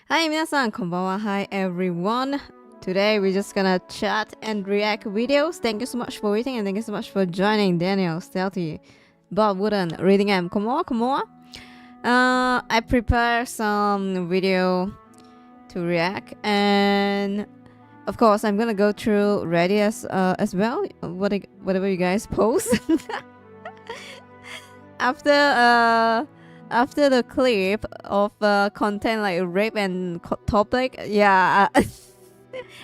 Hi, 皆さん、こんばんは. Hi, everyone. Today, we're just gonna chat and react videos. Thank you so much for waiting and thank you so much for joining. Daniel, Stealthy, Bob Wooden, Reading M. こんばんは、こんばんは. I prepare some video to react and of course, I'm gonna go through Reddit as well. Whatever you guys post. After the clip of content like rape and topic, yeah,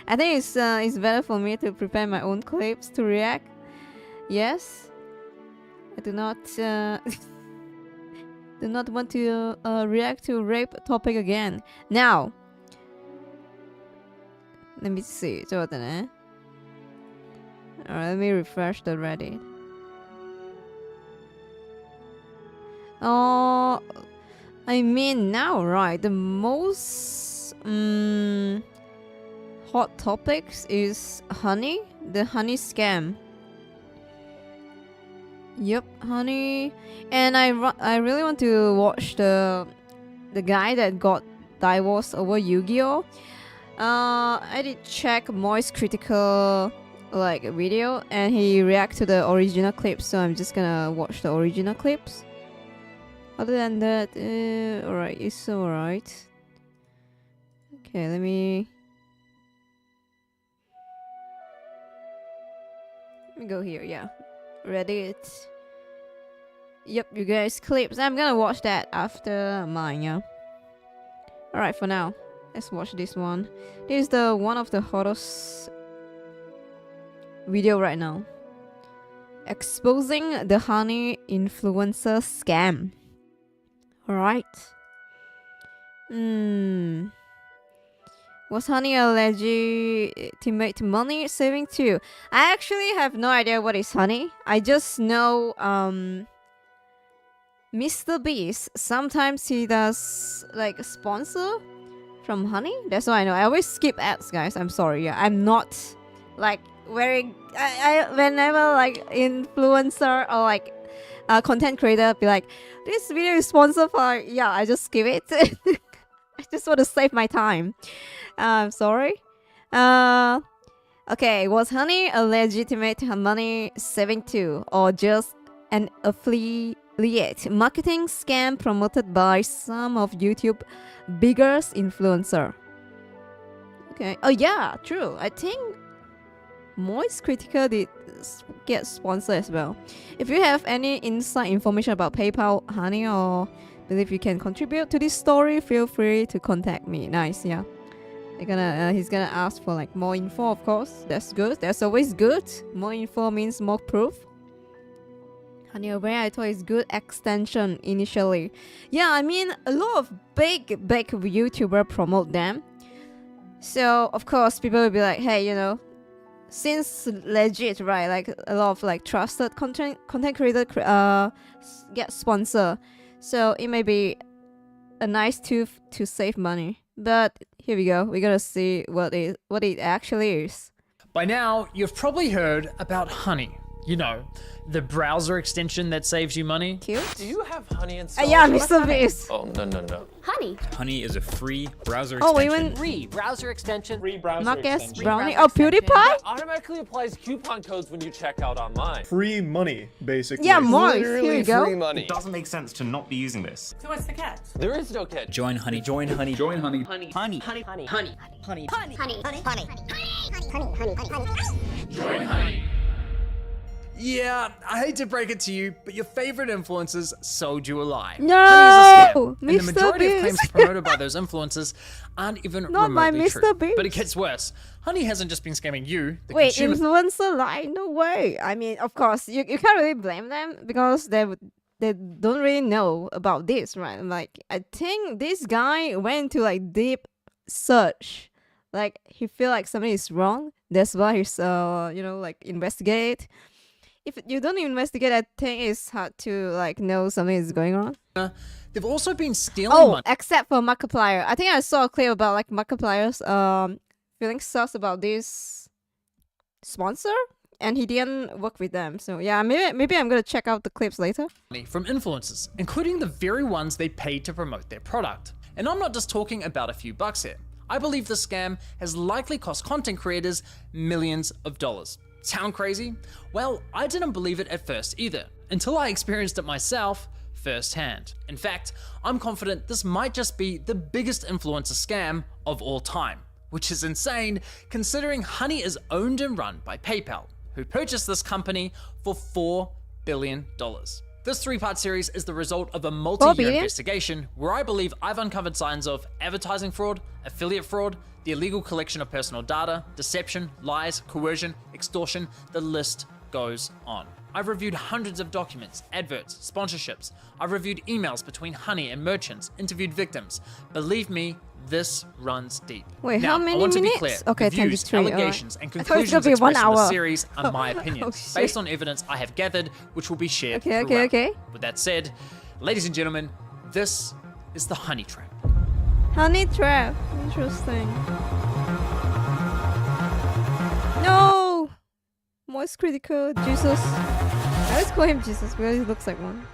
I think it's better for me to prepare my own clips to react. Yes, I do not do not want to react to rape topic again. Now, let me see. ちょっと待ってね. Alright, let me refresh the Reddit. I mean now, right? The most hot topics is honey, the honey scam. Yep, honey. And I really want to watch the guy that got divorced over Yu-Gi-Oh. I did check Moist Critical like video and he react to the original clips, so I'm just gonna watch the original clips. Other than that, alright, it's alright. Okay, let me go here, yeah. Reddit. Yep, you guys clips. I'm gonna watch that after mine, yeah. Alright, for now, let's watch this one. This is the one of the hottest video right now. Exposing the honey influencer scam. Alright. Was honey a legitimate money saving too? I actually have no idea what is honey. I just know Mr. Beast, sometimes he does like a sponsor from honey. That's all I know. I always skip ads, guys. I'm sorry. Yeah, I'm not like very I whenever like influencer or like content creator be like, this video is sponsored for, yeah, I just skip it. I just want to save my time. I'm sorry. Okay, was honey a legitimate money saving tool or just an affiliate marketing scam promoted by some of YouTube biggest influencer? Okay. Oh yeah, true. I think Moist Critical did get sponsored as well. If you have any inside information about PayPal Honey or believe you can contribute to this story, feel free to contact me. Nice, yeah. He's gonna ask for like more info, of course. That's good. That's always good. More info means more proof. Honey Aware, I thought it's good extension initially. Yeah, I mean a lot of big YouTuber promote them. So of course people will be like, hey, you know, since legit, right? Like a lot of like trusted content creator get sponsor. So it may be a nice tool to save money. But here we go. We're gonna see what it actually is. By now, you've probably heard about Honey. You know, the browser extension that saves you money. Cute. Do you have Honey installed? Yeah, Mr. Beast. Oh, no. Honey. Honey is a free browser Oh, extension. even Free browser extension. Free browser Marcus extension. Brownie. Oh, PewDiePie. Automatically applies coupon codes when you check out online. Free money, basically. Yeah, Morris. Literally Here we go. free money. It doesn't make sense to not be using this. So what's the catch? There is no catch. Join Honey. Join Honey. Join Honey. Honey. Honey. Honey. Honey. Honey. Honey. Honey. Honey. Join Honey. Yeah, I hate to break it to you, but your favorite influencers sold you a lie. No, Honey is a scam, and the Mr. majority of claims Beast. promoted by those influencers aren't even Not my remotely Mr. true. Beast. But it gets worse. Honey hasn't just been scamming you, the Wait, consumer. influencer lie? No way. I mean, of course, you can't really blame them because they don't really know about this, right? Like, I think this guy went to like deep search. Like, he feel like something is wrong. That's why he's like investigate. If you don't investigate, I think it's hard to like know something is going on. They've also been stealing Oh, money. except for Markiplier. I think I saw a clip about like Markiplier's feeling sus about this sponsor, and he didn't work with them. So yeah, maybe I'm gonna check out the clips later. From influencers, including the very ones they paid to promote their product. And I'm not just talking about a few bucks here. I believe the scam has likely cost content creators millions of dollars. Sound crazy? Well, I didn't believe it at first either, until I experienced it myself firsthand. In fact, I'm confident this might just be the biggest influencer scam of all time, which is insane considering Honey is owned and run by PayPal, who purchased this company for $4 billion. This 3-part series is the result of a multi-year investigation where I believe I've uncovered signs of advertising fraud, affiliate fraud, the illegal collection of personal data, deception, lies, coercion, extortion, the list goes on. I've reviewed hundreds of documents, adverts, sponsorships. I've reviewed emails between Honey and merchants, interviewed victims. Believe me, this runs deep. Wait, now, how many I want minutes? to be clear, Okay, the views, 10 to 3, allegations, alright. and I thought it was conclusions gonna be 1 expressed in the hour. series are my opinions, shit. based on evidence I have gathered, which will be shared Okay. throughout. With that said, ladies and gentlemen, this is the Honey Trap. Honey trap. Interesting. No! Moist critical. Jesus. I always call him Jesus because he looks like one.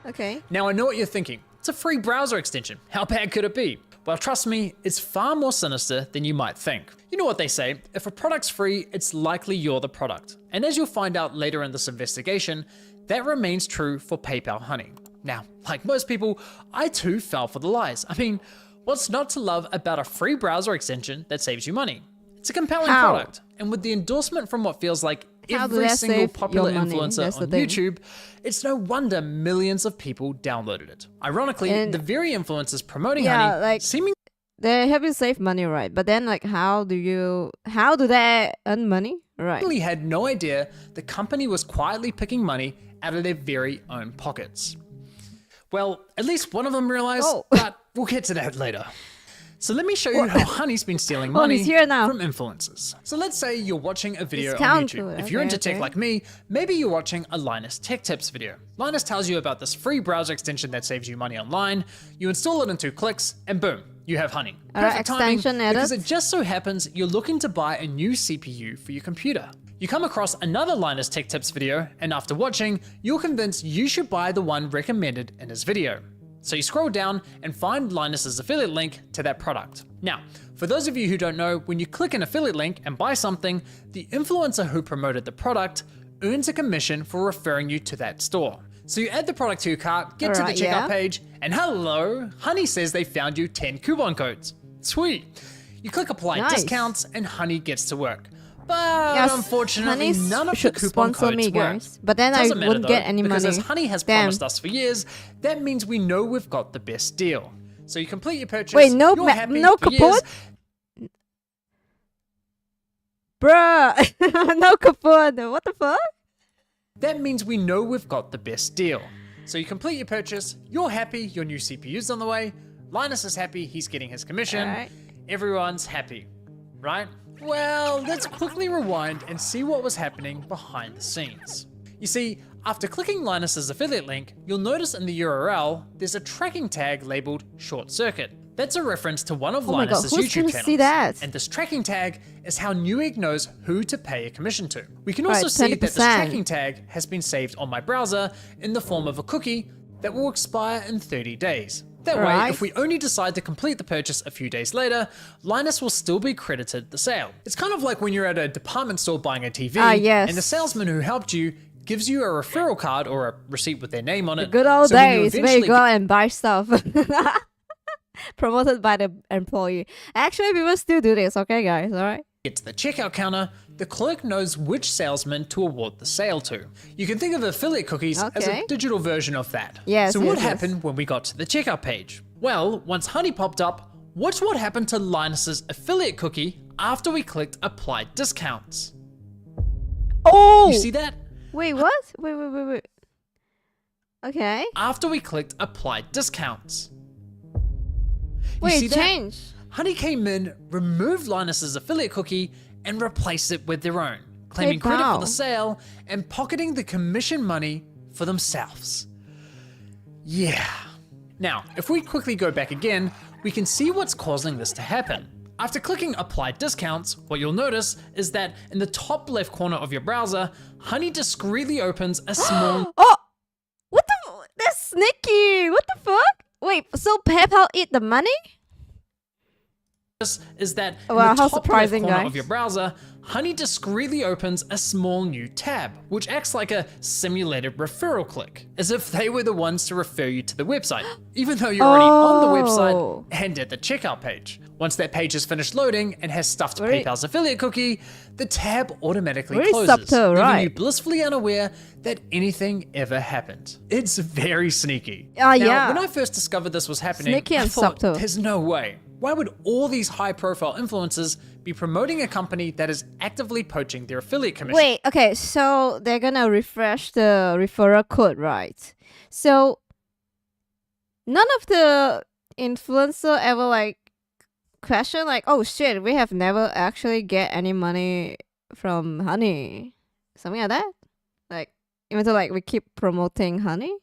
Okay. Now I know what you're thinking. It's a free browser extension. How bad could it be? Well, trust me, it's far more sinister than you might think. You know what they say, if a product's free, it's likely you're the product. And as you'll find out later in this investigation, that remains true for PayPal Honey. Now, like most people, I too fell for the lies. I mean, what's not to love about a free browser extension that saves you money? It's a compelling product, and with the endorsement from what feels like every single popular influencer on YouTube, it's no wonder millions of people downloaded it. Ironically, the very influencers promoting Honey like, seemingly they help you save money, right? But then like how do they earn money? Right. had no idea the company was quietly picking money out of their very own pockets. Well, at least one of them realized, but we'll get to that later. So let me show you how Honey's been stealing money from influencers. So let's say you're watching a video on YouTube. If you're into tech like me, maybe you're watching a Linus Tech Tips video. Linus tells you about this free browser extension that saves you money online. You install it in 2 clicks and boom, you have Honey. Perfect timing because it just so happens you're looking to buy a new CPU for your computer. You come across another Linus Tech Tips video, and after watching, you're convinced you should buy the one recommended in his video. So you scroll down and find Linus's affiliate link to that product. Now, for those of you who don't know, when you click an affiliate link and buy something, the influencer who promoted the product earns a commission for referring you to that store. So you add the product to your cart, get to the checkout page, and hello, Honey says they found you 10 coupon codes. Sweet. You click apply discounts and Honey gets to work. But Yes, unfortunately, Honey none of the should coupon sponsor codes me, worked. guys. But then I Doesn't matter, wouldn't though, get any because money. as Honey has Damn. promised us for years, that means we know we've got the best deal. So you complete your purchase, Wait, no, you're happy no for coupon? years. Bruh, no coupon. What the fuck? That means we know we've got the best deal. So you complete your purchase, you're happy, your new CPU's on the way, Linus is happy, he's getting his commission, Alright. everyone's happy, right? Well, let's quickly rewind and see what was happening behind the scenes. You see, after clicking Linus's affiliate link, you'll notice in the URL, there's a tracking tag labeled short circuit. That's a reference to one of Oh my god, Linus's who's YouTube gonna channels. see that? And this tracking tag is how Newegg knows who to pay a commission to. We can also Right, see that this 20%. tracking tag has been saved on my browser in the form of a cookie that will expire in 30 days. That way, Right. if we only decide to complete the purchase a few days later, Linus will still be credited the sale. It's kind of like when you're at a department store buying a TV, Yes. and the salesman who helped you gives you a referral card or a receipt with their name on it. Good old So when you days where eventually you go out and buy stuff. Promoted by the employee. Actually, people still do this, okay, guys? Alright? get to the checkout counter, the clerk knows which salesman to award the sale to. You can think of affiliate cookies as a Okay. digital version of that. Yes, so what yes, yes. happened when we got to the checkout page? Well, once Honey popped up, watch what happened to Linus's affiliate cookie after we clicked apply discounts. Oh! You see that? Wait, what? Wait. Okay. After we clicked apply discounts. You Wait, see that? change. Honey came in, removed Linus's affiliate cookie, and replaced it with their own, claiming credit for the PayPal. sale and pocketing the commission money for themselves. Yeah. Now, if we quickly go back again, we can see what's causing this to happen. After clicking apply discounts, what you'll notice is that in the top left corner of your browser, Honey discreetly opens a small Oh! What the? That's sneaky! What the fuck? Wait, so PayPal eat the money? is that in Wow, the how top left surprising, corner guys. of your browser, Honey discreetly opens a small new tab, which acts like a simulated referral click, as if they were the ones to refer you to the website, even though you're already on the Oh. website and at the checkout page. Once that page is finished loading and has stuffed Very- PayPal's affiliate cookie, the tab automatically Very closes, subtle, leaving right. you blissfully unaware that anything ever happened. It's very sneaky. Ah, Now, yeah. when I first discovered this was happening, Sneaky I and thought, subtle. there's no way. Why would all these high-profile influencers be promoting a company that is actively poaching their affiliate commission? Wait, okay, so they're gonna refresh the referral code, right? So none of the influencer ever like question like, oh shit, we have never actually get any money from Honey. Something like that? Like even though like we keep promoting Honey?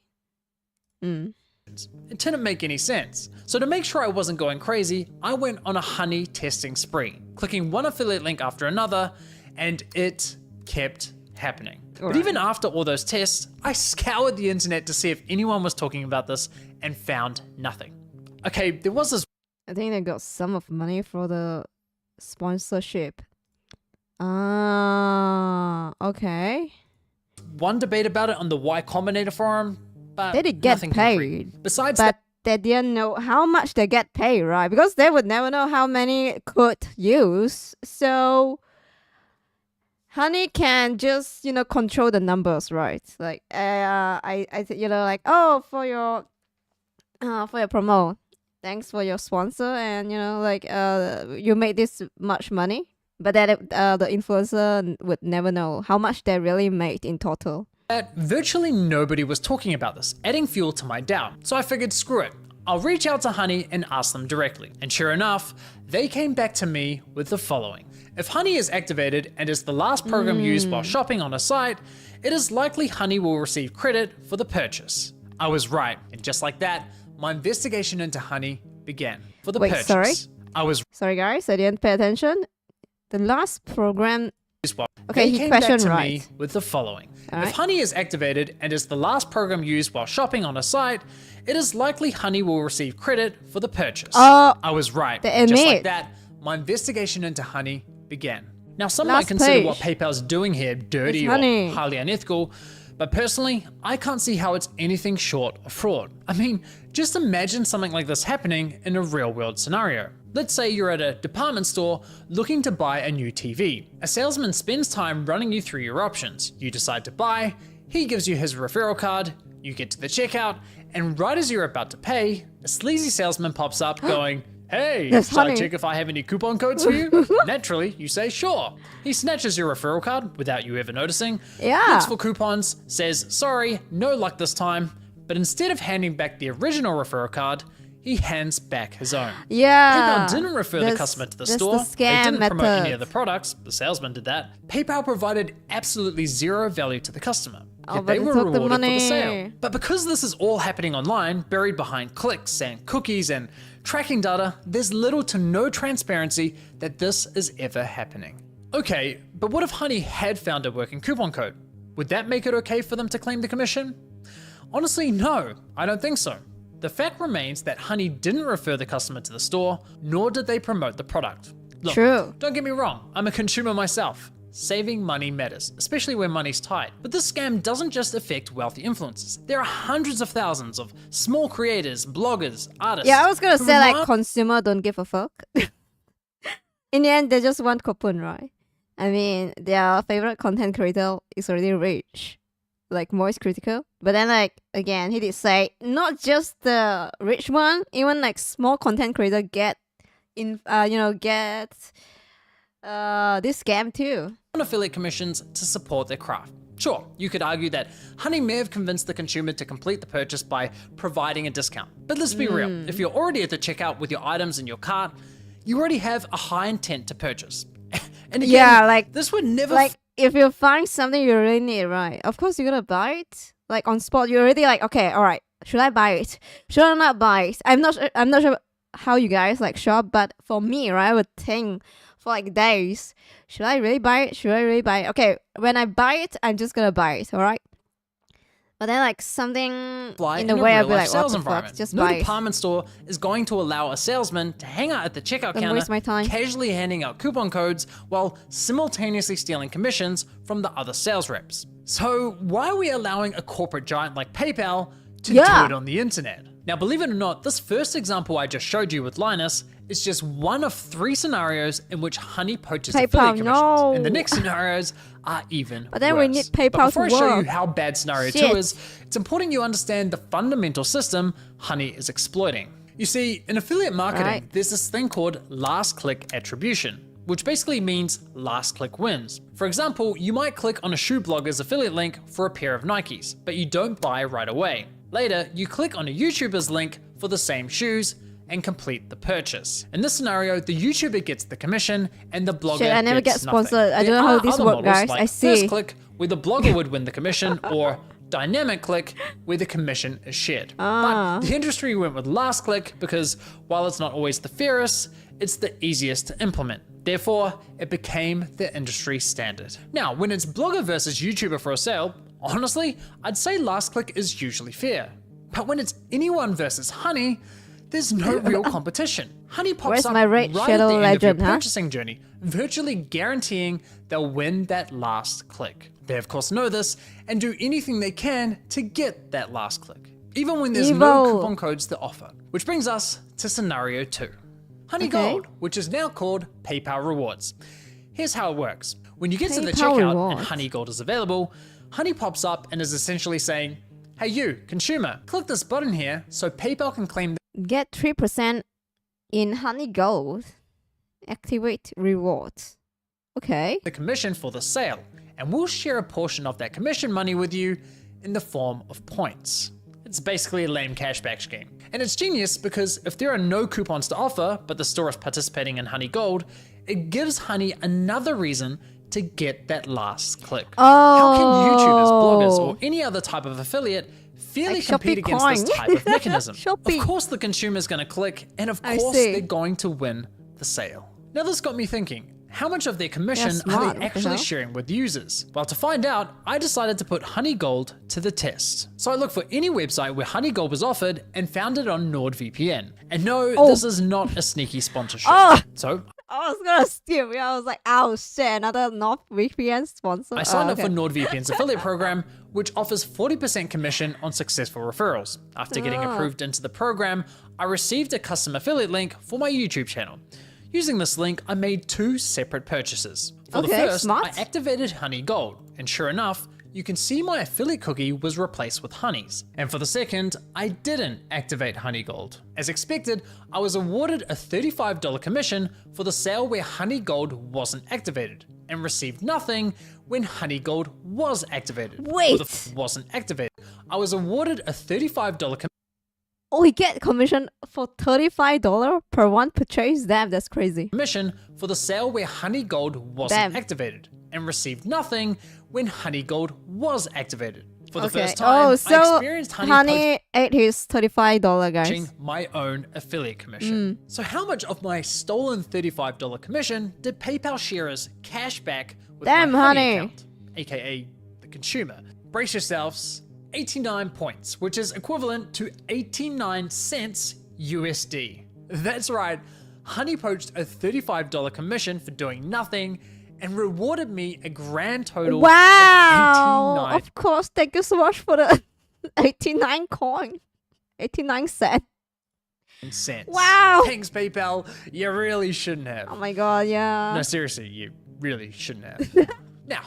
It didn't make any sense. So to make sure I wasn't going crazy, I went on a Honey testing spree, clicking one affiliate link after another, and it kept happening. But Right. even after all those tests, I scoured the internet to see if anyone was talking about this and found nothing. Okay, there was this I think they got some of money for the sponsorship. Ah, okay. one debate about it on the Y Combinator forum, but They did get nothing concrete. paid, Besides that, But they didn't know how much they get paid, right? Because they would never know how many could use. So Honey can just, control the numbers, right? Like like, oh, for your promo, thanks for your sponsor, and you made this much money. But then the influencer would never know how much they really made in total. virtually nobody was talking about this, adding fuel to my doubt. So I figured, screw it. I'll reach out to Honey and ask them directly. And sure enough, they came back to me with the following. If Honey is activated and is the last program used while shopping on a site, it is likely Honey will receive credit for the purchase. I was right, and just like that, my investigation into Honey began. For the Wait, purchase, sorry? I was Sorry, guys, I didn't pay attention. The last program. used while Okay, they he came back questioned to me right. with the following. Alright. If Honey is activated and is the last program used while shopping on a site, it is likely Honey will receive credit for the purchase. Oh, I was right. they And just like admit. that, my investigation into Honey began. Now, some Last might consider page. what PayPal's doing here dirty It's or Honey. highly unethical, But personally, I can't see how it's anything short of fraud. I mean, just imagine something like this happening in a real world scenario. Let's say you're at a department store looking to buy a new TV. A salesman spends time running you through your options. You decide to buy, he gives you his referral card, you get to the checkout, and right as you're about to pay, a sleazy salesman pops up going, "Hey, That's shall I funny. check if I have any coupon codes for you?" Naturally, you say sure. He snatches your referral card without you ever noticing, Yeah. looks for coupons, says, "Sorry, no luck this time," but instead of handing back the original referral card, he hands back his own. Yeah. PayPal didn't refer the customer to the that's store. The scam They didn't promote any method. of the products. The salesman did that. PayPal provided absolutely zero value to the customer. Oh, Yet but they they were took the rewarded for the money. sale. But because this is all happening online, buried behind clicks and cookies and tracking data, there's little to no transparency that this is ever happening. Okay, but what if Honey had found a working coupon code? Would that make it okay for them to claim the commission? Honestly, no, I don't think so. The fact remains that Honey didn't refer the customer to the store, nor did they promote the product. Look, True. don't get me wrong, I'm a consumer myself. Saving money matters, especially when money's tight. But this scam doesn't just affect wealthy influencers. There are hundreds of thousands of small creators, bloggers, artists. Yeah, I was gonna who say like rely- consumer don't give a fuck. In the end, they just want coupon, right? I mean, their favorite content creator is already rich, like Moist Critical. But then, like again, he did say not just the rich one, even like small content creator get this scam too. on affiliate commissions to support their craft. Sure, you could argue that Honey may have convinced the consumer to complete the purchase by providing a discount. But let's be real, if you're already at the checkout with your items in your cart, you already have a high intent to purchase. And again, Yeah, like- this would never Like if you find something you really need, right? Of course you're gonna buy it. Like on spot, you're already like, okay, all right, should I buy it? Should I not buy it? I'm not sure how you guys like shop, but for me, right, I would think for like days, should I really buy it? Should I really buy it? Okay, when I buy it, I'm just gonna buy it, all right? But then like something fly in in the a way, real I'll be life like, what sales the fuck? environment. Just No buy it. department store is going to allow a salesman to hang out at the checkout Don't counter, waste my time. casually handing out coupon codes while simultaneously stealing commissions from the other sales reps. So why are we allowing a corporate giant like PayPal to Yeah. do it on the internet? Now, believe it or not, this first example I just showed you with Linus is just one of 3 scenarios in which Honey poaches PayPal, affiliate commissions. no. And the next scenarios are even But then we worse. need PayPal But before to I show you work. how bad scenario 2 Shit. is, it's important you understand the fundamental system Honey is exploiting. You see, in affiliate marketing, Right. there's this thing called last click attribution, which basically means last click wins. For example, you might click on a shoe blogger's affiliate link for a pair of Nikes, but you don't buy right away. Later, you click on a YouTuber's link for the same shoes and complete the purchase. In this scenario, the YouTuber gets the commission and the blogger Shit, I never gets get sponsored. nothing. I don't There know how are this other work, models guys. like I see. First click, where the blogger would win the commission, or dynamic click, where the commission is shared. But the industry went with last click because while it's not always the fairest, it's the easiest to implement. Therefore, it became the industry standard. Now, when it's blogger versus YouTuber for a sale, honestly, I'd say last click is usually fair. But when it's anyone versus Honey, there's no real competition. Honey pops Where's up my Raid right Shadow at the end Legend, of your huh? purchasing journey, virtually guaranteeing they'll win that last click. They of course know this and do anything they can to get that last click, even when there's no Evil. coupon codes to offer. Which brings us to scenario 2. Honey Okay. Gold, which is now called PayPal Rewards. Here's how it works. When you get to the PayPal checkout Rewards. and Honey Gold is available, Honey pops up and is essentially saying, "Hey you, consumer, click this button here so PayPal can claim Get 3% in Honey Gold. Activate rewards. Okay. the commission for the sale, and we'll share a portion of that commission money with you in the form of points." It's basically a lame cashback scheme. And it's genius because if there are no coupons to offer, but the store is participating in Honey Gold, it gives Honey another reason to get that last click. How can YouTubers, bloggers, or any other type of affiliate fairly Like compete Shopee against this coin. type of mechanism? Shopee. Of course the consumer's gonna click, and of I course see. they're going to win the sale. Now this got me thinking, how much of their commission They're are smart, they what the actually hell? sharing with users? Well, to find out, I decided to put Honey Gold to the test. So I looked for any website where Honey Gold was offered and found it on NordVPN. And no, Oh. this is not a sneaky sponsorship. Oh. So I was gonna skip. Yeah, I was like, oh shit, another NordVPN sponsor. I signed up okay. for NordVPN's affiliate program, which offers 40% commission on successful referrals. After getting approved into the program, I received a custom affiliate link for my YouTube channel. Using this link, I made 2 separate purchases. For the first, smart. I activated Honey Gold, and sure enough, you can see my affiliate cookie was replaced with Honey's. And for the second, I didn't activate Honey Gold. As expected, I was awarded a $35 commission for the sale where Honey Gold wasn't activated, and received nothing when Honey Gold was activated. Wait. For the wasn't activated, I was awarded a $35 commission. Oh, he get commission for $35 per one purchase? Damn, that's crazy. Commission for the sale where Honey Gold wasn't Damn. activated, and received nothing when Honey Gold was activated. For the Okay. first time, Oh, I so experienced Honey ate his $35, guys. poaching my own affiliate commission. So how much of my stolen $35 commission did PayPal sharers cash back with Damn, my Honey Honey. account, aka the consumer? Brace yourselves, 89 points, which is equivalent to 89 cents USD. That's right, Honey poached a $35 commission for doing nothing and rewarded me a grand total Wow! of 89 Of course, thank you so much for the 89 coin. 89 cent. cents. Wow. Thanks, PayPal. You really shouldn't have. Oh my god, yeah. No, seriously, you really shouldn't have. Now,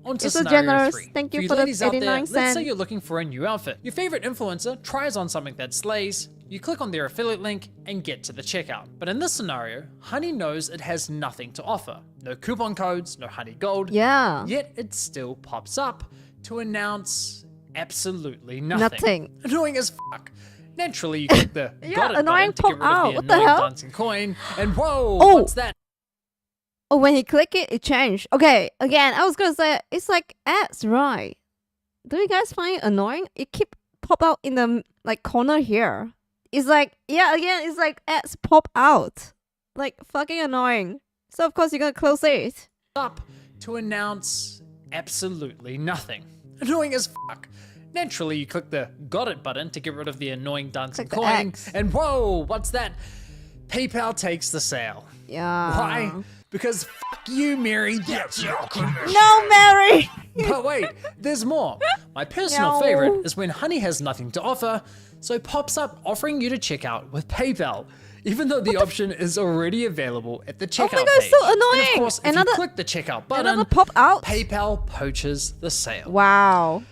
on to You're so scenario generous. 3. Thank you you for the ladies out there, 89 let's say cent. you're looking for a new outfit. Your favorite influencer tries on something that slays, you click on their affiliate link and get to the checkout. But in this scenario, Honey knows it has nothing to offer. No coupon codes, no Honey Gold. Yeah. Yet it still pops up to announce absolutely nothing. Nothing. Annoying as fuck. Naturally, you click the Yeah, got it annoying button to get pop rid of out. the What the annoying hell? dancing coin, and whoa, Oh. what's that? Oh, when he click it, it changed. Okay, again, I was gonna say, it's like ads, right? Do you guys find it annoying? It keep pop out in the like corner here. It's like, yeah, again, it's like ads pop out. Like fucking annoying. So of course you're gonna close it. Up to announce absolutely nothing. Annoying as fuck. Naturally, you click the got it button to get rid of the annoying dancing Click the coin, X. and whoa, what's that? PayPal takes the sale. Yeah. Why? Because fuck you, Mary. That's your commission. No, Mary! But wait, there's more. My personal No. favorite is when Honey has nothing to offer, so pops up offering you to check out with PayPal, even though the option is already available at the checkout God, it's page. so And of annoying. course, if Another- you click the checkout button, Another pop out? PayPal poaches the sale. Wow.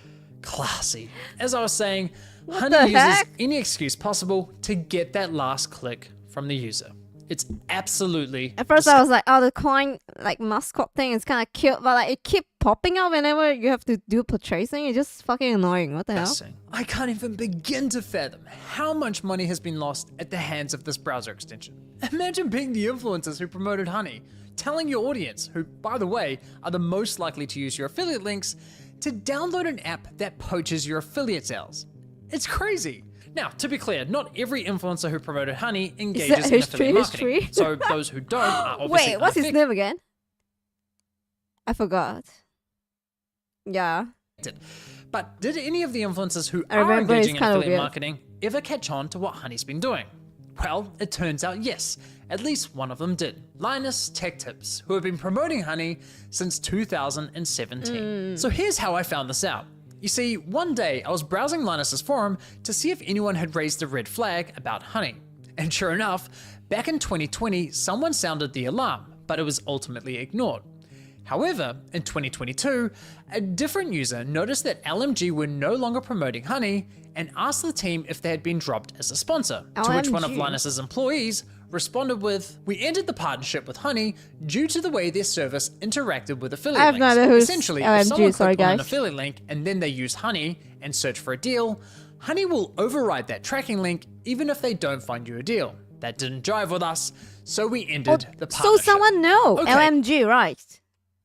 Classy. As I was saying, the Honey uses heck? any excuse possible to get that last click from the user. It's absolutely At first I was like, oh, the coin like mascot thing is kind of cute, but like it keep popping up whenever you have to do purchasing. It's just fucking annoying. What the hell? disgusting. I can't even begin to fathom how much money has been lost at the hands of this browser extension. Imagine being the influencers who promoted Honey, telling your audience, who, by the way, are the most likely to use your affiliate links, to download an app that poaches your affiliate sales. It's crazy. Now, to be clear, not every influencer who promoted Honey engages in affiliate marketing. So those who don't are obviously Wait, what's his unaffected. name again? I forgot. Yeah. But did any of the influencers who I are remember it's engaging in kind of affiliate weird. marketing ever catch on to what Honey's been doing? Well, it turns out yes, at least one of them did. Linus Tech Tips, who have been promoting Honey since 2017. So here's how I found this out. You see, one day I was browsing Linus's forum to see if anyone had raised a red flag about Honey. And sure enough, back in 2020, someone sounded the alarm, but it was ultimately ignored. However, in 2022, a different user noticed that LMG were no longer promoting Honey and asked the team if they had been dropped as a sponsor, to which one of LMG? Linus's employees responded with, "We ended the partnership with Honey due to the way their service interacted with affiliate I have no links. idea who's Essentially, LMG, if someone sorry, clicked on an guys. affiliate link and then they use Honey and search for a deal, Honey will override that tracking link even if they don't find you a deal. That didn't jive with us, so we ended the So partnership." someone know Okay. LMG, right?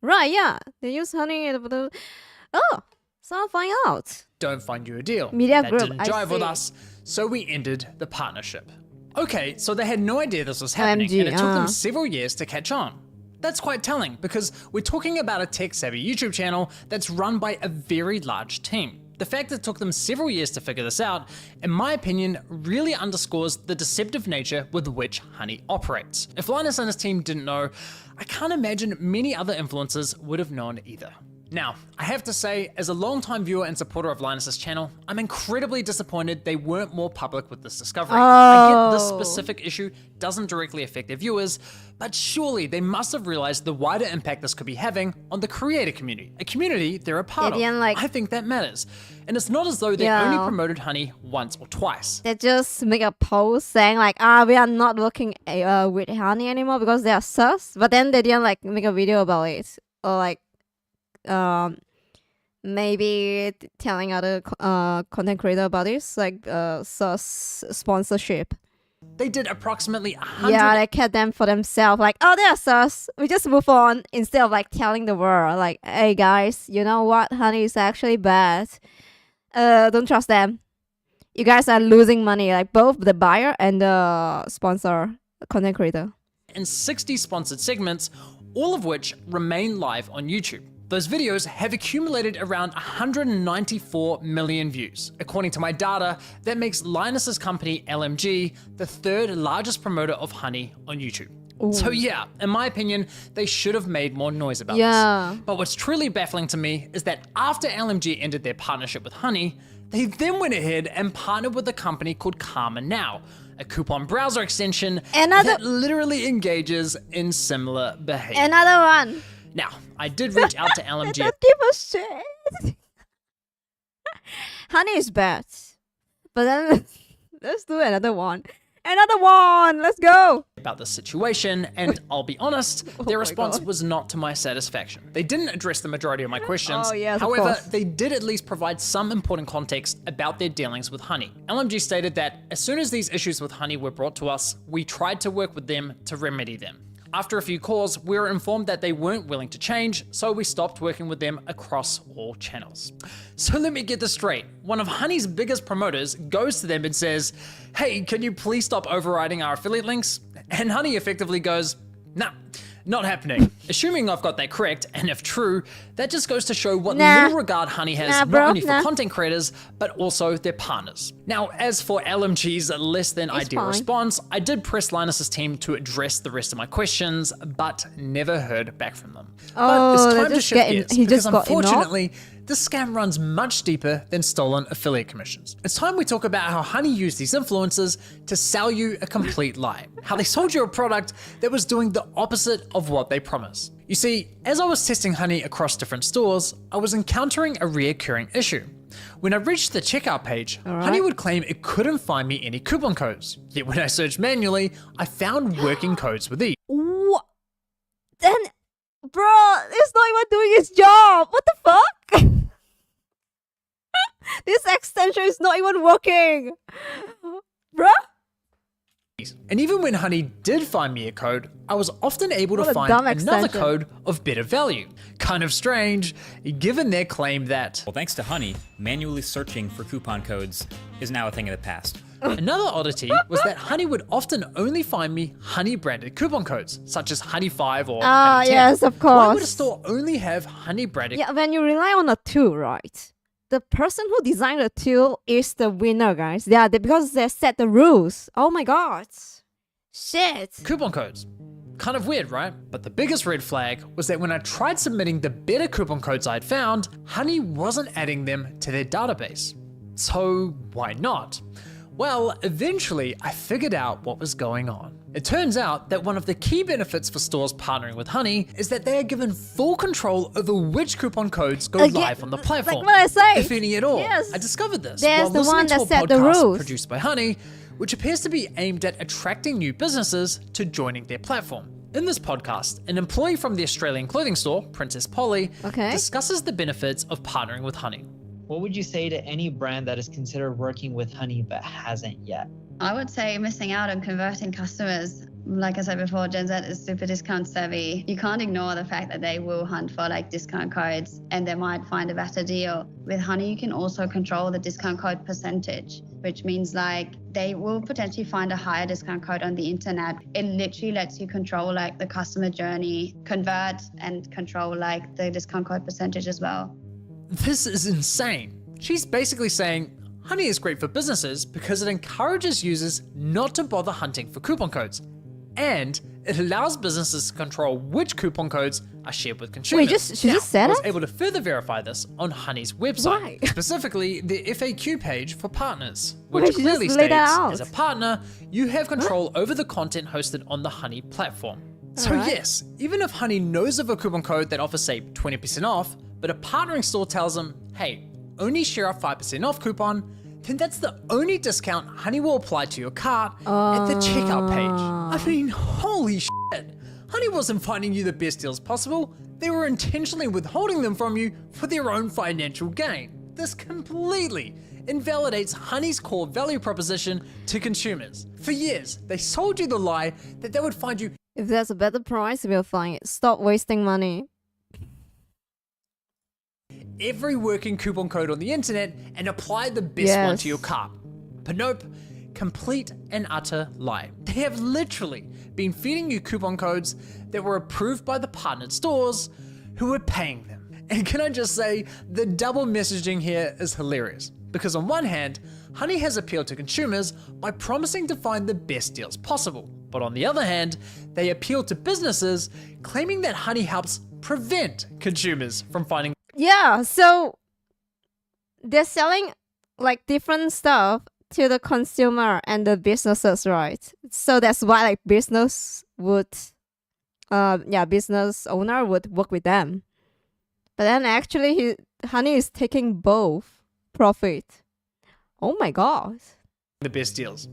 Right, yeah. They use Honey. Oh, someone find out. Don't find you a deal. Media that group, didn't I jive with see. us, so we ended the partnership. Okay, so they had no idea this was happening, OMG, and it took them uh. several years to catch on. That's quite telling, because we're talking about a tech-savvy YouTube channel that's run by a very large team. The fact that it took them several years to figure this out, in my opinion, really underscores the deceptive nature with which Honey operates. If Linus and his team didn't know, I can't imagine many other influencers would have known either. Now, I have to say, as a longtime viewer and supporter of Linus's channel, I'm incredibly disappointed they weren't more public with this discovery. I get this specific issue doesn't directly affect their viewers, but surely they must have realized the wider impact this could be having on the creator community, a community they're a part of. I think that matters. And it's not as though they only promoted Honey once or twice. They just make a post saying like, we are not working with Honey anymore because they are sus. But then they didn't like make a video about it, or like maybe telling other content creator about this, like sus sponsorship. They did approximately 100. Yeah, they kept them for themselves. Like, oh, they're sus. We just move on instead of like telling the world, like, hey guys, you know what? Honey is actually bad. Don't trust them. You guys are losing money, like both the buyer and the sponsor, content creator. And 60 sponsored segments, all of which remain live on YouTube. Those videos have accumulated around 194 million views. According to my data, that makes Linus's company, LMG, the third largest promoter of Honey on YouTube. Ooh. So yeah, in my opinion, they should have made more noise about this. But what's truly baffling to me is that after LMG ended their partnership with Honey, they then went ahead and partnered with a company called Karma Now, a coupon browser extension that literally engages in similar behavior. Another one. Now, I did reach out to LMG. Don't give a shit. Honey is bad. But then let's do another one. Another one! Let's go! About the situation, and I'll be honest, their response was not to my satisfaction. They didn't address the majority of my questions. However, they did at least provide some important context about their dealings with Honey. LMG stated that as soon as these issues with Honey were brought to us, we tried to work with them to remedy them. After a few calls, we were informed that they weren't willing to change, so we stopped working with them across all channels. So let me get this straight. One of Honey's biggest promoters goes to them and says, hey, can you please stop overriding our affiliate links? And Honey effectively goes, nah, not happening. Assuming I've got that correct, and if true, that just goes to show what little regard Honey has not only for content creators, but also their partners. Now, as for LMG's less than ideal response, I did press Linus's team to address the rest of my questions, but never heard back from them. But it's time to shift gears, because unfortunately, this scam runs much deeper than stolen affiliate commissions. It's time we talk about how Honey used these influencers to sell you a complete lie. How they sold you a product that was doing the opposite of what they promised. You see, as I was testing Honey across different stores, I was encountering a reoccurring issue. When I reached the checkout page, Honey would claim it couldn't find me any coupon codes. Yet when I searched manually, I found working codes with these. What? Then, bro, it's not even doing its job. What the fuck? This extension is not even working. Bruh? And even when Honey did find me a code, I was often able to find another code of better value. Kind of strange, given their claim that... Well, thanks to Honey, manually searching for coupon codes is now a thing of the past. Another oddity was that Honey would often only find me Honey-branded coupon codes, such as Honey 5 or Honey 10. Yes, of course. Why would a store only have Honey-branded... Yeah, when you rely on a tool, right? The person who designed the tool is the winner, guys. Because they set the rules. Oh my god. Shit. Coupon codes. Kind of weird, right? But the biggest red flag was that when I tried submitting the better coupon codes I'd found, Honey wasn't adding them to their database. So why not? Well, eventually I figured out what was going on. It turns out that one of the key benefits for stores partnering with Honey is that they are given full control over which coupon codes go live on the platform. Like what I say. If any at all. Yes. I discovered this There's while the one listening that to a set the rules. podcast produced by Honey, which appears to be aimed at attracting new businesses to joining their platform. In this podcast, an employee from the Australian clothing store, Princess Polly, discusses the benefits of partnering with Honey. What would you say to any brand that is considered working with Honey but hasn't yet? I would say missing out on converting customers. Like I said before, Gen Z is super discount savvy. You can't ignore the fact that they will hunt for like discount codes and they might find a better deal. With Honey, you can also control the discount code percentage, which means like they will potentially find a higher discount code on the internet. It literally lets you control like the customer journey, convert and control like the discount code percentage as well. This is insane. She's basically saying Honey is great for businesses because it encourages users not to bother hunting for coupon codes. And It allows businesses to control which coupon codes are shared with consumers. Wait, she just said I was it? able to further verify this on Honey's website, Why? specifically the FAQ page for partners, Why which she just clearly lay states, that out? as a partner, you have control over the content hosted on the Honey platform. So Alright. yes, even if Honey knows of a coupon code that offers, say, 20% off, but a partnering store tells them, hey, only share a 5% off coupon, then that's the only discount Honey will apply to your cart at the checkout page. I mean, holy shit. Honey wasn't finding you the best deals possible. They were intentionally withholding them from you for their own financial gain. This completely invalidates Honey's core value proposition to consumers. For years, they sold you the lie that they would find you If there's a better price, we'll find it. Stop wasting money. every working coupon code on the internet and apply the best one to your Yes. cart. But nope, complete and utter lie. They have literally been feeding you coupon codes that were approved by the partnered stores who were paying them. And can I just say, the double messaging here is hilarious. Because on one hand, Honey has appealed to consumers by promising to find the best deals possible. But on the other hand, they appeal to businesses claiming that Honey helps prevent consumers from finding Yeah, so they're selling like different stuff to the consumer and the businesses, right? So that's why like business owner would work with them. But then actually Honey is taking both profit. Oh my god. the best deals.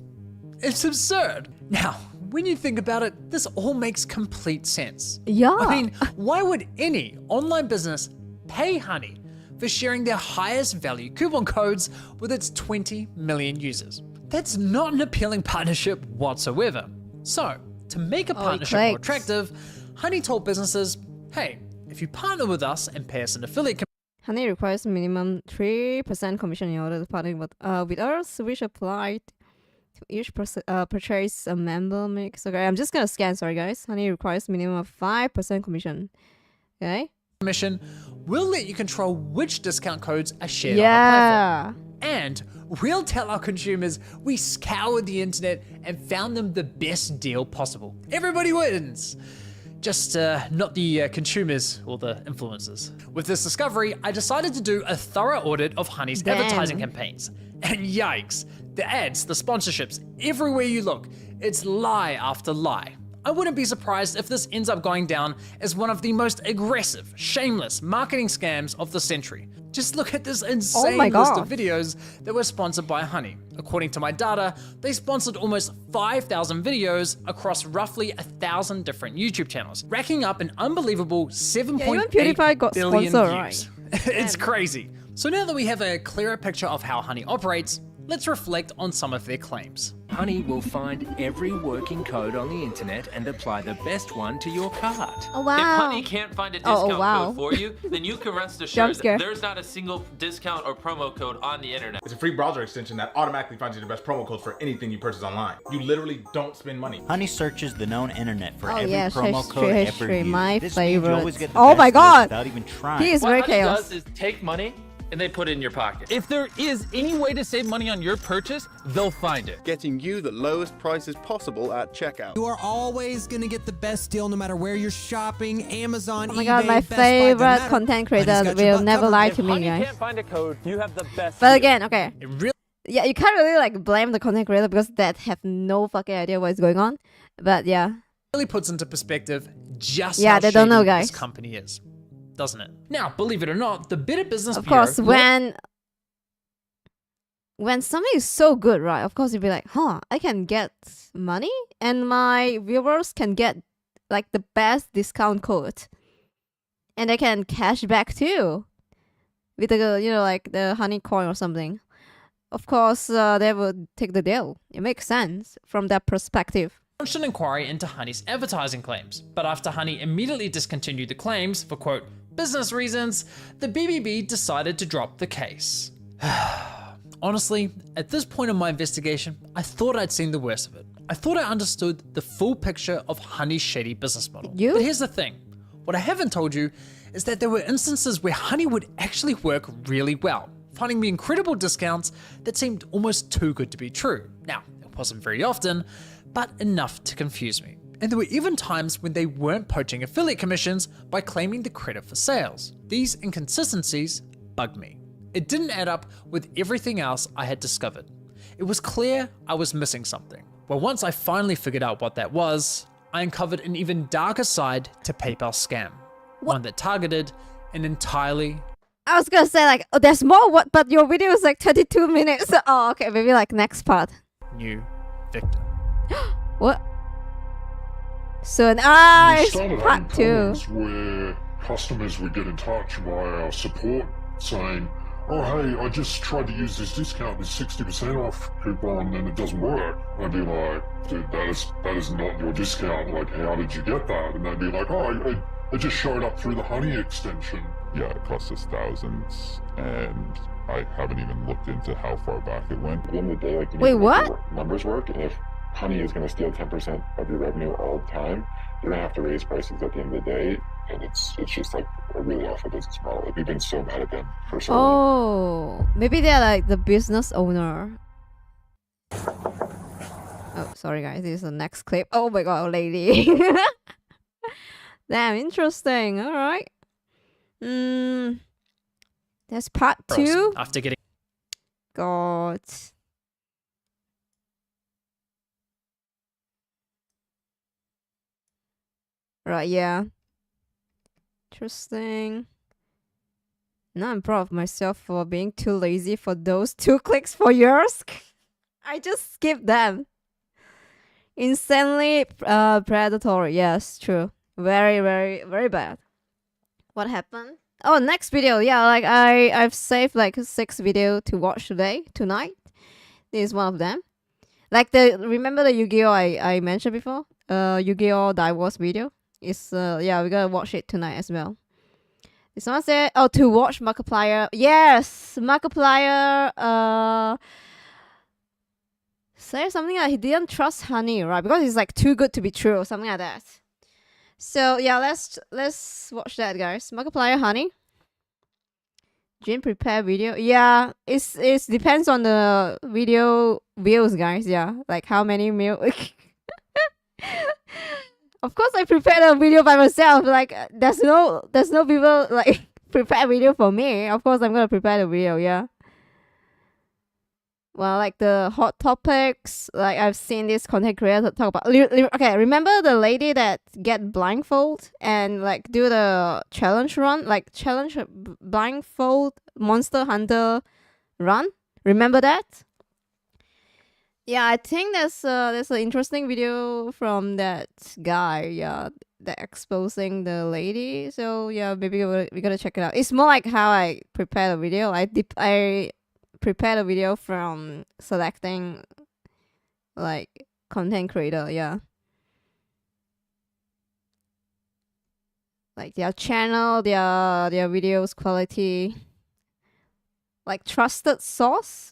It's absurd. Now, when you think about it, this all makes complete sense. Yeah. I mean, why would any online business pay Honey for sharing their highest value coupon codes with its 20 million users? That's not an appealing partnership whatsoever. So, to make a partnership more clicks. attractive, Honey told businesses, hey, if you partner with us and pay us an affiliate Honey requires minimum 3% commission in order to partner with us, which applied to each purchase a member mix. Okay, I'm just gonna scan. Sorry, guys. Honey requires minimum of 5% commission. Okay. commission, we'll let you control which discount codes are shared on our platform. Yeah. And we'll tell our consumers we scoured the internet and found them the best deal possible. Everybody wins. Just not the consumers or the influencers. With this discovery, I decided to do a thorough audit of Honey's Damn. advertising campaigns. And yikes, the ads, the sponsorships, everywhere you look, it's lie after lie. I wouldn't be surprised if this ends up going down as one of the most aggressive, shameless marketing scams of the century. Just look at this insane my list God. of videos that were sponsored by Honey. According to my data, they sponsored almost 5,000 videos across roughly 1,000 different YouTube channels, racking up an unbelievable 7.8 PewDiePie got billion sponsored, views. It's crazy. So now that we have a clearer picture of how Honey operates, let's reflect on some of their claims. Honey will find every working code on the internet and apply the best one to your cart. Oh If wow. Honey can't find a Oh, discount wow. code for you, then you can rest Jump assured scare. that there's not a single discount or promo code on the internet. It's a free browser extension that automatically finds you the best promo codes for anything you purchase online. You literally don't spend money. Honey searches the known internet for Oh, every yeah, promo history, code history, ever used. my This means you always favorite. get the Oh best my deals God. without even trying. He is What very Honey chaos. does is take money and they put it in your pocket. If there is any way to save money on your purchase, they'll find it. Getting you the lowest prices possible at checkout. You are always going to get the best deal no matter where you're shopping. Amazon, Oh my eBay, god, my Best Buy, doesn't favorite matter. content Honey's creator got your will butt never covered. lie If to me, Honey guys. can't find a code, you have the best But deal. again, okay. It really Yeah, you can't really like blame the content creator because that have no fucking idea what's going on. But yeah. puts into perspective just Yeah, how they don't know, shady guys. this company is, doesn't it? Now, believe it or not, the Better Business Of Bureau course, when something is so good, right? Of course, you'll be like, huh, I can get money and my viewers can get like the best discount code. And they can cash back too. With the, like the honey coin or something. Of course, they would take the deal. It makes sense from that perspective. launched an inquiry into Honey's advertising claims, but after Honey immediately discontinued the claims for, quote, business reasons, the BBB decided to drop the case. Honestly, at this point in my investigation, I thought I'd seen the worst of it. I thought I understood the full picture of Honey's shady business model. You? But here's the thing. What I haven't told you is that there were instances where Honey would actually work really well, finding me incredible discounts that seemed almost too good to be true. Now, it wasn't very often, but enough to confuse me. And there were even times when they weren't poaching affiliate commissions by claiming the credit for sales. These inconsistencies bugged me. It didn't add up with everything else I had discovered. It was clear I was missing something. Well, once I finally figured out what that was, I uncovered an even darker side to PayPal scam. One that targeted an entirely... I was gonna say like, oh, there's more, but your video is like 32 minutes. Oh, okay, maybe like next part. new victim. What? So it's part 2. Where customers would get in touch via our support saying, oh hey, I just tried to use this discount, this 60% off coupon, and it doesn't work. I'd be like, dude, that is not your discount. Like, how did you get that? And they'd be like, oh, it just showed up through the Honey extension. Yeah, it cost us thousands, and I haven't even looked into how far back it went. At the end of the day, like, you need Wait, to make what? your numbers work, and if Honey is going to steal 10% of your revenue all the time, you're going to have to raise prices at the end of the day, and it's just like a really awful business model. Like, we've been so mad at them for so long. Oh, maybe they're like the business owner. Oh, sorry guys, this is the next clip. Oh my god, lady. Damn, interesting. All right. That's part 2. After getting... God. Right, yeah. Interesting. Now I'm proud of myself for being too lazy for those 2 clicks for yours. I just skipped them. Insanely predatory. Yes, true. Very, very, very bad. What happened? Oh, next video. Yeah, like I've saved like 6 video to watch tonight. This is one of them. Like remember the Yu-Gi-Oh I mentioned before? Yu-Gi-Oh divorce video. It's yeah, we're gonna watch it tonight as well. Did someone say to watch Markiplier? Yes, Markiplier say something like he didn't trust Honey, right? Because it's like too good to be true or something like that. So yeah, let's watch that, guys. Markiplier Honey. Jin prepare video. Yeah, it's depends on the video views, guys. Yeah, like how many mil. Of course, I prepared a video by myself. Like, there's no people like prepare video for me. Of course, I'm gonna prepare the video. Yeah. Well, like the hot topics, like I've seen this content creator talk about. Okay, remember the lady that get blindfold and like do the challenge run, like challenge blindfold Monster Hunter run. Remember that? Yeah, I think there's an interesting video from that guy. Yeah, that exposing the lady. So yeah, maybe we gotta check it out. It's more like how I prepare the video. I prepare the video from selecting like content creator. Yeah, like their channel, their videos quality, like trusted source.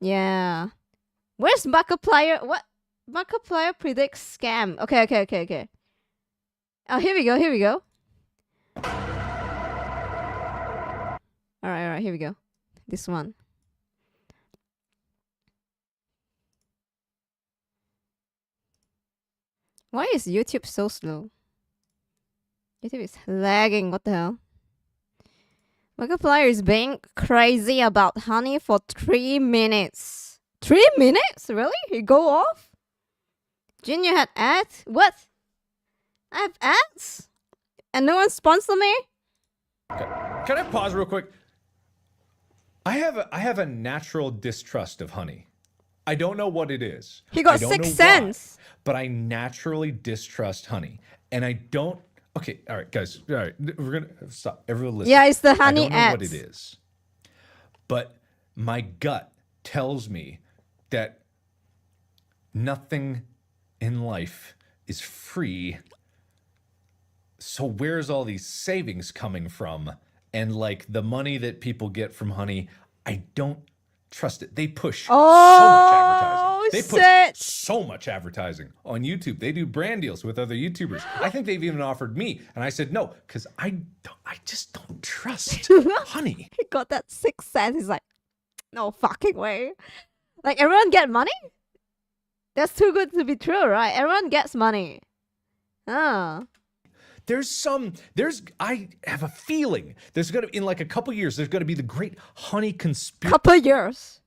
Yeah. Where's Markiplier? What? Markiplier predicts scam. Okay. Oh, here we go. Alright, here we go. This one. Why is YouTube so slow? YouTube is lagging. What the hell? Markiplier is being crazy about Honey for 3 minutes. 3 minutes? Really? He go off? Jin, you had ads? What? I have ads? And no one sponsor me? Can I pause real quick? I have a natural distrust of Honey. I don't know what it is. He got 6 cents. But I naturally distrust Honey. And I don't... Okay, all right, guys. All right, we're going to stop. Everyone listen. Yeah, it's the Honey ads. I don't know what it is. But my gut tells me that nothing in life is free. So where's all these savings coming from? And like the money that people get from Honey, I don't trust it. They push so much advertising. They push so much advertising on YouTube. They do brand deals with other YouTubers. I think they've even offered me, and I said no because I just don't trust Honey. He got that 6 cents. He's like, no fucking way. Like everyone get money. That's too good to be true, right? Everyone gets money. Ah. I have a feeling there's gonna, in like a couple years, there's gonna be the great honey conspiracy. Couple years.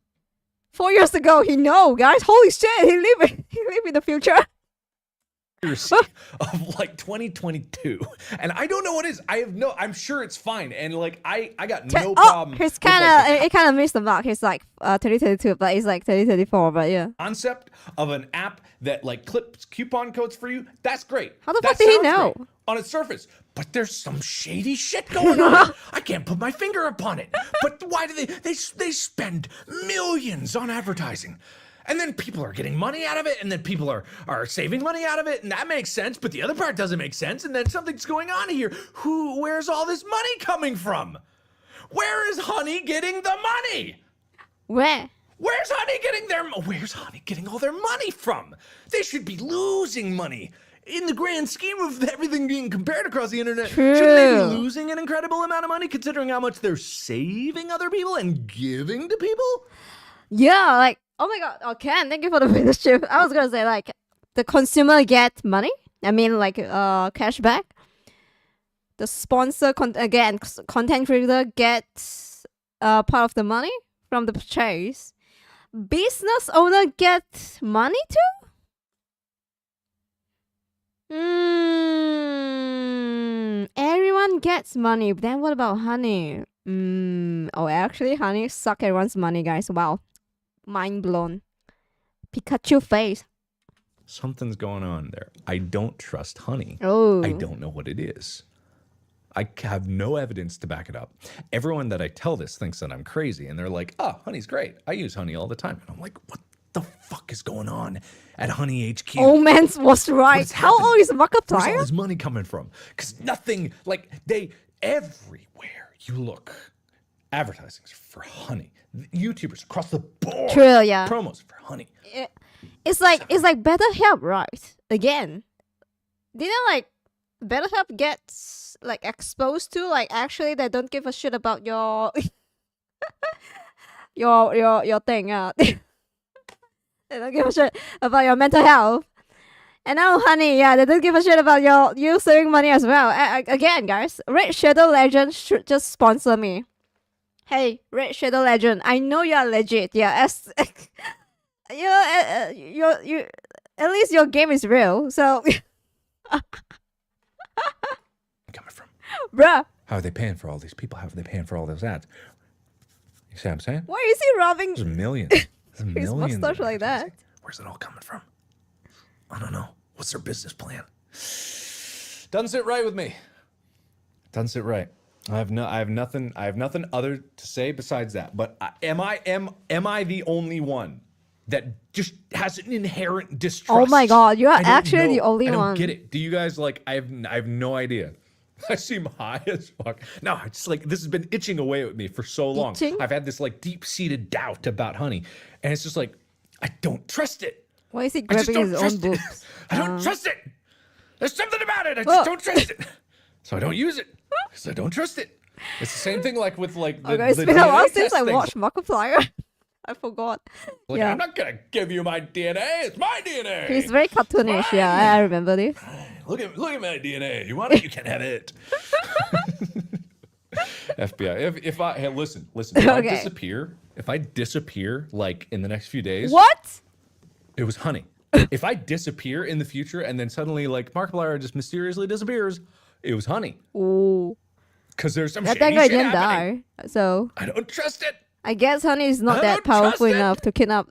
4 years ago, he know, guys. Holy shit, he live in the future. Of like 2022, and I don't know what it is. I'm sure it's fine, and like I got no problem. He's kind of it kind of missed the mark. He's like 2022, but it's like 2034. But yeah, concept of an app that like clips coupon codes for you. That's great. How the fuck did he know? On its surface, but there's some shady shit going on. I can't put my finger upon it. But why do they spend millions on advertising? And then people are getting money out of it, and then people are saving money out of it, and that makes sense, but the other part doesn't make sense, and then something's going on here. Where's all this money coming from? Where is Honey getting the money? Where's Honey getting all their money from? They should be losing money. In the grand scheme of everything being compared across the internet, shouldn't they be losing an incredible amount of money considering how much they're saving other people and giving to people? Yeah, like, oh my god, Ken, thank you for the leadership. I was gonna say, like, the consumer get money. I mean, like, cashback. The sponsor, content creator gets part of the money from the purchase. Business owner get money too? Everyone gets money. Then what about Honey? Oh, actually, Honey suck everyone's money, guys. Wow. Mind blown. Pikachu face. Something's going on there. I don't trust Honey. Oh. I don't know what it is. I have no evidence to back it up. Everyone that I tell this thinks that I'm crazy, and they're like, oh, Honey's great. I use Honey all the time. And I'm like, what the fuck is going on at Honey HQ? Oh, man was right. How old is Markiplier? Where's all this money coming from? Because nothing, like, everywhere you look, advertising's for Honey. YouTubers across the board. True, yeah. Promos for Honey. It's like BetterHelp, right? Again, didn't like BetterHelp gets like exposed to like actually they don't give a shit about your your thing. They don't give a shit about your mental health. And now Honey, yeah, they don't give a shit about you saving money as well. Again, guys, Red Shadow Legend should just sponsor me. Hey, Red Shadow Legend, I know you are legit. Yeah, you at least your game is real. So, coming from, bruh. How are they paying for all these people? How are they paying for all those ads? You see what I'm saying? Why is he robbing? There's millions. There's his mustache like that. Where's it all coming from? I don't know. What's their business plan? Doesn't sit right with me. Doesn't sit right. I have nothing other to say besides that. But am I the only one that just has an inherent distrust? Oh my god, you are actually the only one. I don't get it. Do you guys like? I have no idea. I seem high as fuck. No, it's like this has been itching away at me for so long. Itching? I've had this like deep-seated doubt about Honey, and it's just like I don't trust it. Why is he grabbing his own boobs? I don't trust it. There's something about it. I just don't trust it. So I don't use it. Because I don't trust it. It's the same thing like with like the, it's the been a while DNA since I testings. watched Markiplier. I forgot. Like, yeah. I'm not gonna give you my DNA. It's my DNA. He's very cartoonish. Yeah, I remember this. Look at my DNA. You want it? You can have it. FBI. If I hey, listen. If I disappear like in the next few days. What? It was Honey. If I disappear in the future and then suddenly like Markiplier just mysteriously disappears, it was Honey. Ooh. Because there's some That shady guy shit didn't happening. die. So I don't trust it. I guess Honey is not that powerful enough to kidnap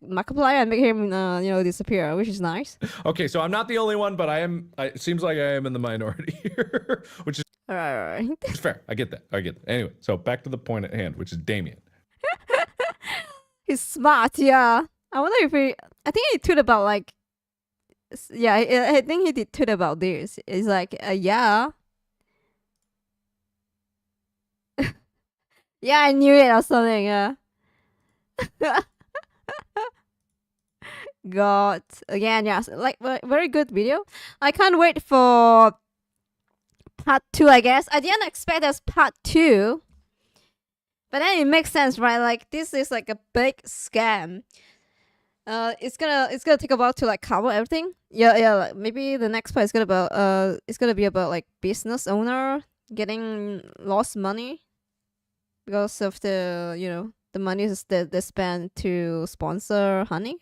Markiplier and make him disappear, which is nice. Okay, so I'm not the only one, but I am. It seems like I am in the minority here, which is all right. It's fair. I get that. Anyway, so back to the point at hand, which is Damien. He's smart, yeah. I wonder if I think he tweeted about like, yeah, I think he did tweet about this. It's like, yeah. Yeah, I knew it or something, yeah. God. Again, yeah, like, very good video. I can't wait for part 2, I guess. I didn't expect there's part 2. But then it makes sense, right? Like, this is like a big scam. It's gonna take a while to like cover everything. Yeah. Like, maybe the next part is it's gonna be about like business owner getting lost money because of the money that they spend to sponsor honey,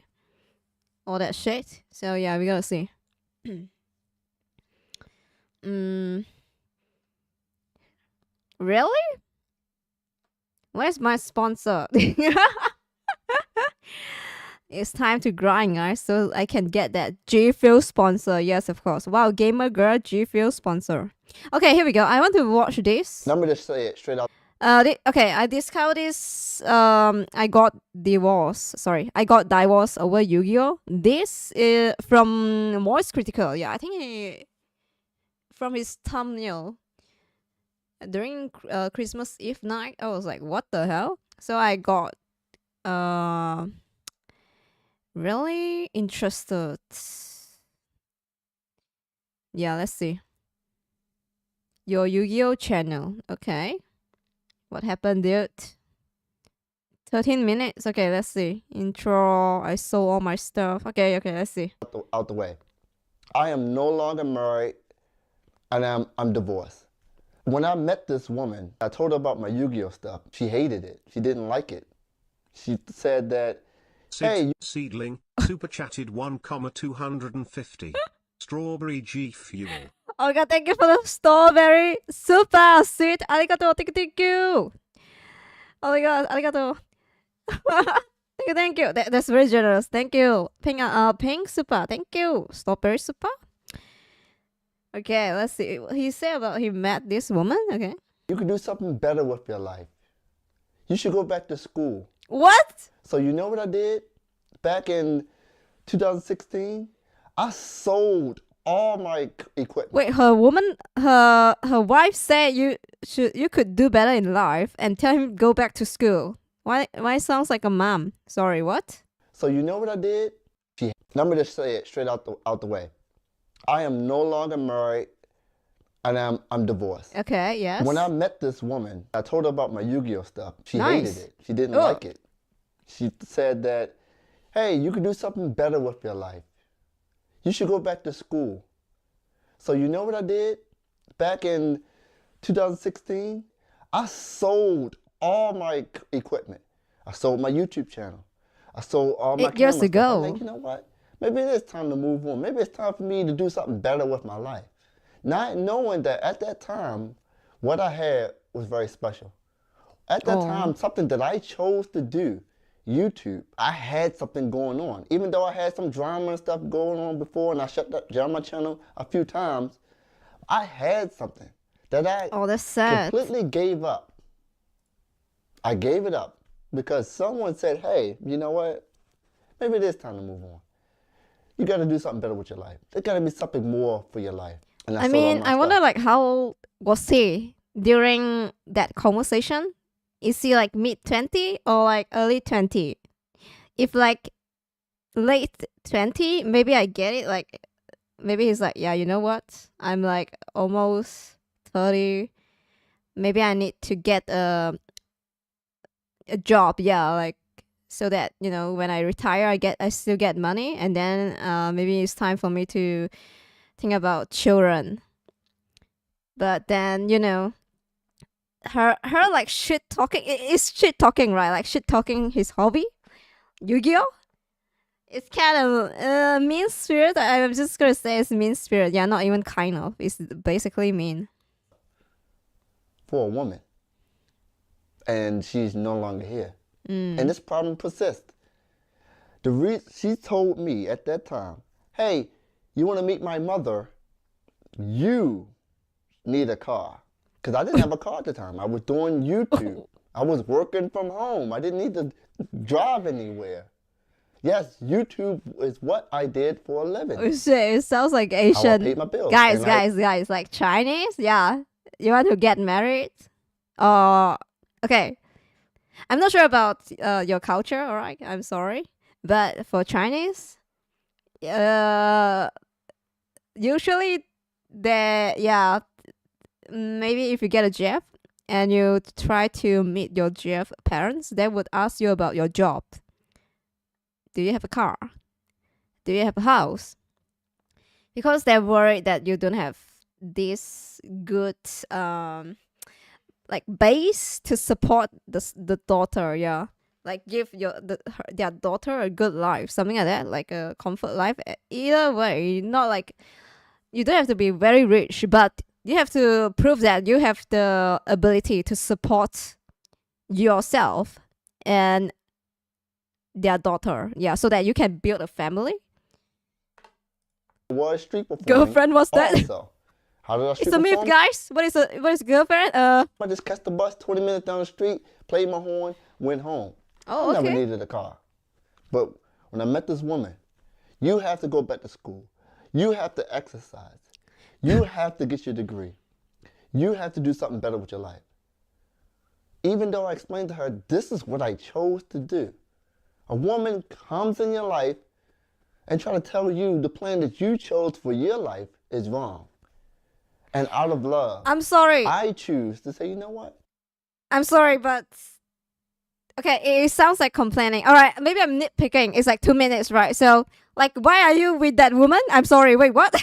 all that shit. So yeah, we gotta see. Really? Where's my sponsor? It's time to grind, guys, so I can get that G Fuel sponsor. Yes, of course. Wow, gamer girl G Fuel sponsor. Okay, here we go. I want to watch this. Let me just say it straight out. Okay, I discovered this. I got divorced. Sorry, I got divorced over Yu-Gi-Oh. This is from Voice Critical. Yeah, I think from his thumbnail during Christmas Eve night, I was like, what the hell? So I got really interested. Yeah, let's see. Your Yu-Gi-Oh channel. Okay. What happened, dude? 13 minutes. Okay, let's see. Intro. I sold all my stuff. Okay, let's see. Out the way. I am no longer married and I'm divorced. When I met this woman, I told her about my Yu-Gi-Oh stuff. She hated it. She didn't like it. She said that, hey, Seedling, super chatted 1,250. Strawberry G Fuel. Oh my god, thank you for the strawberry. Super sweet. Arigato. Thank you. Oh my god, arigato. Thank you. That's very generous. Thank you. Pink super. Thank you. Strawberry super. Okay, let's see. He said about he met this woman. Okay. You could do something better with your life. You should go back to school. What? So you know what I did? Back in 2016, I sold all my equipment. Wait, her wife said you could do better in life and tell him go back to school. Why sounds like a mom? Sorry, what? So you know what I did? Let me just say it straight out the way. I am no longer married and I'm divorced. Okay, yes. When I met this woman, I told her about my Yu-Gi-Oh stuff. She Nice. hated it. She didn't like it. She said that, hey, you could do something better with your life. You should go back to school. So you know what I did? Back in 2016, I sold all my equipment. I sold my YouTube channel. I sold all my 8 years camera stuff. ago. I'm like, you know what? Maybe it is time to move on. Maybe it's time for me to do something better with my life. Not knowing that at that time, what I had was very special. At that time, something that I chose to do, YouTube, I had something going on. Even though I had some drama and stuff going on before and I shut down my channel a few times, I had something that I that's sad. completely gave up. I gave it up because someone said, hey, you know what? Maybe it is time to move on. You got to do something better with your life. There's got to be something more for your life. And I mean, I wonder like how was he during that conversation? Is he like mid-20 or like early 20? If like late 20, maybe I get it. Like maybe he's like, yeah, you know what? I'm like almost 30. Maybe I need to get a job. Yeah, like so that when I retire, I still get money, and then maybe it's time for me to think about children. But then her like shit talking is shit talking, right? Like shit talking his hobby, Yu-Gi-Oh. It's kind of mean spirit. I'm just gonna say it's mean spirit. Yeah, not even kind of. It's basically mean. For a woman, and she's no longer here, and this problem persists. She told me at that time, "Hey, you want to meet my mother? You need a car." Because I didn't have a car at the time. I was doing YouTube. I was working from home. I didn't need to drive anywhere. Yes, YouTube is what I did for a living. Oh, shit, it sounds like Asian. I paid my bills. Guys, like Chinese? Yeah. You want to get married? Okay. I'm not sure about your culture, alright? I'm sorry. But for Chinese, usually maybe if you get a job and you try to meet your job parents, they would ask you about your job. Do you have a car? Do you have a house? Because they're worried that you don't have this good like base to support the daughter. Yeah, like give their daughter a good life, something like that, like a comfort life. Either way, not like you don't have to be very rich, but you have to prove that you have the ability to support yourself and their daughter. Yeah, so that you can build a family. Was street performing. Girlfriend, what's that? Also. How did I street It's a myth, perform? guys. What is girlfriend? I just catch the bus 20 minutes down the street, played my horn, went home. Oh, I never okay. needed a car. But when I met this woman, you have to go back to school. You have to exercise. You have to get your degree. You have to do something better with your life. Even though I explained to her, this is what I chose to do. A woman comes in your life and try to tell you the plan that you chose for your life is wrong. And out of love, I'm sorry. I choose to say, you know what? I'm sorry, but okay, it sounds like complaining. All right, maybe I'm nitpicking. It's like 2 minutes, right? So, like, why are you with that woman? I'm sorry. Wait, what?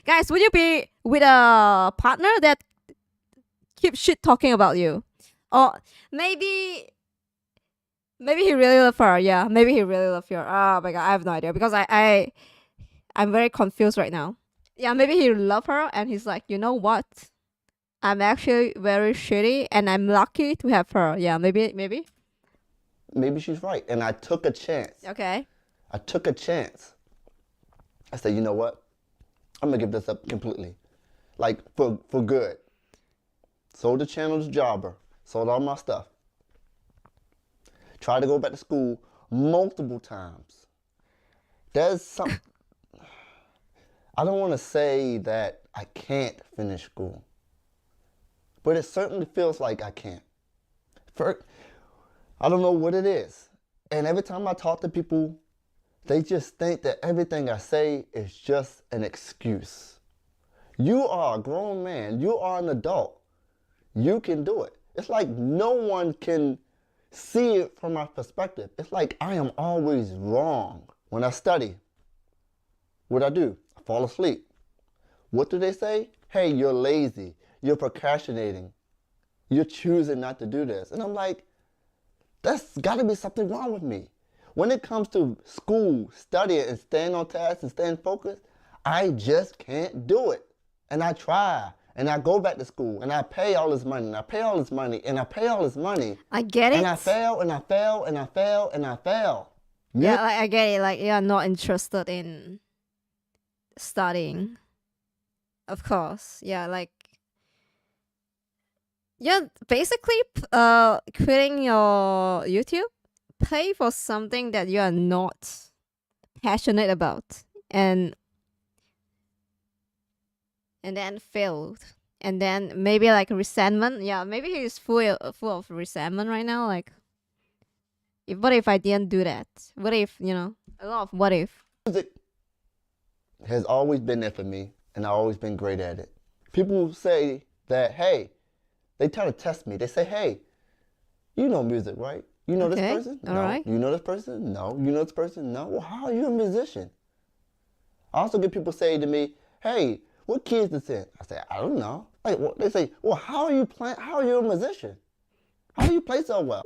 Guys, would you be with a partner that keeps shit talking about you? Or maybe he really loved her. Yeah, maybe he really loved her. Oh my god, I have no idea because I'm very confused right now. Yeah, maybe he loved her and he's like, you know what? I'm actually very shitty and I'm lucky to have her. Yeah, maybe. Maybe she's right. And I took a chance. Okay. I took a chance. I said, you know what? I'm going to give this up completely. Like, for good. Sold the channel to Jobber. Sold all my stuff. Tried to go back to school multiple times. There's some... I don't want to say that I can't finish school. But it certainly feels like I can't. I don't know what it is. And every time I talk to people, they just think that everything I say is just an excuse. You are a grown man. You are an adult. You can do it. It's like no one can see it from my perspective. It's like I am always wrong. When I study, what I do? I fall asleep. What do they say? Hey, you're lazy. You're procrastinating. You're choosing not to do this. And I'm like, that's got to be something wrong with me. When it comes to school, studying, and staying on task and staying focused, I just can't do it. And I try. And I go back to school. And I pay all this money. And I pay all this money. And I pay all this money. I get it. And I fail. And I fail. And I fail. And I fail. Yeah, like, I get it. Like, you're not interested in studying. Of course. Yeah, like... You're basically quitting your YouTube, pay for something that you are not passionate about, and then failed, and then maybe like resentment. Yeah, maybe he's full of resentment right now. Like, what if I didn't do that? What if, a lot of what if. Music has always been there for me, and I've always been great at it. People say that, hey. They try to test me. They say, hey, you know music, right? You know this person? All no. right. You know this person? No. You know this person? No. Well, how are you a musician? I also get people say to me, hey, what key is this in? I say, I don't know. Like, they say, well, how are you playing? How are you a musician? How do you play so well?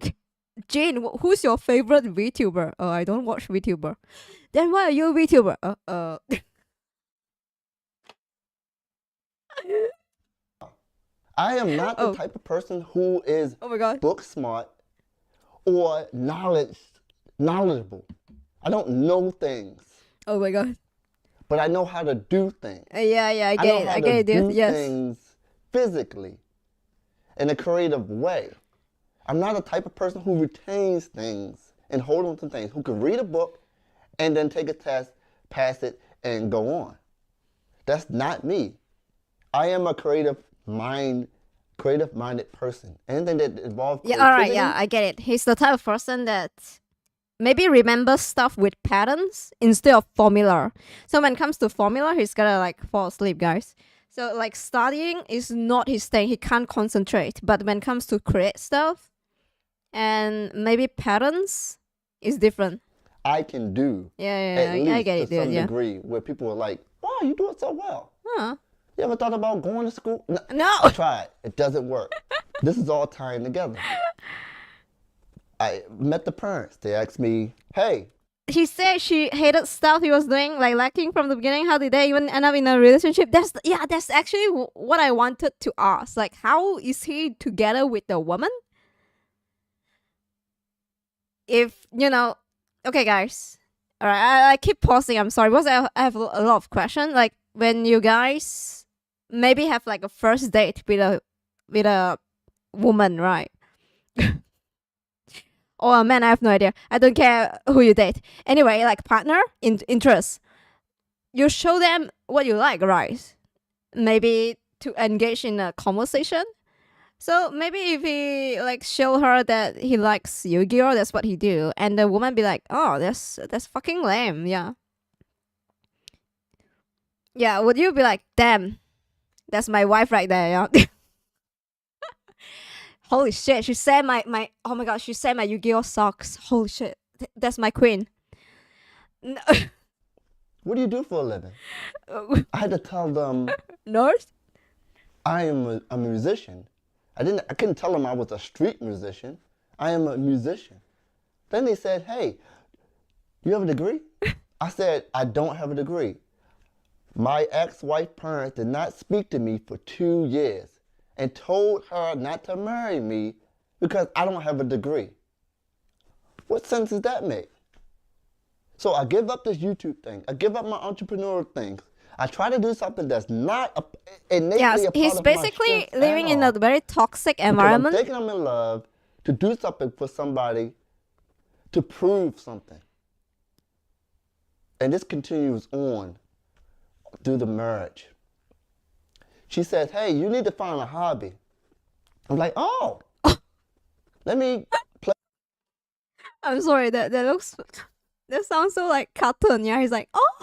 Jin, who's your favorite VTuber? Oh, I don't watch VTuber. Then why are you a VTuber? I am not the type of person who is book smart or knowledgeable. I don't know things. Oh my god. But I know how to do things. Yeah, I get it. I get it, dude. Yes. Things physically in a creative way. I'm not the type of person who retains things and hold on to things, who can read a book and then take a test, pass it, and go on. That's not me. I am a creative-minded person. Anything that involves creativity. Yeah, all right, yeah, I get it. He's the type of person that maybe remembers stuff with patterns instead of formula. So when it comes to formula, he's gonna like fall asleep, guys. So like studying is not his thing. He can't concentrate. But when it comes to create stuff and maybe patterns, is different. I can do. Yeah, at least I get it, to some dude, yeah. degree, where people are like, "Wow, you do it so well." Huh. You ever thought about going to school? No. I tried. It doesn't work. This is all tying together. I met the parents. They asked me, "Hey." She said she hated stuff he was doing, like lacking from the beginning. How did they even end up in a relationship? That's actually what I wanted to ask. Like, how is he together with the woman? If okay, guys. All right, I keep pausing. I'm sorry because I have a lot of questions. Like, when you guys maybe have like a first date with a woman, right? Or a man, I have no idea. I don't care who you date. Anyway, like partner, interest. You show them what you like, right? Maybe to engage in a conversation. So maybe if he like show her that he likes Yu-Gi-Oh, that's what he do, and the woman be like, "Oh, that's fucking lame." Yeah. Yeah. Would you be like, "Damn, that's my wife right there"? Yeah. Holy shit, she said my oh my god, she said my Yu-Gi-Oh socks. Holy shit. That's my queen. No. What do you do for a living? I had to tell them Nurse? I am a musician. I couldn't tell them I was a street musician. I am a musician. Then they said, "Hey, you have a degree?" I said, "I don't have a degree." My ex-wife parents did not speak to me for 2 years and told her not to marry me because I don't have a degree. What sense does that make? So I give up this YouTube thing. I give up my entrepreneurial things. I try to do something that's not innately a part of my he's basically strength living at in all. a very toxic Because environment. I'm thinking I'm in love to do something for somebody to prove something. And this continues on through the marriage. She says, "Hey, you need to find a hobby." I'm like, "Oh, let me play." I'm sorry, that sounds so like cartoon. Yeah, he's like, "Oh,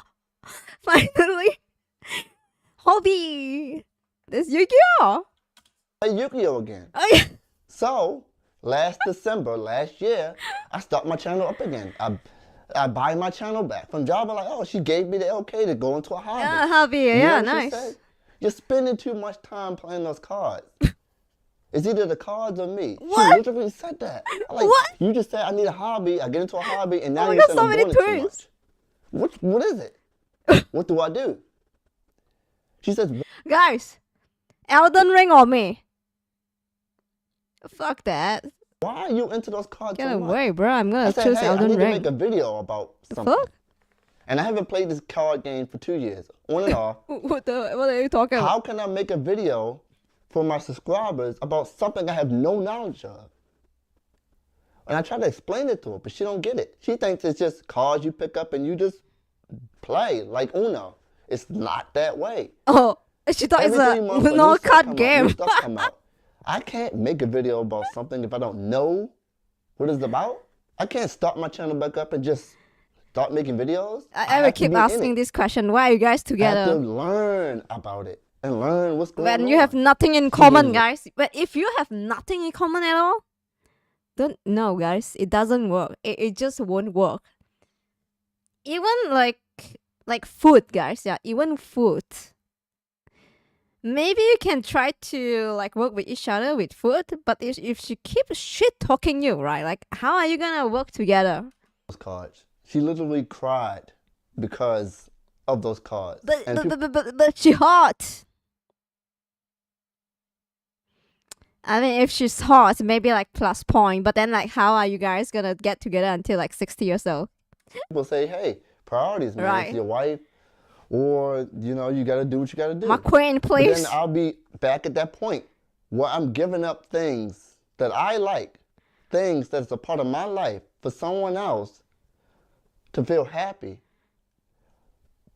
finally, hobby. There's Yu-Gi-Oh. Play Yu-Gi-Oh again. Oh yeah. So last December, last year, I start my channel up again. I buy my channel back from Java. Like, oh, she gave me the okay to go into a hobby. Yeah, hobby. You know Yeah, what she nice. said? "You're spending too much time playing those cards. It's either the cards or me." What? She literally said that. I'm like, What? You just said I need a hobby. I get into a hobby, and now Oh my you're God, saying so I'm many doing it too twists. much. What is it? What do I do? She says, Guys, Elden Ring or me? Fuck that. "Why are you into those cards Get so much?" away, bro. I'm I gonna said, choose "Hey, I Elden need to Ring. make a video about something." Fuck? And I haven't played this card game for 2 years, on and off. What are you talking about? How can I make a video for my subscribers about something I have no knowledge of? And I try to explain it to her, but she don't get it. She thinks it's just cards you pick up and you just play like Uno. It's not that way. Oh, she thought it's Every a 3 months, no new stuff card come out, game. new stuff come out. I can't make a video about something if I don't know what it's about. I can't start my channel back up and just start making videos. I will have to keep be in asking it. this question. Why are you guys I have to together? learn about it and learn what's going on. When you have nothing in common, Mhm. guys. But if you have nothing in common at all, don't no, guys. It doesn't work. It just won't work. Even like food, guys. Yeah, even food. Maybe you can try to like work with each other with food, but if she keeps shit talking you, right? Like, how are you gonna work together? Those cards. She literally cried because of those cards. But And people- but she hot. I mean, if she's hot, maybe like plus point. But then, like, how are you guys gonna get together until like 60 years old? people say, "Hey, priorities, man. Right. It's your wife, or you know, you gotta do what you gotta do." My queen, But please. then I'll be back at that point where I'm giving up things that I like, things that's a part of my life for someone else to feel happy,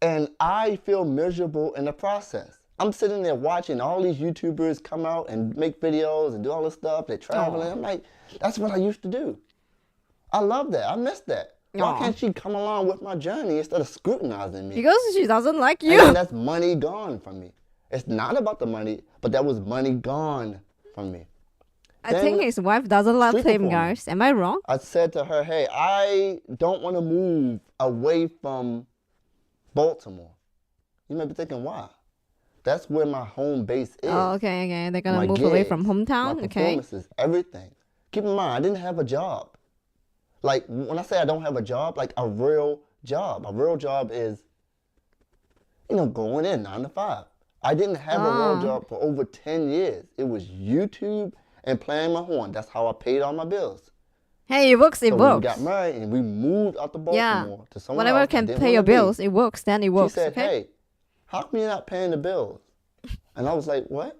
and I feel miserable in the process. I'm sitting there watching all these YouTubers come out and make videos and do all this stuff. They're traveling. Aw. I'm like, that's what I used to do. I love that. I miss that. Why Aw. can't she come along with my journey instead of scrutinizing me? Because she doesn't like And you. then that's money gone from me. It's not about the money, but that was money gone from me. I think his wife doesn't love him, guys. Am I wrong? I said to her, hey, I don't want to move away from Baltimore. You may be thinking, why? That's where my home base is. Oh, okay. They're gonna move away from hometown. My Okay. performances, everything. Keep in mind, I didn't have a job. Like when I say I don't have a job, like a real job. A real job is, going in 9 to 5. I didn't have a real job for over 10 years. It was YouTube and playing my horn. That's how I paid all my bills. Hey, it works. It works. When we got married and we moved out to Baltimore to someone whatever else, can pay your bills, it works. Then it works. She said, okay? hey, how come you're not paying the bills? And I was like, what?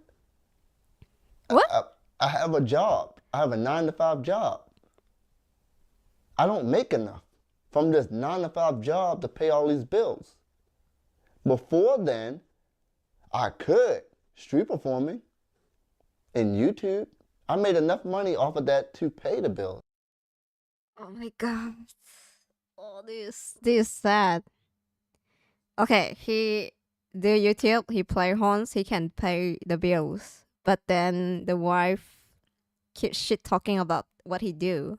What? I have a job. I have a 9 to 5 job. I don't make enough from this 9 to 5 job to pay all these bills. Before then, I could street performing in YouTube. I made enough money off of that to pay the bills. Oh my god. Oh, this is sad. Okay, he do YouTube, he play horns, he can pay the bills. But then the wife keeps shit talking about what he do.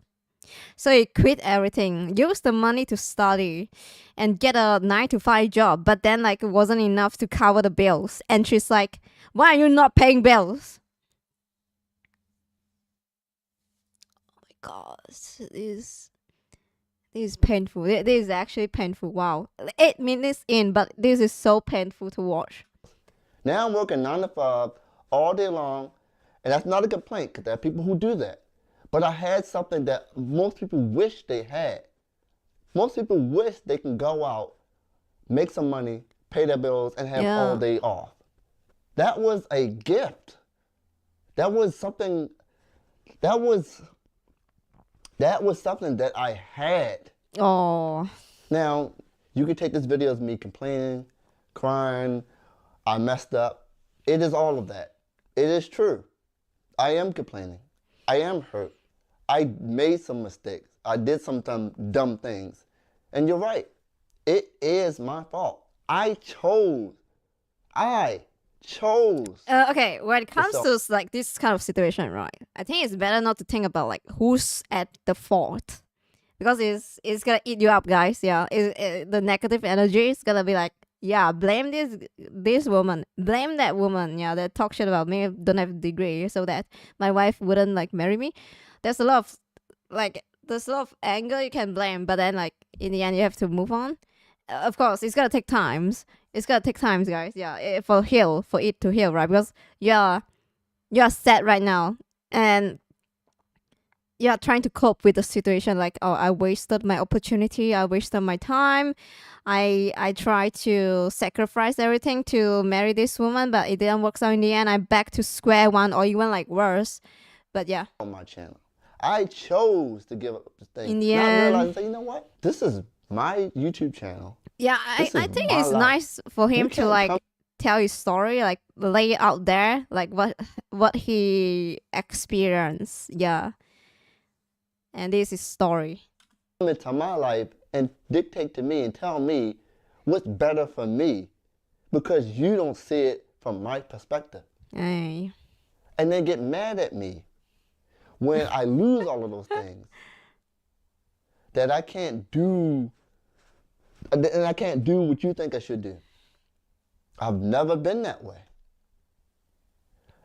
So he quit everything, used the money to study and get a 9 to 5 job, but then like it wasn't enough to cover the bills. And she's like, why are you not paying bills? Oh my god, this is painful. This is actually painful. Wow. 8 minutes in, but this is so painful to watch. Now I'm working 9 to 5 all day long, and that's not a complaint because there are people who do that. But I had something that most people wish they had. Most people wish they can go out, make some money, pay their bills, and have all day off. That was a gift. That was something that I had. Oh. Now, you can take this video as me complaining, crying, I messed up. It is all of that. It is true. I am complaining. I am hurt. I made some mistakes. I did some dumb things. And you're right. It is my fault. I chose. Okay, when it comes to like this kind of situation, right? I think it's better not to think about like who's at the fault, because it's gonna eat you up, guys. Yeah, the negative energy is gonna be like, yeah, blame this woman, blame that woman. Yeah, that talk shit about me, don't have a degree, so that my wife wouldn't like marry me. There's a lot of anger you can blame, but then like in the end you have to move on. Of course, it's gonna take times. It's gonna take time, guys. Yeah, for it to heal, right? Because you're sad right now, and you're trying to cope with the situation. Like, oh, I wasted my opportunity. I wasted my time. I tried to sacrifice everything to marry this woman, but it didn't work. So in the end, I'm back to square one, or even like worse. But yeah. On my channel, I chose to give up the thing. In the not end, realizing, you know what? This is my YouTube channel. Yeah, I think it's nice for him to like tell his story, like lay it out there, like what he experienced. Yeah, and this is story. Come into my life and dictate to me and tell me what's better for me, because you don't see it from my perspective. Hey. And then get mad at me when I lose all of those things that I can't do. And I can't do what you think I should do. I've never been that way.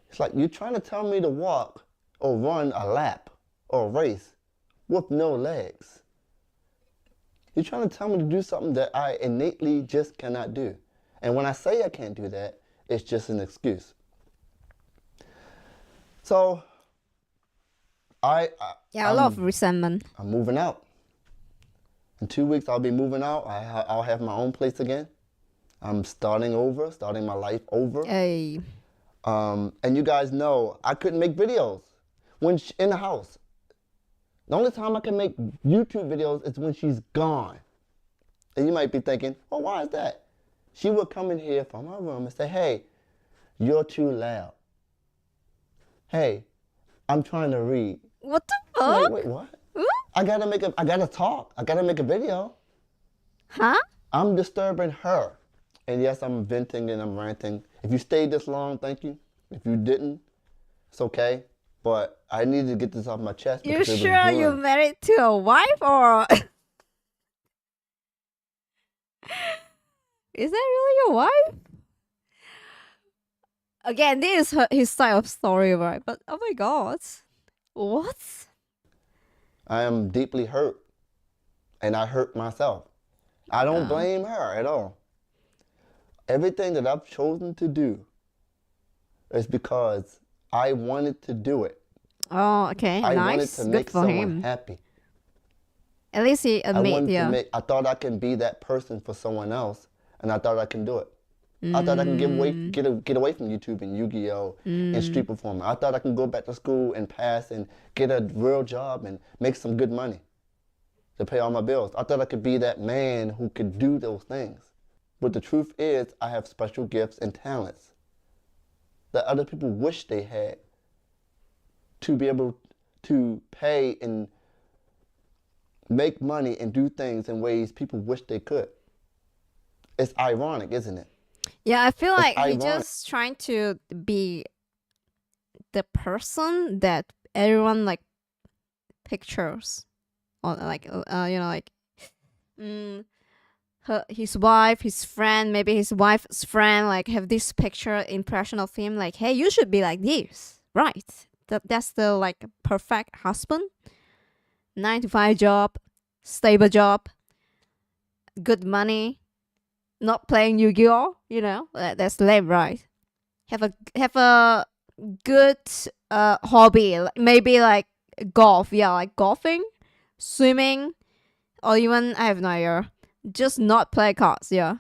It's like you're trying to tell me to walk or run a lap or a race with no legs. You're trying to tell me to do something that I innately just cannot do. And when I say I can't do that, it's just an excuse. So, a lot of resentment. I'm moving out. In 2 weeks, I'll be moving out. I'll have my own place again. I'm starting my life over. Hey. And you guys know I couldn't make videos when in the house. The only time I can make YouTube videos is when she's gone. And you might be thinking, well, why is that? She would come in here from her room and say, hey, you're too loud. Hey, I'm trying to read. What the fuck? Wait, what? I gotta talk. I gotta make a video. Huh? I'm disturbing her. And yes, I'm venting and I'm ranting. If you stayed this long, thank you. If you didn't, it's okay. but I needed to get this off my chest. You because it was sure you brewing. married to a wife or is that really your wife? Again, this is his style of story, right? But oh my god, what? I am deeply hurt, and I hurt myself. I don't blame her at all. Everything that I've chosen to do is because I wanted to do it. Oh, okay, I wanted nice. to Good make for someone him. happy. At least he I admit, wanted yeah. to make. I thought I can be that person for someone else, and I thought I can do it. I thought I can get away from YouTube and Yu-Gi-Oh and street performing. I thought I can go back to school and pass and get a real job and make some good money to pay all my bills. I thought I could be that man who could do those things. But the truth is, I have special gifts and talents that other people wish they had to be able to pay and make money and do things in ways people wish they could. It's ironic, isn't it? Yeah, I feel like he's ironic. just trying to be the person that everyone like pictures, or like his wife, his friend, maybe his wife's friend, like have this picture impression of him, like, hey, you should be like this, right? That's the like perfect husband, 9 to 5 job, stable job, good money. Not playing Yu-Gi-Oh, you know, that's lame, right? Have a good hobby, maybe like golf, yeah, like golfing, swimming, or even I have no idea, just not play cards, yeah.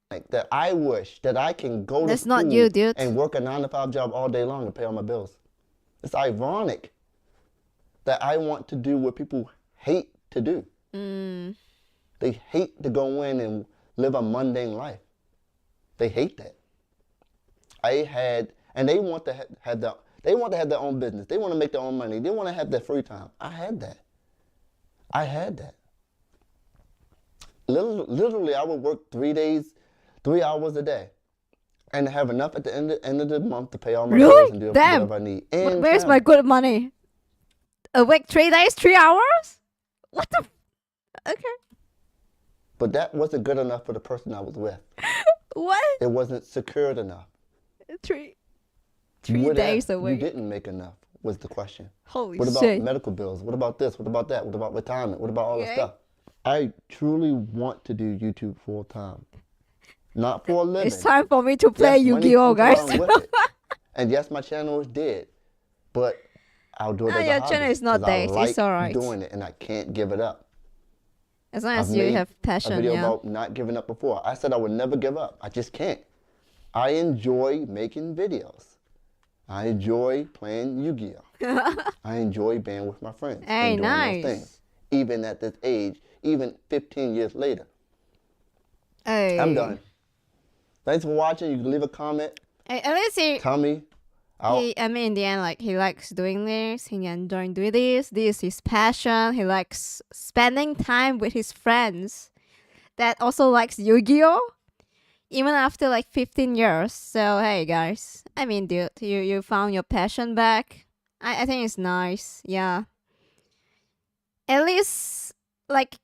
Like that, I wish that I can go That's to school not you, dude. and work a 9 to 5 job all day long to pay all my bills. It's ironic that I want to do what people hate to do. They hate to go in and live a mundane life. They hate that. And they want to have their own business. They want to make their own money. They want to have their free time. I had that. Literally, I would work 3 hours a day, and have enough at the end of the month to pay all my bills and do whatever I need. And Where's my good money? A week, 3 days, 3 hours? What the? Okay. But that wasn't good enough for the person I was with. What? It wasn't secured enough. 3 What days if a week. You didn't make enough was the question. Holy what about shit. medical bills? What about this? What about that? What about retirement? What about all this Okay. stuff? I truly want to do YouTube full time. Not for a living. It's time for me to play Yes, money Yu-Gi-Oh, comes guys. along with it. And yes, my channel is dead, but I'll do it as a your hobby, channel is not 'cause I dead. like It's alright. doing it, and I can't give it up. As long as I've you made have passion, a video yeah. about not giving up before. I said I would never give up. I just can't. I enjoy making videos. I enjoy playing Yu-Gi-Oh. I enjoy being with my friends Hey, and doing nice. those things. Even at this age, even 15 years later. Hey. I'm done. Thanks for watching. You can leave a comment. Hey, at least he, Tell me. I mean, in the end, like, he likes doing this. He enjoys doing this. This is his passion. He likes spending time with his friends that also likes Yu-Gi-Oh! Even after like 15 years. So, hey, guys. I mean, dude, you found your passion back. I think it's nice. Yeah. At least, like,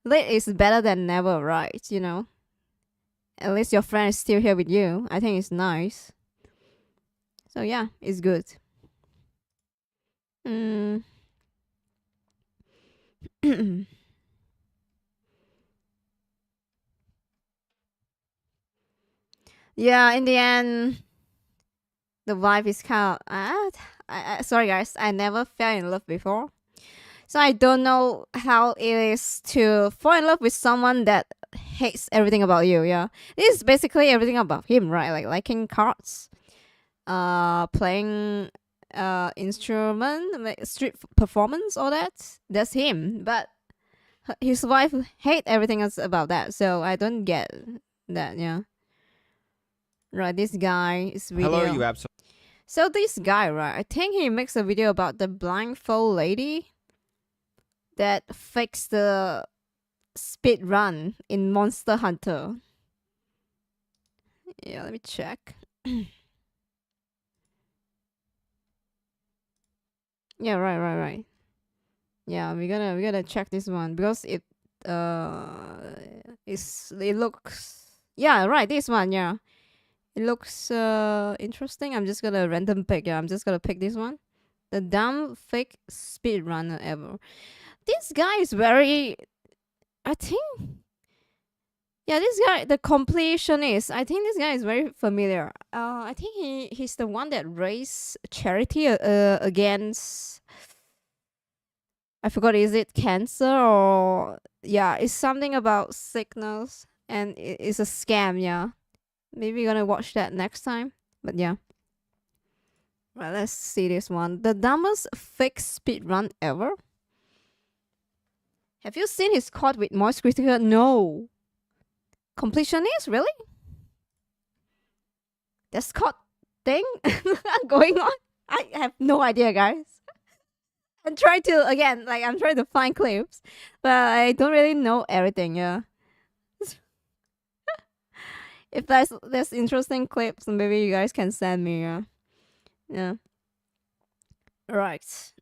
late is better than never, right? You know? At least your friend is still here with you. I think it's nice. So yeah, it's good. Yeah, in the end, the vibe is kind of... sorry guys, I never fell in love before. So I don't know how it is to fall in love with someone that hates everything about you, yeah. This is basically everything about him, right? Like liking cards, playing instrument, like street performance, all that. That's him. But his wife hate everything else about that, so I don't get that, yeah. Right, this guy is video. Hello, you absolute. So this guy, right, I think he makes a video about the blindfold lady that fakes the speed run in Monster Hunter. Yeah, let me check. Yeah, right. Yeah, we gotta check this one because it looks, yeah, right, this one, yeah. It looks interesting. I'm just gonna random pick. Yeah, I'm just gonna pick this one. The dumb fake speedrunner ever. This guy is very, I think, yeah, this guy, the completionist. I think this guy is very familiar. I think he's the one that raised charity against, I forgot, is it cancer or, yeah, it's something about sickness and it's a scam, yeah. Maybe we're gonna watch that next time. But yeah. Right, let's see this one. The dumbest fake speedrun ever. Have you seen his caught with Moist Critical? No. Completionist? Really? There's caught thing going on? I have no idea, guys. I'm trying to find clips, but I don't really know everything, yeah. If there's interesting clips, maybe you guys can send me, yeah. Yeah. Right.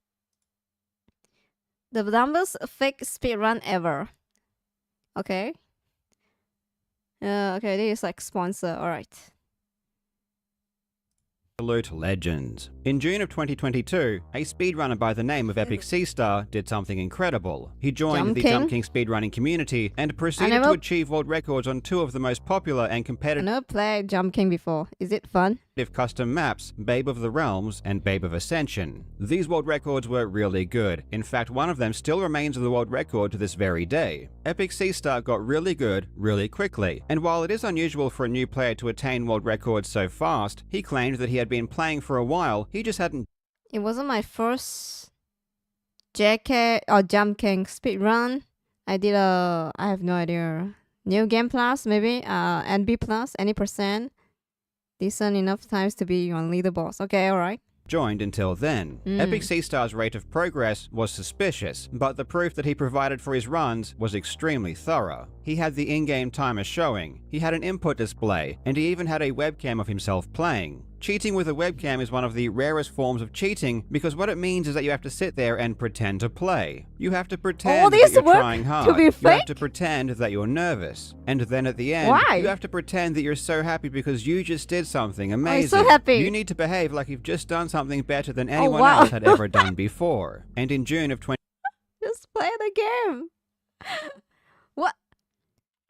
The dumbest fake speedrun ever. Okay. Okay, this is like sponsor. Alright. Absolute legends. In June of 2022, a speedrunner by the name of Epic Sea Star did something incredible. He joined the Jump King speedrunning community and proceeded to achieve world records on two of the most popular and competitive. I never played Jump King before. Is it fun? Custom maps, Babe of the Realms and Babe of Ascension. These world records were really good. In fact, one of them still remains the world record to this very day. Epic Sea Star got really good really quickly, and while it is unusual for a new player to attain world records so fast, he claimed that he had been playing for a while, he just hadn't. It wasn't my first JK or Jump King speedrun. I have no idea. New Game Plus, maybe? NB Plus, any percent. Decent enough times to be on leaderboards. Okay, alright. Joined until then. Epic Sea Star's rate of progress was suspicious, but the proof that he provided for his runs was extremely thorough. He had the in-game timer showing, he had an input display, and he even had a webcam of himself playing. Cheating with a webcam is one of the rarest forms of cheating because what it means is that you have to sit there and pretend to play. You have to pretend that you're trying hard. You have to pretend that you're nervous. And then at the end, you have to pretend that you're so happy because you just did something amazing. I'm so happy. You need to behave like you've just done something better than anyone else had ever done before. And in June of just play the game. What?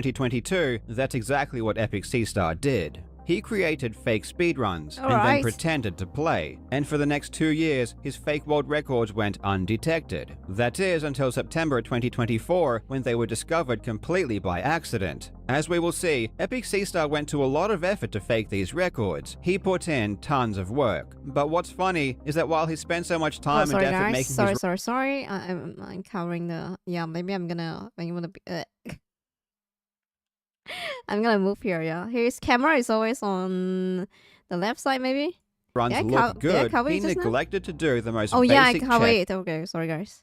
2022, that's exactly what Epic Sea Star did. He created fake speedruns and then pretended to play, and for the next 2 years, his fake world records went undetected. That is until September 2024, when they were discovered completely by accident. As we will see, Epic Sea Star went to a lot of effort to fake these records. He put in tons of work. But what's funny is that while he spent so much time and effort making his... Sorry. I'm covering the... Yeah, maybe I'm gonna be... I'm gonna move here, yeah. His camera is always on the left side, maybe? Runs look good. He neglected to do the most basic check. Oh yeah, I cover it. Okay, sorry guys.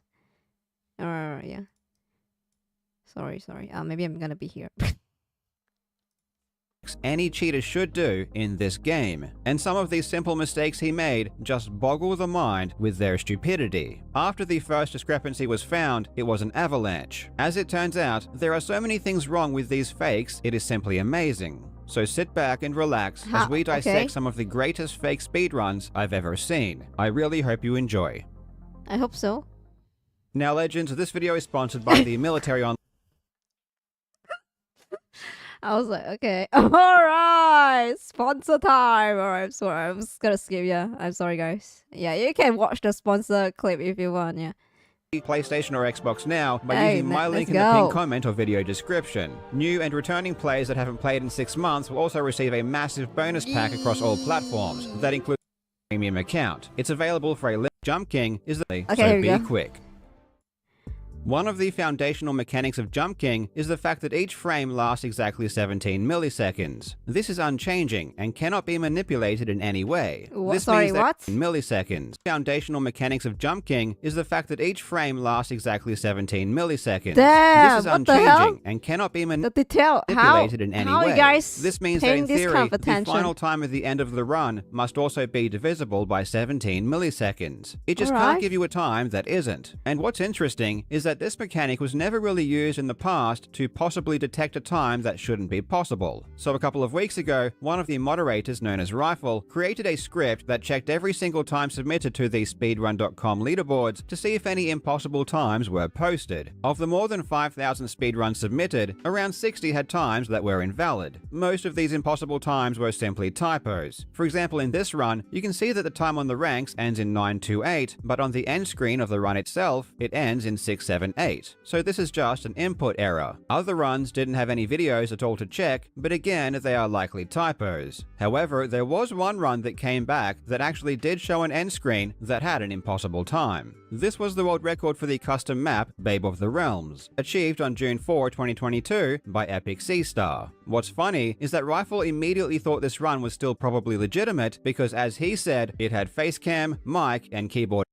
Alright, yeah. Sorry. Maybe I'm gonna be here. Any cheater should do in this game, and some of these simple mistakes he made just boggle the mind with their stupidity. After the first discrepancy was found, it was an avalanche. As it turns out, there are so many things wrong with these fakes, it is simply amazing. So sit back and relax as we dissect some of the greatest fake speedruns I've ever seen. I really hope you enjoy. I hope so. Now legends, this video is sponsored by the military on... I was like, okay, alright, sponsor time. Alright, I'm sorry, I was gonna skip, yeah. I'm sorry, guys. Yeah, you can watch the sponsor clip if you want, yeah. PlayStation or Xbox now by using my link in the pinned comment or video description. New and returning players that haven't played in 6 months will also receive a massive bonus pack across all platforms. That includes a premium account. It's available for a limited. Jump King is the... Okay, so be quick. One of the foundational mechanics of jumping is the fact that each frame lasts exactly 17 milliseconds. This is unchanging and cannot be manipulated in any way. This means that milliseconds. Foundational mechanics of jumping is the fact that each frame lasts exactly 17 milliseconds. Damn, this is unchanging and cannot be manipulated in any way. This means that in theory, the final time at the end of the run must also be divisible by 17 milliseconds. It just can't give you a time that isn't. And what's interesting is that this mechanic was never really used in the past to possibly detect a time that shouldn't be possible. So a couple of weeks ago, one of the moderators, known as Rifle, created a script that checked every single time submitted to the speedrun.com leaderboards to see if any impossible times were posted. Of the more than 5,000 speedruns submitted, around 60 had times that were invalid. Most of these impossible times were simply typos. For example, in this run, you can see that the time on the ranks ends in 928, but on the end screen of the run itself, it ends in 678. So this is just an input error. Other runs didn't have any videos at all to check, but again, they are likely typos. However, there was one run that came back that actually did show an end screen that had an impossible time. This was the world record for the custom map Babe of the Realms, achieved on June 4, 2022 by Epic Sea Star. What's funny is that Rifle immediately thought this run was still probably legitimate because, as he said, it had facecam, mic, and keyboard.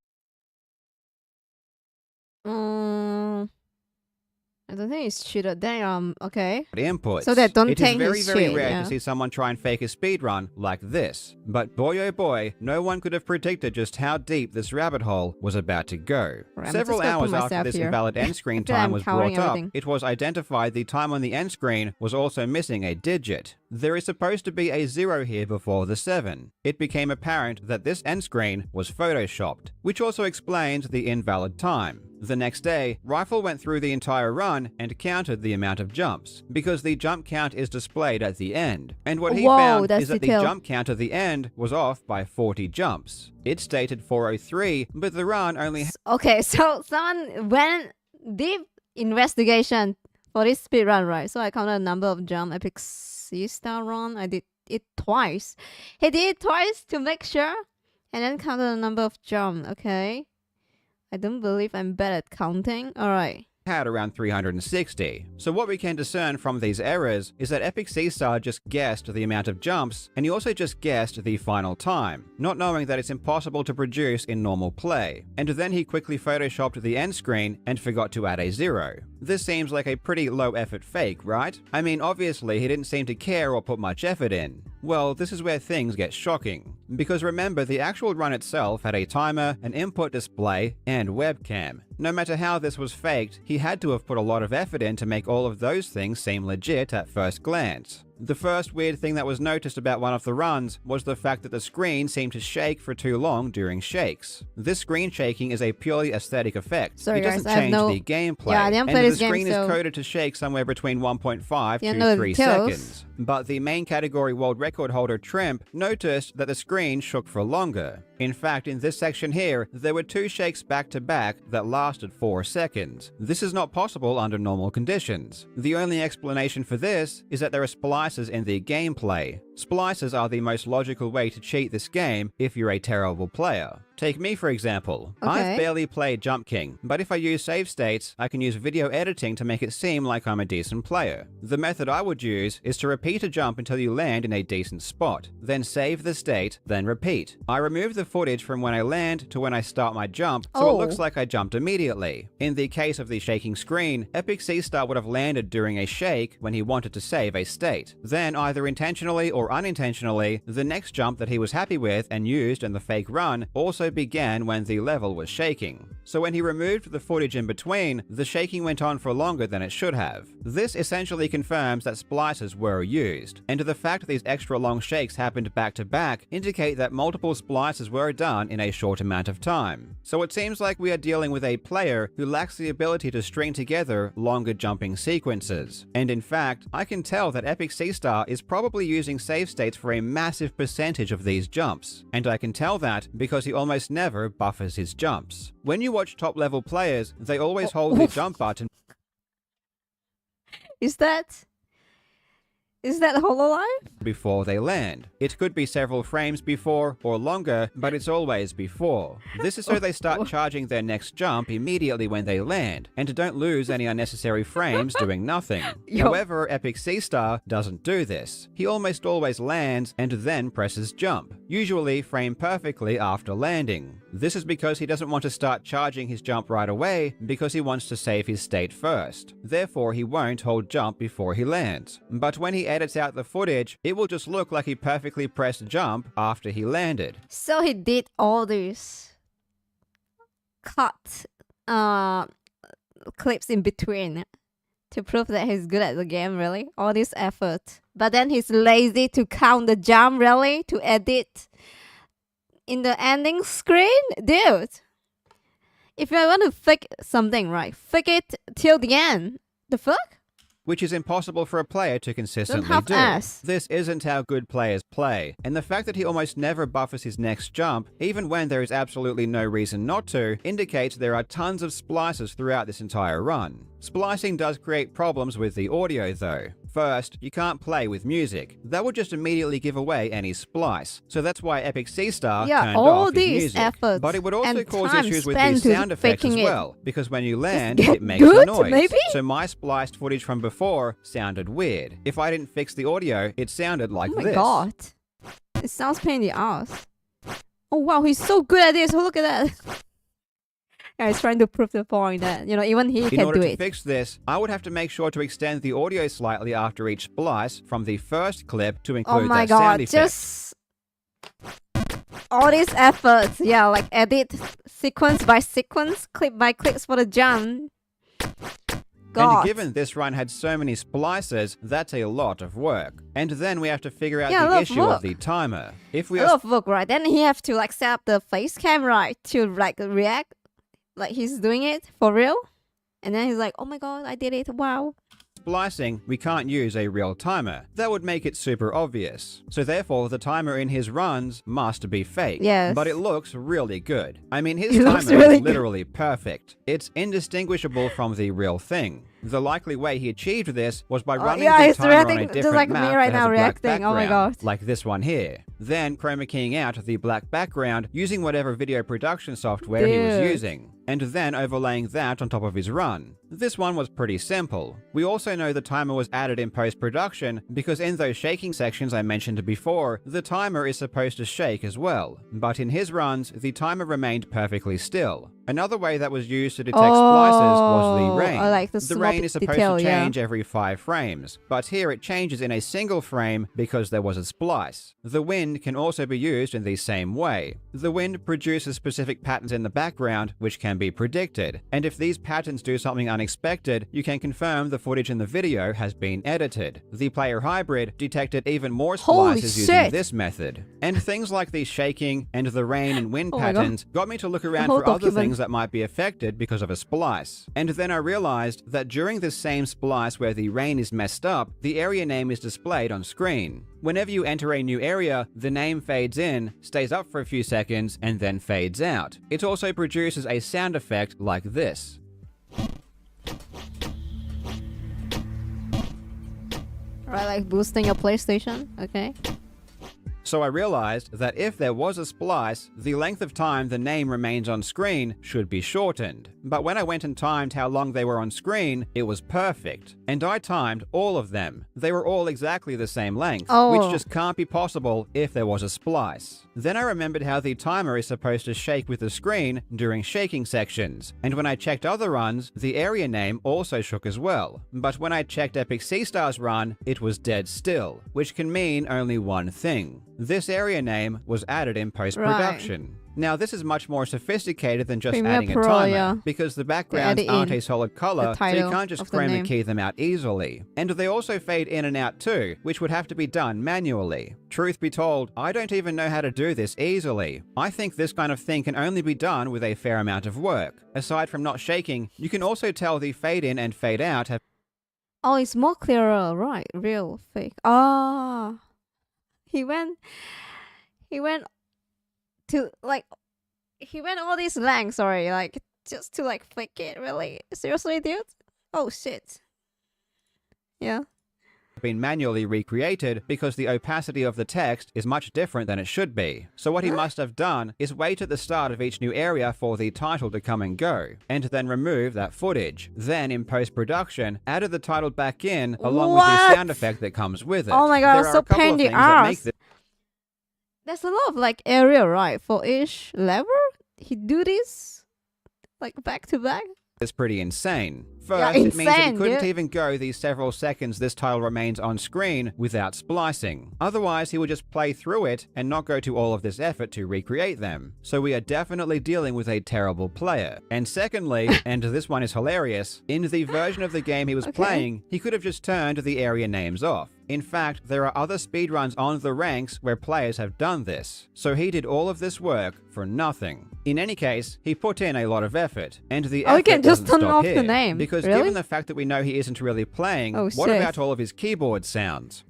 I don't think it's cheated. Damn, okay. Inputs. So that don't it think is very rare yeah. to see someone try and fake a speedrun like this. But boy oh boy, no one could have predicted just how deep this rabbit hole was about to go. Right, Several hours after this invalid end screen time was brought up, it was identified the time on the end screen was also missing a digit. There is supposed to be a 0 here before the 7. It became apparent that this end screen was photoshopped, which also explains the invalid time. The next day, Rifle went through the entire run and counted the amount of jumps, because the jump count is displayed at the end. And what he found is that the jump count at the end was off by 40 jumps. It stated 403, but the run only... Okay, so someone went deep investigation for this speedrun, right? So I counted the number of jump Epic Sea Star run. I did it twice. He did it twice to make sure, and then counted the number of jump, okay? I don't believe I'm bad at counting. Alright. Had around 360. So what we can discern from these errors is that Epic Sea Star just guessed the amount of jumps, and he also just guessed the final time, not knowing that it's impossible to produce in normal play. And then he quickly photoshopped the end screen and forgot to add a 0. This seems like a pretty low effort fake, right? I mean, obviously he didn't seem to care or put much effort in. Well, this is where things get shocking. Because remember, the actual run itself had a timer, an input display, and webcam. No matter how this was faked, he had to have put a lot of effort in to make all of those things seem legit at first glance. The first weird thing that was noticed about one of the runs was the fact that the screen seemed to shake for too long during shakes. This screen shaking is a purely aesthetic effect. Sorry, it doesn't guys, change the gameplay. Yeah, I didn't play this game, the screen so... is coded to shake somewhere between 1.5 to 3 seconds. But the main category world record holder Trimp noticed that the screen shook for longer. In fact, in this section here, there were 2 shakes back to back that lasted 4 seconds. This is not possible under normal conditions. The only explanation for this is that there are splices in the gameplay. Splices are the most logical way to cheat this game if you're a terrible player. Take me for example. I've barely played Jump King, but if I use save states, I can use video editing to make it seem like I'm a decent player. The method I would use is to repeat a jump until you land in a decent spot, then save the state, then repeat. I remove the footage from when I land to when I start my jump, so it looks like I jumped immediately. In the case of the shaking screen, Epic Sea Star would have landed during a shake when he wanted to save a state. Then, either intentionally or unintentionally, the next jump that he was happy with and used in the fake run also began when the level was shaking. So when he removed the footage in between, the shaking went on for longer than it should have. This essentially confirms that splices were used, and the fact these extra long shakes happened back to back indicate that multiple splices were done in a short amount of time. So it seems like we are dealing with a player who lacks the ability to string together longer jumping sequences. And in fact, I can tell that Epic Sea Star is probably using save states for a massive percentage of these jumps. And I can tell that because he almost never buffers his jumps. When you watch top level players, they always hold the jump button. Is that Is that HoloLive? Before they land. It could be several frames before or longer, but it's always before. This is so they start charging their next jump immediately when they land, and don't lose any unnecessary frames doing nothing. However, Epic Sea Star doesn't do this. He almost always lands and then presses jump, usually frame perfectly after landing. This is because he doesn't want to start charging his jump right away because he wants to save his state first. Therefore, he won't hold jump before he lands. But when he edits out the footage, it will just look like he perfectly pressed jump after he landed. So he did all these cut clips in between to prove that he's good at the game, really? All this effort. But then he's lazy to count the jump, really? To edit in the ending screen? Dude! If you want to fake something, right, fake it till the end. The fuck? Which is impossible for a player to consistently do. This isn't how good players play, and the fact that he almost never buffers his next jump, even when there is absolutely no reason not to, indicates there are tons of splices throughout this entire run. Splicing does create problems with the audio though. First, you can't play with music. That would just immediately give away any splice. So that's why Epic Sea Star turned off his music. Efforts but it would also cause issues with these these sound effects as well, because when you land, it makes good, a noise. maybe? So my spliced footage from before sounded weird. If I didn't fix the audio, it sounded like this. Oh my god. It sounds pain in the ass. Oh wow, he's so good at this. Look at that. Yeah, he's trying to prove the point that, you know, even he can do it. In order to fix this, I would have to make sure to extend the audio slightly after each splice from the first clip to include that sound effect. Just all these efforts, yeah, like edit sequence by sequence, clip by clips for the jump. God. And given this run had so many splices, that's a lot of work. And then we have to figure out the issue of the timer. If we a lot of work, right? Then he have to like set up the face cam, right, to like react. Like he's doing it for real, and then he's like, oh my god, I did it, wow. Splicing, we can't use a real timer. That would make it super obvious. So therefore, the timer in his runs must be fake. Yes. But it looks really good. I mean, his timer is literally perfect. It's indistinguishable from the real thing. The likely way he achieved this was by running the timer on a different map that has a black background, like this one here. Then chroma keying out the black background using whatever video production software he was using, and then overlaying that on top of his run. This one was pretty simple. We also know the timer was added in post-production because in those shaking sections I mentioned before, the timer is supposed to shake as well. But in his runs, the timer remained perfectly still. Another way that was used to detect splices was the rain. Like the rain is supposed to change every 5 frames, but here it changes in a single frame because there was a splice. The wind can also be used in the same way. The wind produces specific patterns in the background which can be predicted, and if these patterns do something unexpected, you can confirm the footage in the video has been edited. The player hybrid detected even more splices using this method. And things like the shaking and the rain and wind patterns got me to look around for other things that might be affected because of a splice. And then I realized that during this same splice where the rain is messed up, the area name is displayed on screen. Whenever you enter a new area, the name fades in, stays up for a few seconds, and then fades out. It also produces a sound effect like this. Right, like boosting your PlayStation, okay. So I realized that if there was a splice, the length of time the name remains on screen should be shortened. But when I went and timed how long they were on screen, it was perfect. And I timed all of them. They were all exactly the same length, which just can't be possible if there was a splice. Then I remembered how the timer is supposed to shake with the screen during shaking sections. And when I checked other runs, the area name also shook as well. But when I checked Epic Sea Star's run, it was dead still, which can mean only one thing. This area name was added in post-production. Right. Now this is much more sophisticated than just adding a timer, because the backgrounds aren't a solid color, so you can't just chroma key them out easily. And they also fade in and out too, which would have to be done manually. Truth be told, I don't even know how to do this easily. I think this kind of thing can only be done with a fair amount of work. Aside from not shaking, you can also tell the fade in and fade out have... Oh, it's more clearer, right? Real, fake. Ah. He went to like, he went all these lengths, sorry, like just to like fake it, really? Seriously, dude? Oh shit. Yeah. been manually recreated because the opacity of the text is much different than it should be. So what he must have done is wait at the start of each new area for the title to come and go, and then remove that footage. Then in post-production, added the title back in along with the sound effect that comes with it. Oh my god, There are so a couple pain of in the things that make ass. this There's a lot of like area, right? For each level, he do this like back to back. is pretty insane. First, Yeah, it means that he insane, couldn't dude. even go these several seconds this tile remains on screen without splicing. Otherwise, he would just play through it and not go to all of this effort to recreate them. So we are definitely dealing with a terrible player. And secondly, and this one is hilarious, in the version of the game he was playing, he could have just turned the area names off. In fact, there are other speedruns on the ranks where players have done this. So he did all of this work for nothing. In any case, he put in a lot of effort, and the Oh, you effort can just doesn't turn stop off the here. name. Because Really? given the fact that we know he isn't really playing, Oh, what shit. about all of his keyboard sounds?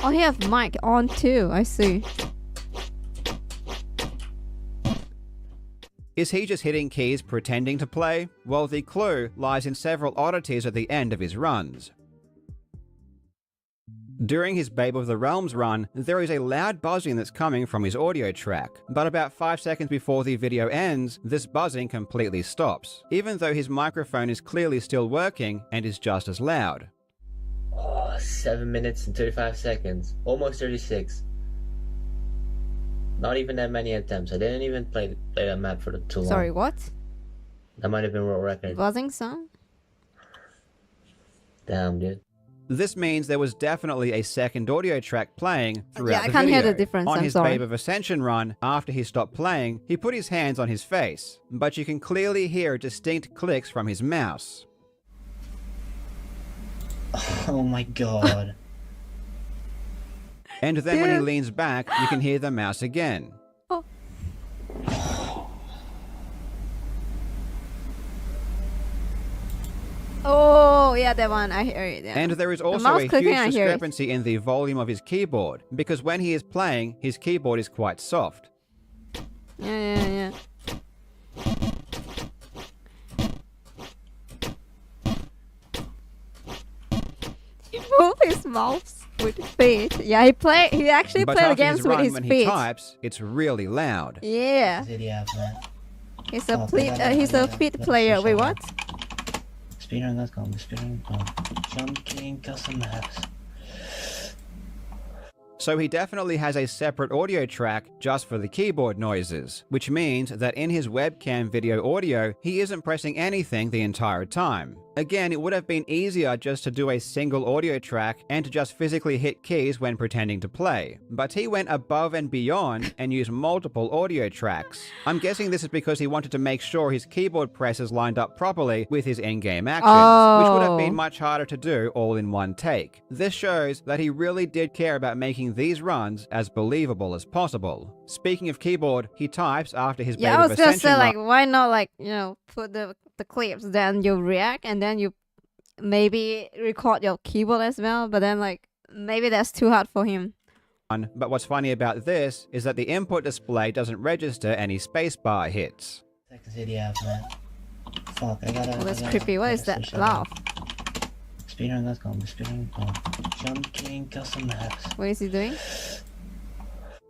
Oh, he have mic on too. I see. Is he just hitting keys pretending to play? Well, the clue lies in several oddities at the end of his runs. During his Babe of the Realms run, there is a loud buzzing that's coming from his audio track, but about 5 seconds before the video ends, this buzzing completely stops, even though his microphone is clearly still working and is just as loud. Oh, 7 minutes and 35 seconds. Almost 36. Not even that many attempts. I didn't even play that map for too long. Sorry, what? That might have been world record. Buzzing sound? Damn, dude. This means there was definitely a second audio track playing throughout Yeah, I the can't video. hear the difference, On I'm his sorry. Babe of Ascension run, after he stopped playing, he put his hands on his face, but you can clearly hear distinct clicks from his mouse. Oh my god. And then when he leans back, you can hear the mouse again. Oh, yeah, that one. I hear it. Yeah. And there is The also mouse a clicking, I huge hear it. discrepancy in the volume of his keyboard, because when he is playing, his keyboard is quite soft. Yeah. He moved his mouse with his feet. Yeah, he actually But played after games his with run, his when feet. he types, it's really loud. Yeah. He's a he's a feet player. Wait, what? Speedrun.com, speedrun.com. Jumping custom maps. So he definitely has a separate audio track just for the keyboard noises, which means that in his webcam video audio, he isn't pressing anything the entire time. Again, it would have been easier just to do a single audio track and to just physically hit keys when pretending to play. But he went above and beyond and used multiple audio tracks. I'm guessing this is because he wanted to make sure his keyboard presses lined up properly with his in-game actions, which would have been much harder to do all in one take. This shows that he really did care about making these runs as believable as possible. Speaking of keyboard, he types after his Yeah, I Babe of was gonna Ascension say like, run. why not like put the clips, then you react, and then you maybe record your keyboard as well. But then like maybe that's too hard for him. But what's funny about this is that the input display doesn't register any spacebar hits. Fuck, I gotta. Oh, that's creepy. What is that laugh? Speedrun.com, speedrun.com. Jumping custom maps. What is he doing?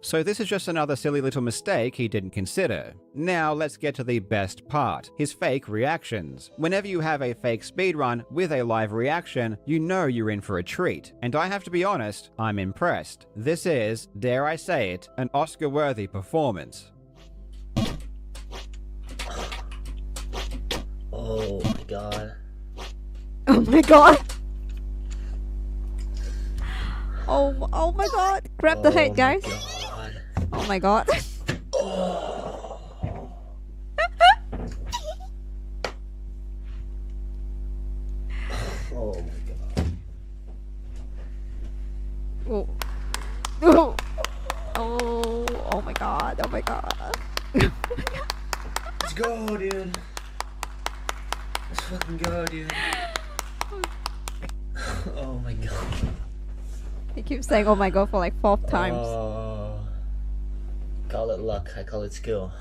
So this is just another silly little mistake he didn't consider. Now let's get to the best part, his fake reactions. Whenever you have a fake speedrun with a live reaction, you know you're in for a treat. And I have to be honest, I'm impressed. This is, dare I say it, an Oscar-worthy performance. Oh my god. Oh my god. Oh my god. Grab the head, guys. Oh my god. Oh my god. Oh. Oh. Oh my god. Oh my god. Let's go, dude. Let's fucking go, dude. Oh my god. He keeps saying oh my god for like 4 times. Call it luck, I call it skill.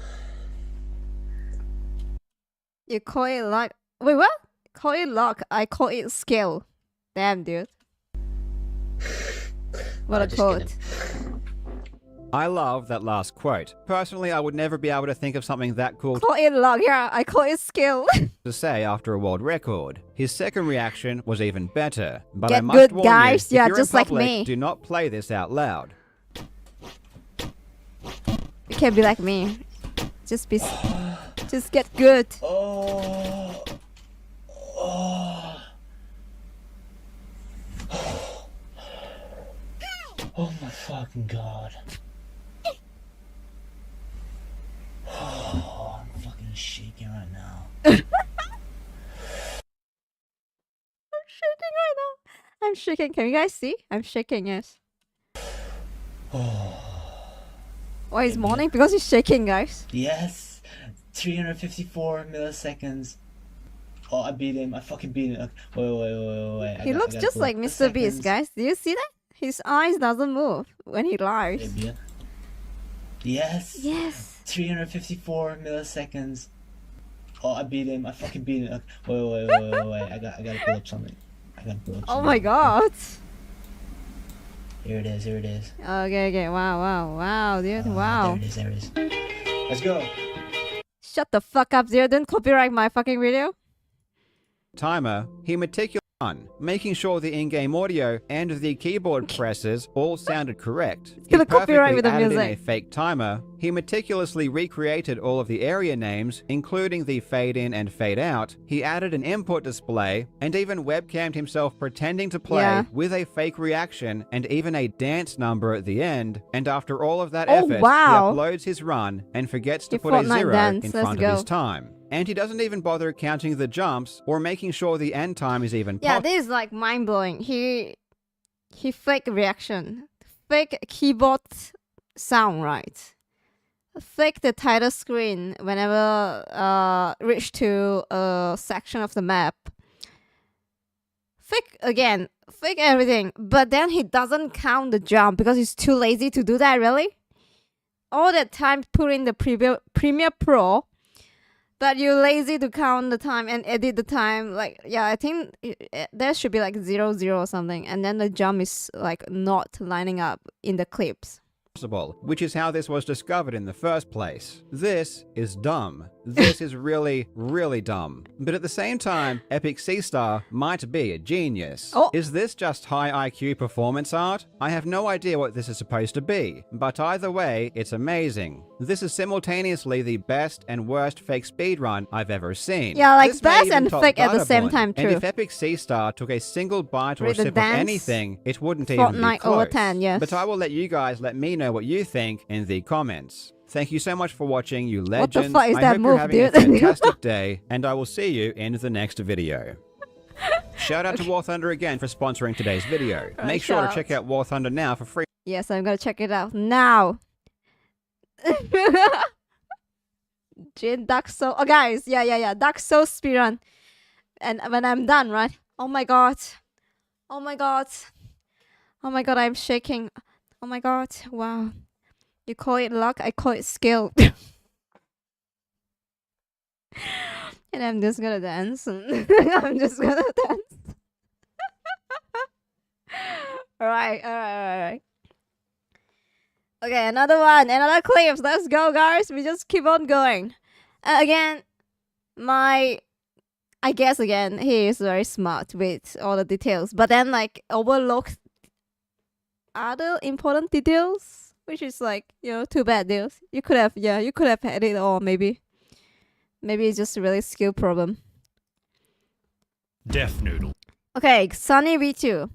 You call it luck? Wait, what? Call it luck. I call it skill. Damn, dude. What a quote. I love that last quote. Personally, I would never be able to think of something that cool Call it luck. Yeah, I call it skill. to say after a world record. His second reaction was even better. But I Get must good, warn guys. you, Yeah, if you're just in like public, me. do not play this out loud. You can't be like me. Just get good. Oh. Oh my fucking god. Oh, I'm fucking shaking right now. I'm shaking. Can you guys see? I'm shaking, yes. Why is morning? Because he's shaking, guys. Yes. 354 milliseconds. Oh, I beat him. I fucking beat him. Wait. He looks just like Mr. Beast, guys. Do you see that? His eyes doesn't move when he lies. Yes. Yes. 354 milliseconds. Oh, I beat him. I fucking beat him. Wait. I gotta pull up something. Oh my god. Here it is. Okay. Wow, dude. Wow. There it is. Let's go. Shut the fuck up, dude. Don't copyright my fucking video. Timer, he meticulously on, making sure the in-game audio and the keyboard presses all sounded correct. He gonna copyright with the added in a music. fake timer. He meticulously recreated all of the area names, including the fade in and fade out. He added an input display, and even webcammed himself pretending to play with a fake reaction and even a dance number at the end. And after all of that effort, wow. he uploads his run and forgets to He put a Fortnite 0 dance. in Let's front go. of his time. And he doesn't even bother counting the jumps or making sure the end time is even Yeah, this is like mind blowing. He fake reaction, fake keyboard sound, right? Fake the title screen whenever reach to a section of the map. Fake again, fake everything. But then he doesn't count the jump because he's too lazy to do that. Really, all that time put in the Premiere Pro. But you're lazy to count the time and edit the time. Like, yeah, I think there should be like 0, 0 or something. And then the jump is like not lining up in the clips. Which is how this was discovered in the first place. This is dumb. This is really, really dumb. But at the same time, Epic Sea Star might be a genius. Is this just high IQ performance art? I have no idea what this is supposed to be, but either way, it's amazing. This is simultaneously the best and worst fake speedrun I've ever seen. Yeah, like This may best even and top fake at the same Gutterbun. time, And true. if Epic Sea Star took a single bite or With the sip of dance, anything, it wouldn't even be Fortnite close. over 10, yes. But I will let you guys let me know what you think in the comments. Thank you so much for watching, you What legends. the fuck is I that hope move, you're having dude? a fantastic day, and I will see you in the next video. Shout out to War Thunder again for sponsoring today's video. Right, Make sure to shout check out War Thunder now for free. Yes, I'm gonna check it out now. Jin Dark Soul. Oh, guys, yeah. Dark Soul speedrun. And when I'm done, right? Oh my god. Oh my god. Oh my god, I'm shaking. Oh my god. Wow. You call it luck, I call it skill. And I'm just gonna dance. I'm just gonna dance. Alright. Okay, another one, another clips. Let's go, guys. We just keep on going. Again, I guess again, he is very smart with all the details, but then like overlooked other important details, which is like, you know, too bad, dude. You could have had it all, maybe. Maybe it's just a really skill problem. Deaf Noodle. Okay, Sunny V2.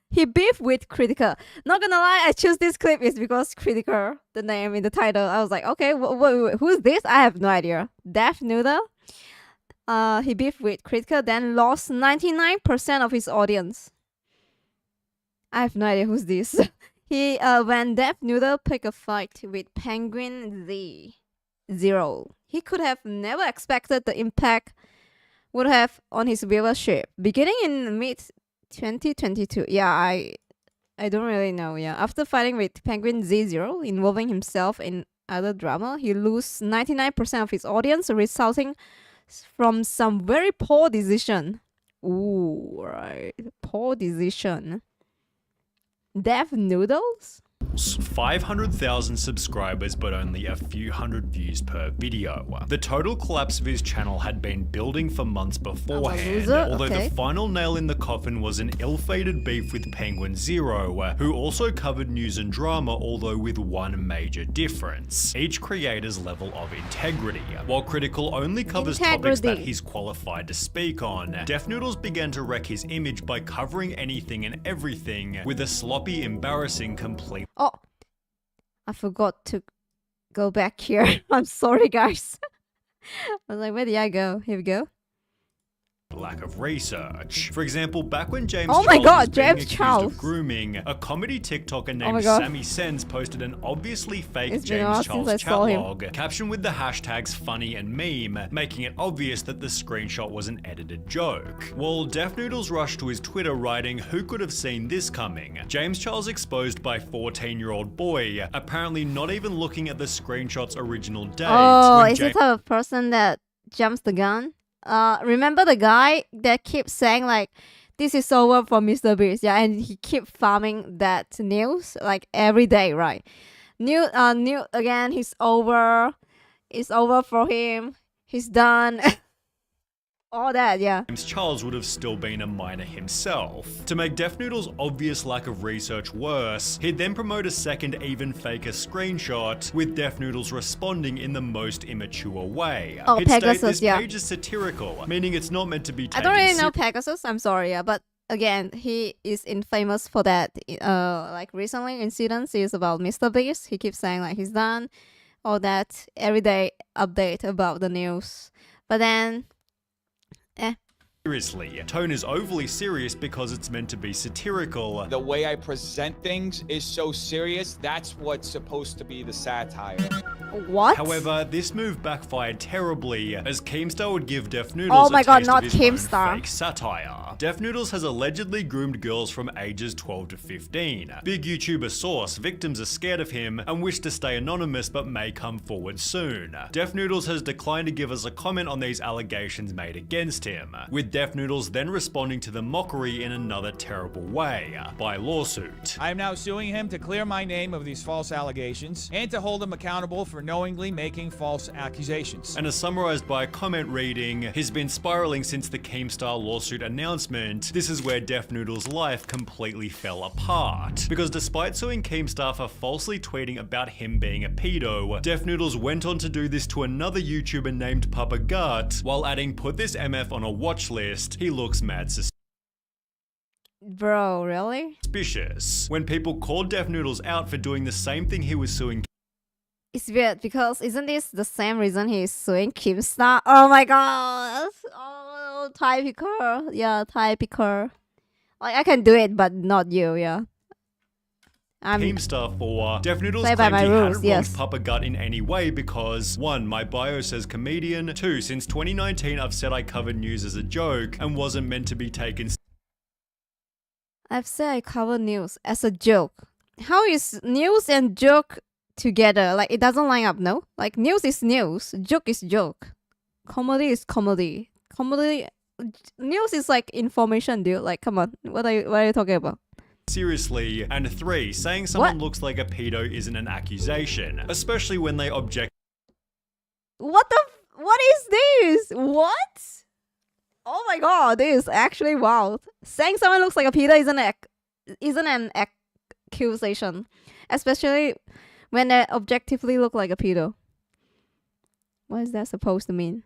He beefed with Critical. Not gonna lie, I choose this clip is because Critical, the name in the title. I was like, okay, who's this? I have no idea. Deaf Noodle. He beefed with Critical, then lost 99% of his audience. I have no idea who's this. He when Deaf Noodle picked a fight with Penguin Z0, he could have never expected the impact would have on his viewership. Beginning in mid 2022. Yeah, I don't really know. Yeah, after fighting with Penguin Z0, involving himself in other drama, he lose 99% of his audience, resulting from some very poor decision. Ooh, right. Poor decision. Deaf noodles? 500,000 subscribers but only a few hundred views per video. The total collapse of his channel had been building for months beforehand, although the final nail in the coffin was an ill-fated beef with Penguin Zero, who also covered news and drama, although with one major difference: each creator's level of integrity. While Critical only covers topics that he's qualified to speak on, Def Noodles began to wreck his image by covering anything and everything with a sloppy, embarrassing, complete... Oh, I forgot to go back here. I'm sorry, guys. I was like, where did I go? Here we go. lack of research. For example, back when James Charles was being accused of grooming, a comedy TikToker named Sammy Sens posted an obviously fake James Charles chatlog, captioned with the hashtags funny and meme, making it obvious that the screenshot was an edited joke. While Def Noodles rushed to his Twitter writing, "Who could have seen this coming?" James Charles exposed by 14-year-old boy, apparently not even looking at the screenshot's original date. Oh, is it a person that jumps the gun? Remember the guy that keeps saying like, "This is over for Mr. Beast," yeah, and he keep farming that news like every day, right? New again. He's over. It's over for him. He's done. All that, yeah. James Charles would have still been a minor himself. To make Def Noodles' obvious lack of research worse, he'd then promote a second, even faker screenshot, with Def Noodles responding in the most immature way. Oh, He'd Pegasus, state this yeah. page is satirical, meaning it's not meant to be I taken don't really know Pegasus. I'm sorry, yeah, but again, he is infamous for that. Like recently, incidents is about Mr. Beast. He keeps saying like he's done, all that everyday update about the news, but then. Seriously, tone is overly serious because it's meant to be satirical. The way I present things is so serious, that's what's supposed to be the satire. What? However, this move backfired terribly, as Keemstar would give Def Noodles oh my a god, taste not of his own Keemstar. fake satire. Def Noodles has allegedly groomed girls from ages 12 to 15. Big YouTuber source, victims are scared of him and wish to stay anonymous but may come forward soon. Def Noodles has declined to give us a comment on these allegations made against him, with Def Noodles then responding to the mockery in another terrible way, by lawsuit. I am now suing him to clear my name of these false allegations and to hold him accountable for knowingly making false accusations. And as summarized by a comment reading, he's been spiraling since the Keemstar lawsuit announcement. This is where Def Noodles' life completely fell apart. Because despite suing Keemstar for falsely tweeting about him being a pedo, Def Noodles went on to do this to another YouTuber named Papa Gut, while adding "put this MF on a watch list." He looks mad Bro, really? suspicious. When people called Def Noodles out for doing the same thing he was suing It's weird because isn't this the same reason he's suing Keemstar? Oh my god! Oh, typical. Yeah, typical. Like I can do it, but not you. Yeah. Keemstar for Def Noodles Play by claimed my he rules, hadn't yes. wronged Papa Gut in any way because 1. My bio says comedian, 2. Since 2019 I've said I covered news as a joke and wasn't meant to be taken I've said I cover news as a joke. How is news and joke together? Like it doesn't line up, no? Like news is news, joke is joke, comedy is comedy. News is like information, dude. Like come on, what are you talking about? seriously, and 3. Saying someone looks like a pedo isn't an accusation, especially when they object. What is this? What? Oh my god, this is actually wild. Saying someone looks like a pedo isn't an accusation, especially when they objectively look like a pedo. What is that supposed to mean?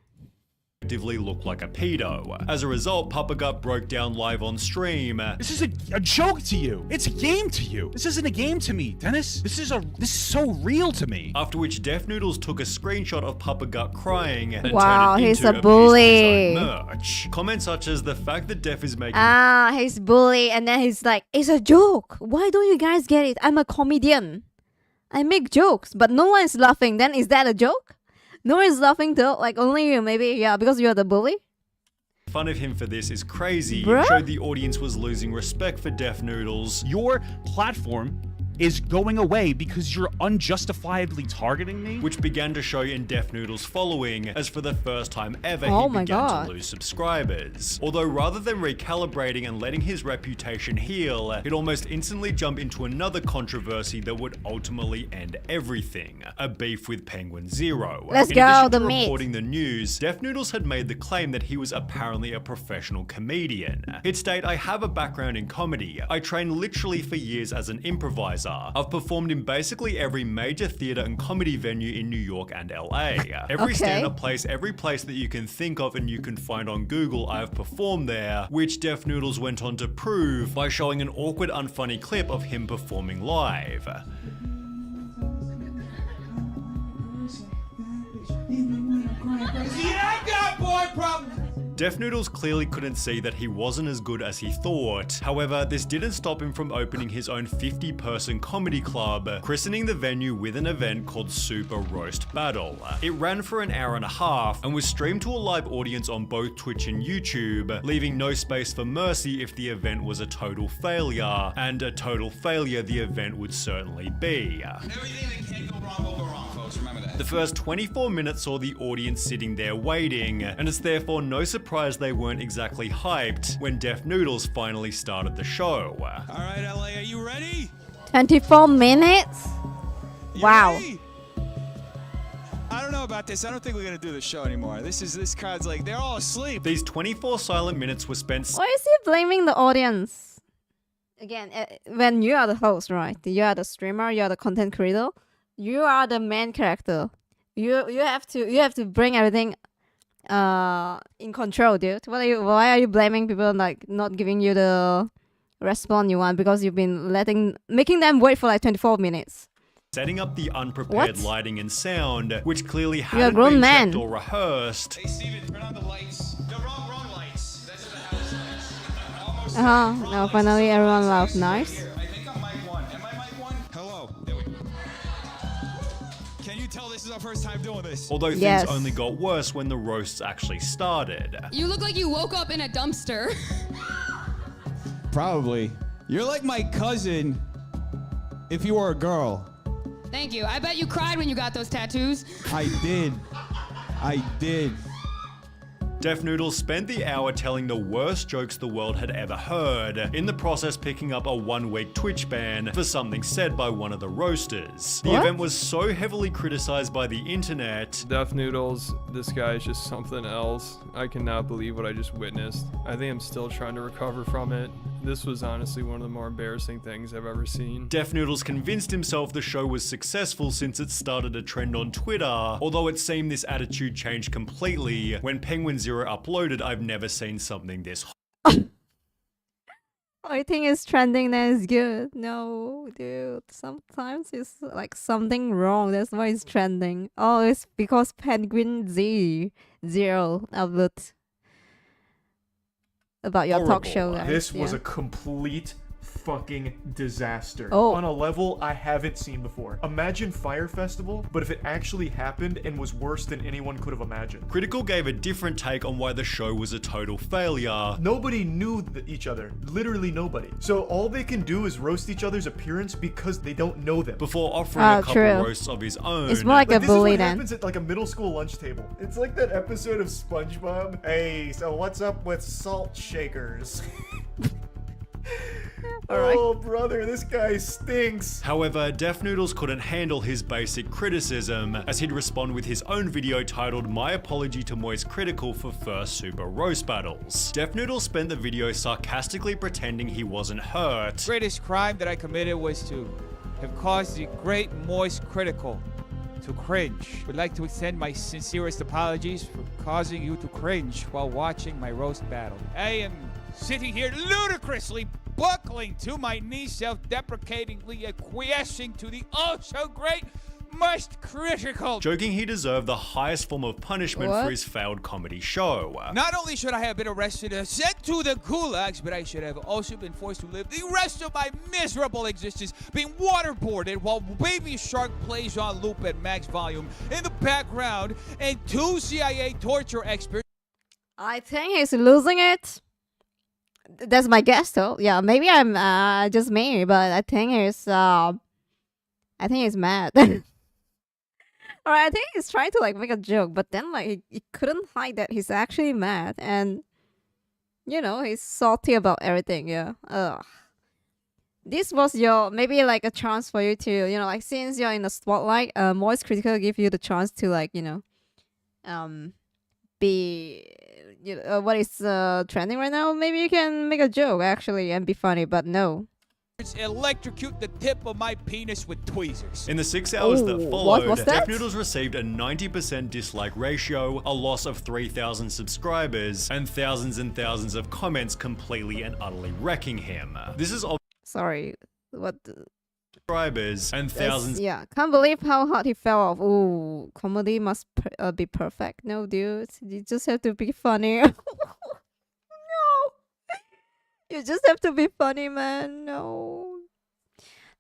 Look like a pedo. As a result, Papa Gut broke down live on stream. This is a joke to you. It's a game to you. This isn't a game to me, Dennis. This is so real to me. After which Def Noodles took a screenshot of Papa Gut crying and wow, turned it he's into a piece bully. of his own merch. Comments such as the fact that Def is making He's bully, and then he's like, it's a joke. Why don't you guys get it? I'm a comedian. I make jokes, but no one is laughing. Then is that a joke? No one is laughing though, like only you maybe, yeah, because you're the bully? fun of him for this is crazy. Bruh? Showed the audience was losing respect for Def Noodles. Your platform is going away because you're unjustifiably targeting me. Which began to show in Def Noodle's following, as for the first time ever Oh he my began God. to lose subscribers. Although rather than recalibrating and letting his reputation heal, he'd almost instantly jump into another controversy that would ultimately end everything: a beef with Penguin Zero. Let's In go, addition the to meat. reporting the news, Def Noodles had made the claim that he was apparently a professional comedian. He'd state, "I have a background in comedy. I trained literally for years as an improviser. I've performed in basically every major theater and comedy venue in New York and LA. Every Okay. stand-up place, every place that you can think of and you can find on Google, I have performed there," which Def Noodles went on to prove by showing an awkward, unfunny clip of him performing live. Yeah, I got boy problems. Def Noodles clearly couldn't see that he wasn't as good as he thought. However, this didn't stop him from opening his own 50-person comedy club, christening the venue with an event called Super Roast Battle. It ran for an hour and a half and was streamed to a live audience on both Twitch and YouTube, leaving no space for mercy if the event was a total failure, and a total failure the event would certainly be. Everything that can go wrong will go wrong, folks. Remember that. The first 24 minutes saw the audience sitting there waiting, and it's therefore no surprise they weren't exactly hyped when Def Noodles finally started the show. All right, LA, are you ready? 24 minutes? Wow. Ready? I don't know about this. I don't think we're gonna do the show anymore. This crowd's like they're all asleep. These 24 silent minutes were spent. Why is he blaming the audience? Again, when you are the host, right? You are the streamer, you are the content creator, you are the main character. You have to bring everything in control, dude. Why are you blaming people, like not giving you the response you want because you've been making them wait for like 24 minutes? Setting up the unprepared What? lighting and sound, which clearly You're a hadn't grown been man. checked or rehearsed. Hey, Steven, turn on the lights. The wrong lights. That's the house lights. Almost Now finally everyone loves knives. here. I think I'm mic one. Am I mic one? Hello. There we go. Can you tell this is our first time doing this? Although things Yes. only got worse when the roasts actually started. You look like you woke up in a dumpster. Probably. You're like my cousin if you were a girl. Thank you. I bet you cried when you got those tattoos. I did. Def Noodles spent the hour telling the worst jokes the world had ever heard, in the process picking up a 1-week Twitch ban for something said by one of the roasters. The What? event was so heavily criticized by the internet. Def Noodles, this guy is just something else. I cannot believe what I just witnessed. I think I'm still trying to recover from it. This was honestly one of the more embarrassing things I've ever seen. Def Noodles convinced himself the show was successful since it started a trend on Twitter, although it seemed this attitude changed completely when Penguin Zero uploaded "I've never seen something this I think it's trending that is good. No, dude. Sometimes it's like something wrong. That's why it's trending. Oh, it's because Penguin Zero upload about your talk show, guys. This was Yeah. a complete fucking disaster Oh. on a level I haven't seen before. Imagine Fire Festival, but if it actually happened and was worse than anyone could have imagined. Critical gave a different take on why the show was a total failure. Nobody knew each other. Literally nobody. So all they can do is roast each other's appearance because they don't know them. Before offering a couple true. roasts of his own. It's more like a this bully is what then. happens at like a middle school lunch table. It's like that episode of SpongeBob. Hey, so what's up with salt shakers? Oh, brother, this guy stinks. However, Def Noodles couldn't handle his basic criticism, as he'd respond with his own video titled "My Apology to Moist Critical for First Super Roast Battles." Def Noodles spent the video sarcastically pretending he wasn't hurt. Greatest crime that I committed was to have caused the great Moist Critical to cringe. Would like to extend my sincerest apologies for causing you to cringe while watching my roast battle. I am sitting here ludicrously buckling to my knees, self-deprecatingly acquiescing to the oh-so-great Moist Critical. Joking he deserved the highest form of punishment What? for his failed comedy show. Not only should I have been arrested and sent to the gulags, but I should have also been forced to live the rest of my miserable existence being waterboarded while Baby Shark plays on loop at max volume in the background, and 2 CIA torture experts. I think he's losing it. That's my guess, though. Yeah, maybe I'm just me, but I think he's I think he's mad. Alright, I think he's trying to like make a joke, but then like he couldn't hide that he's actually mad, and you know, he's salty about everything. Yeah. Ugh. This was your maybe like a chance for you to, you know, like since you're in the spotlight, Moist Critical give you the chance to like, you know, be, you know, what is trending right now. Maybe you can make a joke actually and be funny, but no. Electrocute the tip of my penis with tweezers. In the 6 hours that followed, what's that? Noodles received a 90% dislike ratio, a loss of 3,000 subscribers, and thousands of comments completely and utterly wrecking him. This is Sorry, what? subscribers and thousands. Yeah, can't believe how hard he fell off. Ooh, comedy must be perfect. No, dude, you just have to be funny. No, you just have to be funny, man. No,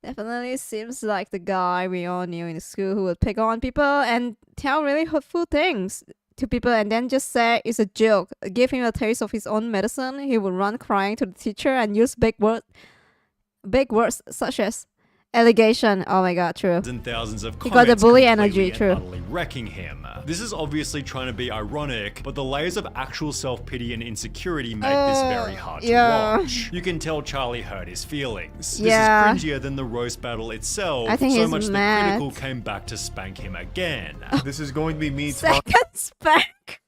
definitely seems like the guy we all knew in school who would pick on people and tell really hurtful things to people and then just say it's a joke. Give him a taste of his own medicine. He would run crying to the teacher and use big words such as allegation. Oh my god, true. And thousands of He got the comments bully completely energy, and true. utterly wrecking him. This is obviously trying to be ironic, but the layers of actual self-pity and insecurity make this very hard to watch. You can tell Charlie hurt his feelings. This is cringier than the roast battle itself, I think so he's much mad. that Critical came back to spank him again. This is going to be me Second spank.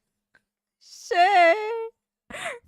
Shit.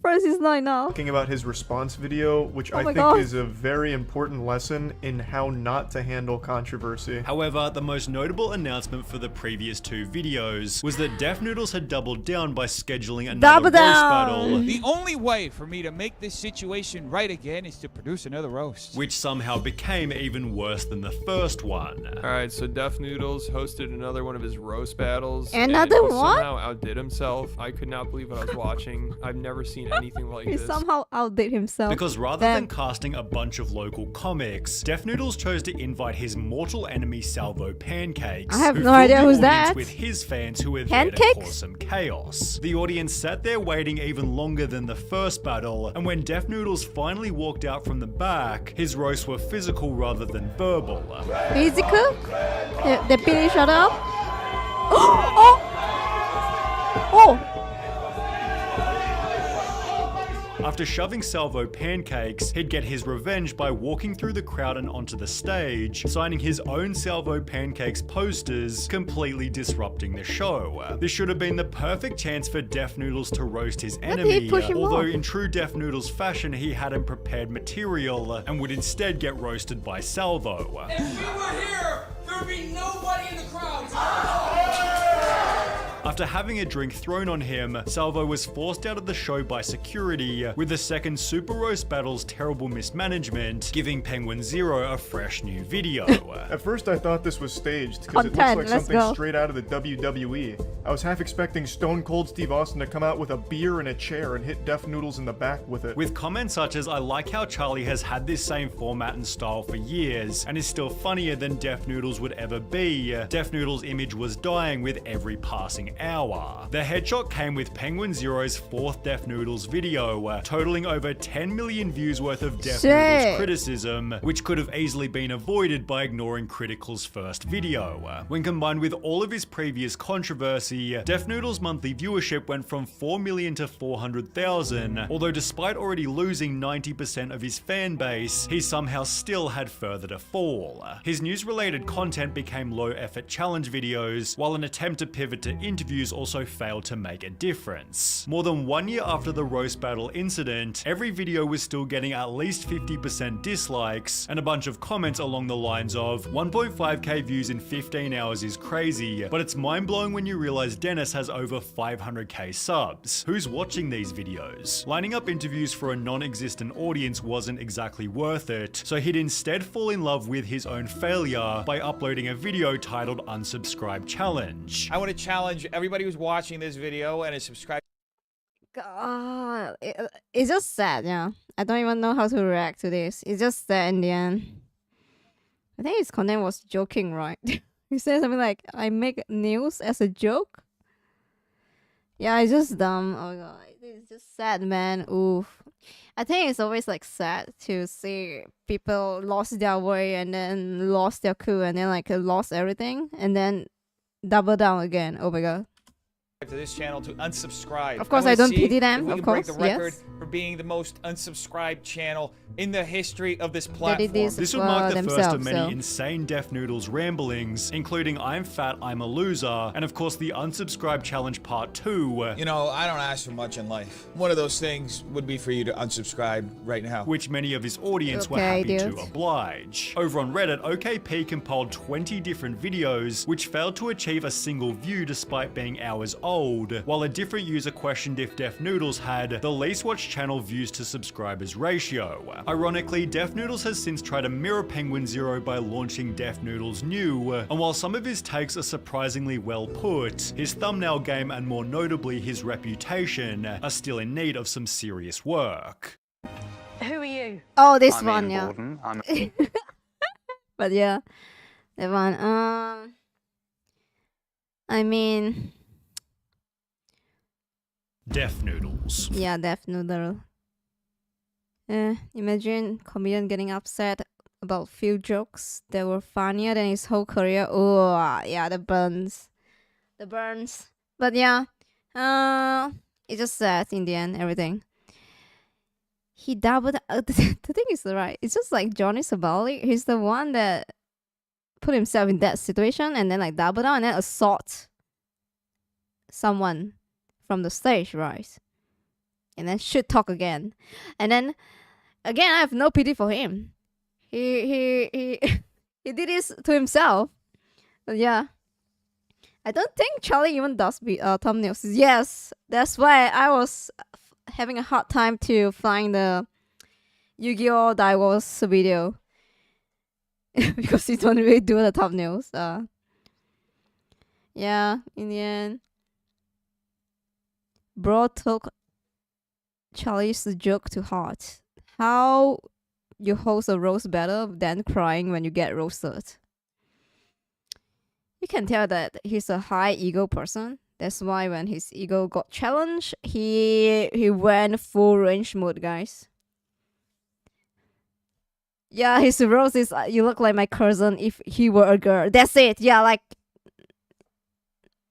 First is not enough. talking about his response video, which Oh I my think God. is a very important lesson in how not to handle controversy. However, the most notable announcement for the previous 2 videos was that Def Noodles had doubled down by scheduling another roast battle, The only way for me to make this situation right again is to produce another roast. which somehow became even worse than the first one. Alright, so Def Noodles hosted another one of his roast battles. Another and he one? somehow outdid himself. I could not believe what I was watching. I've never seen anything like He this. somehow outdid himself. Because rather Damn. than casting a bunch of local comics, Def Noodles chose to invite his mortal enemy Salvo Pancakes. I have who no filled idea the who's audience that. with his fans who were there to Pancakes? cause some chaos. The audience sat there waiting even longer than the first battle, and when Def Noodles finally walked out from the back, his roasts were physical rather than verbal. Physical? They beat each other up? Oh! Oh! After shoving Salvo Pancakes, he'd get his revenge by walking through the crowd and onto the stage, signing his own Salvo Pancakes posters, completely disrupting the show. This should have been the perfect chance for Def Noodles to roast his enemy, push him although off? in true Def Noodles fashion he hadn't prepared material and would instead get roasted by Salvo. If we were here, there would be nobody in the crowd. After having a drink thrown on him, Salvo was forced out of the show by security, with the second Super Roast Battle's terrible mismanagement giving Penguin Zero a fresh new video. At first I thought this was staged, because it looks Content, like let's something go. straight out of the WWE. I was half expecting Stone Cold Steve Austin to come out with a beer and a chair and hit Def Noodles in the back with it. With comments such as, "I like how Charlie has had this same format and style for years, and is still funnier than Def Noodles would ever be. Def Noodles' image was dying with every passing hour." The headshot came with Penguin Zero's 4th Def Noodles video, totaling over 10 million views worth of Def Shit. Noodles criticism, which could have easily been avoided by ignoring Critical's first video. When combined with all of his previous controversy, Def Noodles' monthly viewership went from 4 million to 400,000, although despite already losing 90% of his fan base, he somehow still had further to fall. His news-related content became low-effort challenge videos, while an attempt to pivot to interviews also failed to make a difference. More than 1 year after the roast battle incident, every video was still getting at least 50% dislikes, and a bunch of comments along the lines of, 1.5k views in 15 hours is crazy, but it's mind-blowing when you realize Dennis has over 500k subs. Who's watching these videos? Lining up interviews for a non-existent audience wasn't exactly worth it, so he'd instead fall in love with his own failure by uploading a video titled Unsubscribe Challenge. I want to challenge everybody who's watching this video and is subscribed. God, it's just sad, yeah. I don't even know how to react to this. It's just sad in the end. I think his content was joking, right? He said something like, "I make news as a joke." Yeah, it's just dumb. Oh god, it's just sad, man. Oof. I think it's always like sad to see people lost their way and then lost their cool and then like lost everything and then double down again. Oh my god. To this channel to unsubscribe. Of course, wanna I don't see pity if them, we of can break course, the record yes. for being the most unsubscribed channel in the history of this They platform. did this This would mark the first of themselves, many so. insane Deaf Noodles ramblings, including I'm Fat, I'm a Loser, and of course the Unsubscribe Challenge Part 2. You know, I don't ask for much in life. One of those things would be for you to unsubscribe right now. Which many of his audience were Okay, happy dude. to oblige. Over on Reddit, OKP compiled 20 different videos, which failed to achieve a single view despite being hours old, while a different user questioned if Deaf Noodles had the least watched channel views to subscribers ratio. Ironically, Deaf Noodles has since tried to mirror Penguin Zero by launching Deaf Noodles New, and while some of his takes are surprisingly well put, his thumbnail game and more notably his reputation are still in need of some serious work. Who are you? Oh, this I'm one, Ian yeah. Borden. I'm But yeah, that one. I mean, Deaf Noodles. yeah, Deaf Noodle. Imagine comedian getting upset about few jokes that were funnier than his whole career. Oh, yeah, the burns. The burns. But yeah, it's just sad in the end, everything. He doubled. The thing is, right, it's just like Johnny Sabali. He's the one that put himself in that situation and then like double down and then assault someone from the stage, right? And then should talk again. And then again, I have no pity for him. He he did this to himself. But yeah. I don't think Charlie even does thumbnails. Yes, that's why I was having a hard time to find the Yu-Gi-Oh! Divorce video. Because he don't really do the thumbnails. Yeah, in the end. Bro took Charlie's joke to heart. How you host a roast better than crying when you get roasted. You can tell that he's a high ego person. That's why when his ego got challenged, he went full range mode, guys. Yeah, his roast is you look like my cousin if he were a girl. That's it. Yeah, like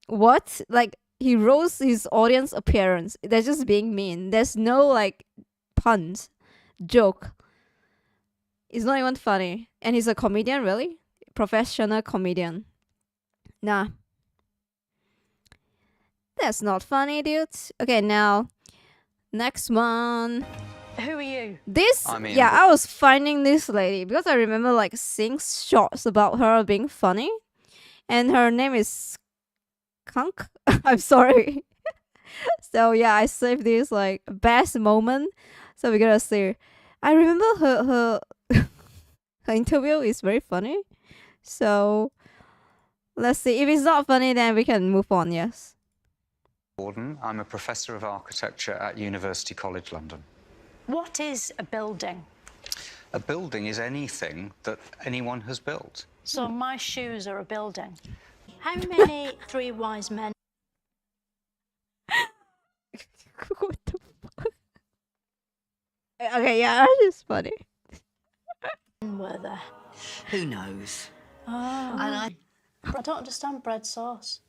what? Like he roasts his audience appearance. They're just being mean. There's no like puns, joke. It's not even funny. And he's a comedian, really? Professional comedian. Nah. That's not funny, dude. Okay, now next one. Who are you? This, I'm Ian yeah, I was finding this lady because I remember like seeing shots about her being funny, and her name is Kunk. I'm sorry. So yeah, I saved this like best moment. So we're gonna see. I remember her her interview is very funny. So let's see. If it's not funny, then we can move on. Yes. Borden. I'm a professor of architecture at University College London. What is a building? A building is anything that anyone has built. So my shoes are a building. How many three wise men? What the fuck? Okay, yeah, it's just funny. Were there? Who knows? Oh. And I don't understand bread sauce.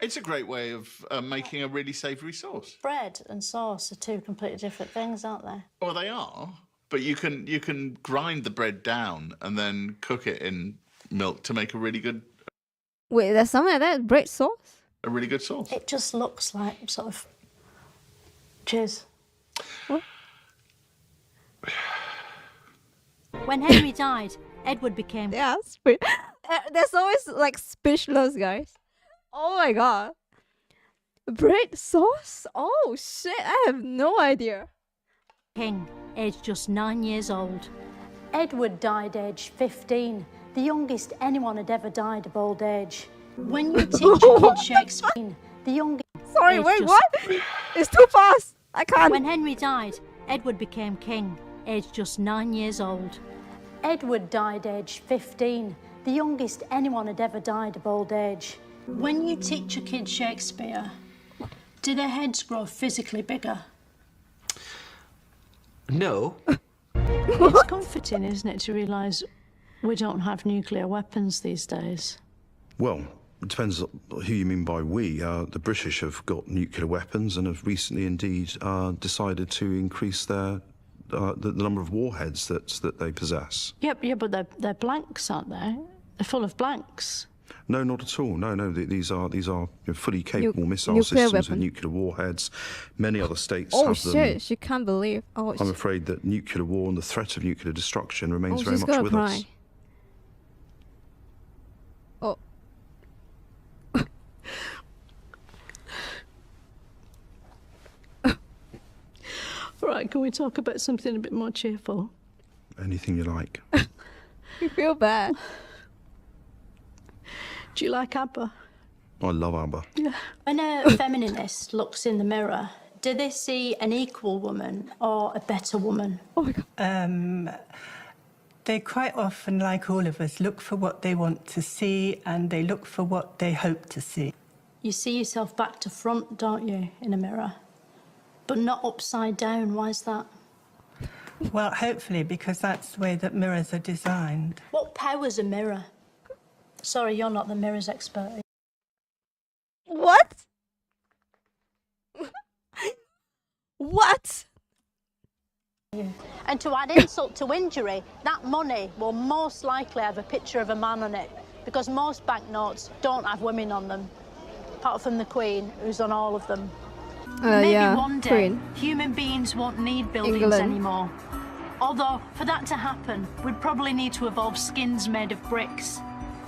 It's a great way of making a really savoury sauce. Bread and sauce are two completely different things, aren't they? Well, they are, but you can grind the bread down and then cook it in milk to make a really good Wait, there's something like that? Bread sauce? a really good sauce. It just looks like sort of jizz. What? When Henry died, Edward became... Yeah, there's always like speechless, guys. Oh my god. Bread sauce? Oh shit, I have no idea. King, aged just 9 years old. Edward died aged 15, the youngest anyone had ever died of old age. When you teach a kid Shakespeare, the youngest... Sorry, wait, what? It's too fast. I can't. When Henry died, Edward became king, aged just 9 years old. Edward died aged 15, the youngest anyone had ever died of old age. When you teach a kid Shakespeare, do their heads grow physically bigger? No. It's comforting, isn't it, to realise we don't have nuclear weapons these days? Well, it depends who you mean by we. The British have got nuclear weapons and have recently indeed decided to increase the number of warheads that they possess. Yeah, but they're blanks, aren't they? They're full of blanks. No, not at all. No. These are fully capable missile nuclear systems with weapon. nuclear warheads. Many other states Oh have them. shit! She can't believe. Oh, I'm afraid that nuclear war and the threat of nuclear destruction remains very she's much gonna with cry. us. Oh. Right, can we talk about something a bit more cheerful? Anything you like. You feel bad. Do you like ABBA? I love ABBA. Yeah. When a feminist looks in the mirror, do they see an equal woman or a better woman? Oh my God. They quite often, like all of us, look for what they want to see and they look for what they hope to see. You see yourself back to front, don't you, in a mirror? But not upside down. Why is that? Well, hopefully, because that's the way that mirrors are designed. What power's a mirror? Sorry, you're not the mirrors expert. What? What? And to add insult to injury, that money will most likely have a picture of a man on it, because most banknotes don't have women on them, apart from the Queen, who's on all of them. Maybe yeah, one day, Queen. human beings won't need buildings England. anymore. Although, for that to happen, we'd probably need to evolve skins made of bricks.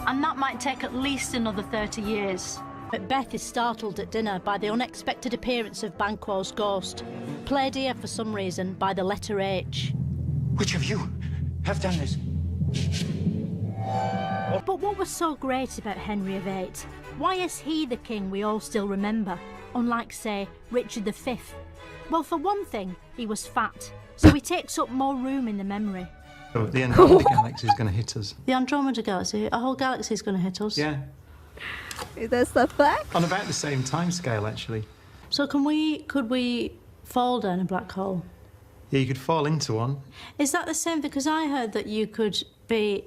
And that might take at least another 30 years. Macbeth is startled at dinner by the unexpected appearance of Banquo's ghost, played here for some reason by the letter H. Which of you have done this? But what was so great about Henry VIII? Why is he the king we all still remember, unlike, say, Richard V? Well, for one thing, he was fat, so he takes up more room in the memory. Oh, the Andromeda Galaxy is going to hit us. The Andromeda Galaxy, a whole galaxy is going to hit us. Yeah. That's the fact? On about the same time scale, actually. So could we fall down a black hole? Yeah, you could fall into one. Is that the same? Because I heard that you could be,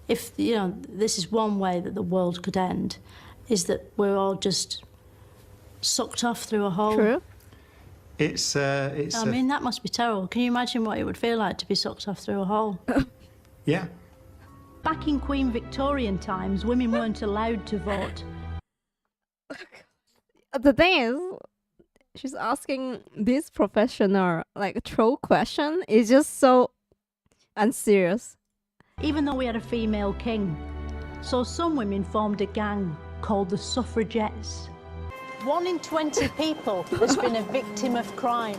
if, you know, this is one way that the world could end, is that we're all just sucked off through a hole. True. I mean, that must be terrible. Can you imagine what it would feel like to be sucked off through a hole? Yeah. Back in Queen Victorian times, women weren't allowed to vote. The thing is, she's asking this professional, like, a troll question. It's just so unserious. Even though we had a female king. So some women formed a gang called the suffragettes. 1 in 20 people has been a victim of crime,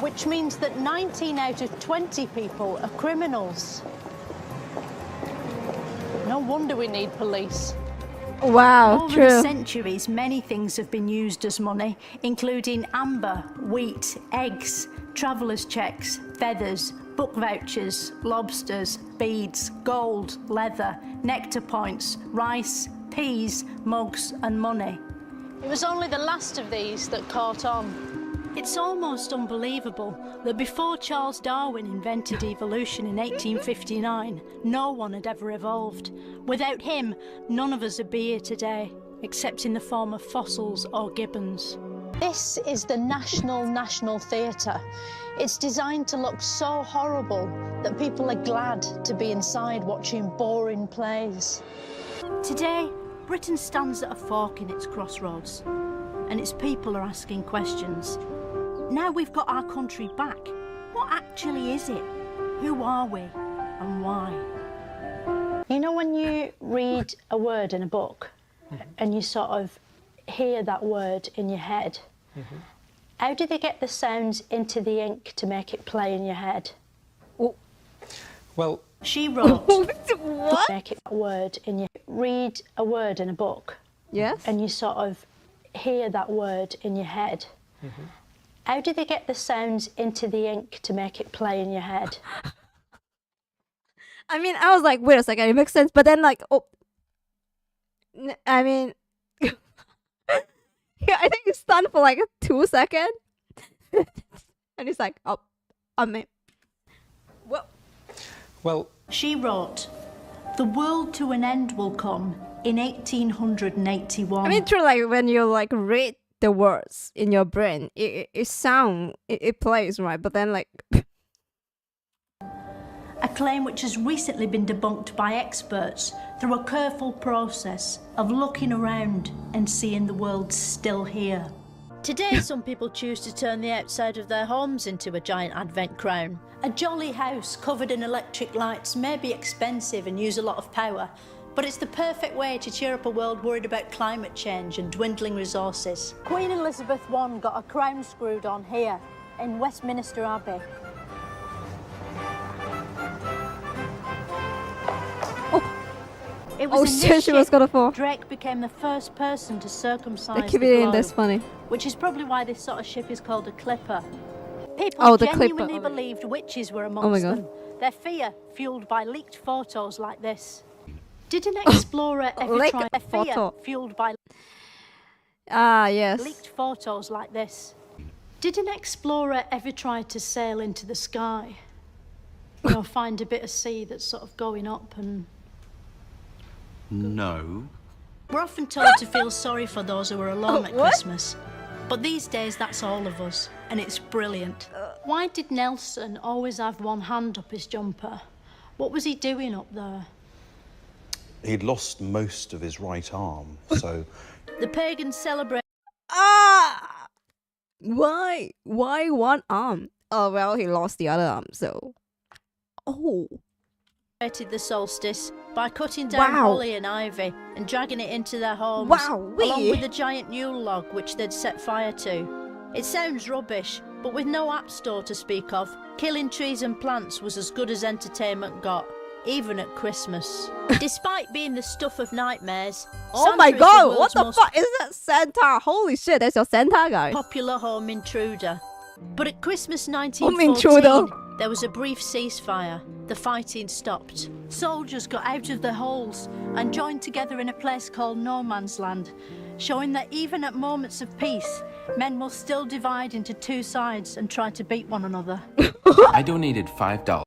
which means that 19 out of 20 people are criminals. No wonder we need police. Wow, Over true. the centuries, many things have been used as money, including amber, wheat, eggs, travellers' checks, feathers, book vouchers, lobsters, beads, gold, leather, nectar points, rice, peas, mugs and money. It was only the last of these that caught on. It's almost unbelievable that before Charles Darwin invented evolution in 1859, no one had ever evolved. Without him, none of us would be here today, except in the form of fossils or gibbons. This is the National Theatre. It's designed to look so horrible that people are glad to be inside watching boring plays. Today, Britain stands at a fork in its crossroads, and its people are asking questions. Now we've got our country back, what actually is it? Who are we, and why? You know when you read a word in a book, and you sort of hear that word in your head, how do they get the sounds into the ink to make it play in your head? Well, she wrote, what? Make it a word in your read a word in a book. Yes. And you sort of hear that word in your head. How do they get the sounds into the ink to make it play in your head? I mean, I was like, wait a second, it makes sense. But then, like, oh, I mean, yeah, I think it's stunned for like 2 seconds. And it's like, oh, I mean, well, she wrote, "The world to an end will come in 1881." I mean, true. Like when you like read the words in your brain, it plays right, but then like. A claim which has recently been debunked by experts through a careful process of looking around and seeing the world still here. Today, some people choose to turn the outside of their homes into a giant advent crown. A jolly house covered in electric lights may be expensive and use a lot of power, but it's the perfect way to cheer up a world worried about climate change and dwindling resources. Queen Elizabeth I got a crown screwed on here in Westminster Abbey. It was in shit, this she was ship gonna fall. Drake became the first person to circumcise They keep the it in globe, this funny. which is probably why this sort of ship is called a clipper. People Oh, the clipper. genuinely believed witches were Oh my amongst God. them. Their fear fueled by leaked photos like this. Did an explorer ever Leaked try their fear photo. fueled by Yes. leaked photos like this? Did an explorer ever try to sail into the sky? You know, find a bit of sea that's sort of going up and... No. We're often told to feel sorry for those who are alone at What? Christmas. But these days, that's all of us, and it's brilliant. Why did Nelson always have one hand up his jumper? What was he doing up there? He'd lost most of his right arm, so... The pagans celebrate... Ah! Why? Why one arm? Oh, well, he lost the other arm, so... Oh. The solstice by cutting down Wow. holly and ivy and dragging it into their homes, Wow, along with a giant Yule log which they'd set fire to. It sounds rubbish, but with no app store to speak of, killing trees and plants was as good as entertainment got, even at Christmas. Despite being the stuff of nightmares, Oh Santa my is the God! What world's the most fuck is that Santa? Holy shit! That's your Santa guy. popular home intruder. But at Christmas Home 1914, intruder. there was a brief ceasefire. The fighting stopped. Soldiers got out of their holes and joined together in a place called No Man's Land, showing that even at moments of peace, men will still divide into two sides and try to beat one another. I donated $5.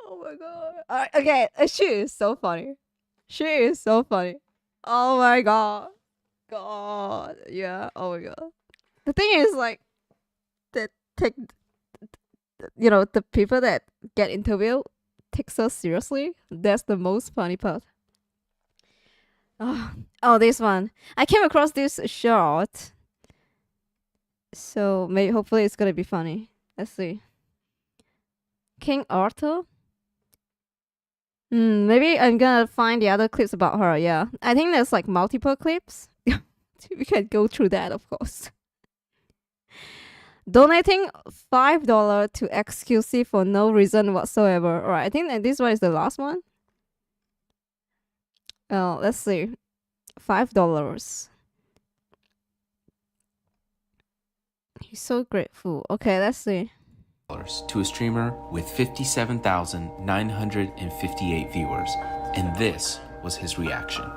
Oh my God! Okay, she is so funny. She is so funny. Oh my God. God, yeah. Oh my God. The thing is, like, that take, you know, the people that get interviewed take so seriously. That's the most funny part. Oh, this one. I came across this short, so maybe hopefully it's gonna be funny. Let's see. King Arthur. Maybe I'm gonna find the other clips about her. Yeah, I think there's like multiple clips. We can go through that, of course. Donating $5 to XQC for no reason whatsoever. Alright, I think that this one is the last one. Oh, let's see. $5. He's so grateful. Okay, let's see. To a streamer with 57,958 viewers, and this was his reaction.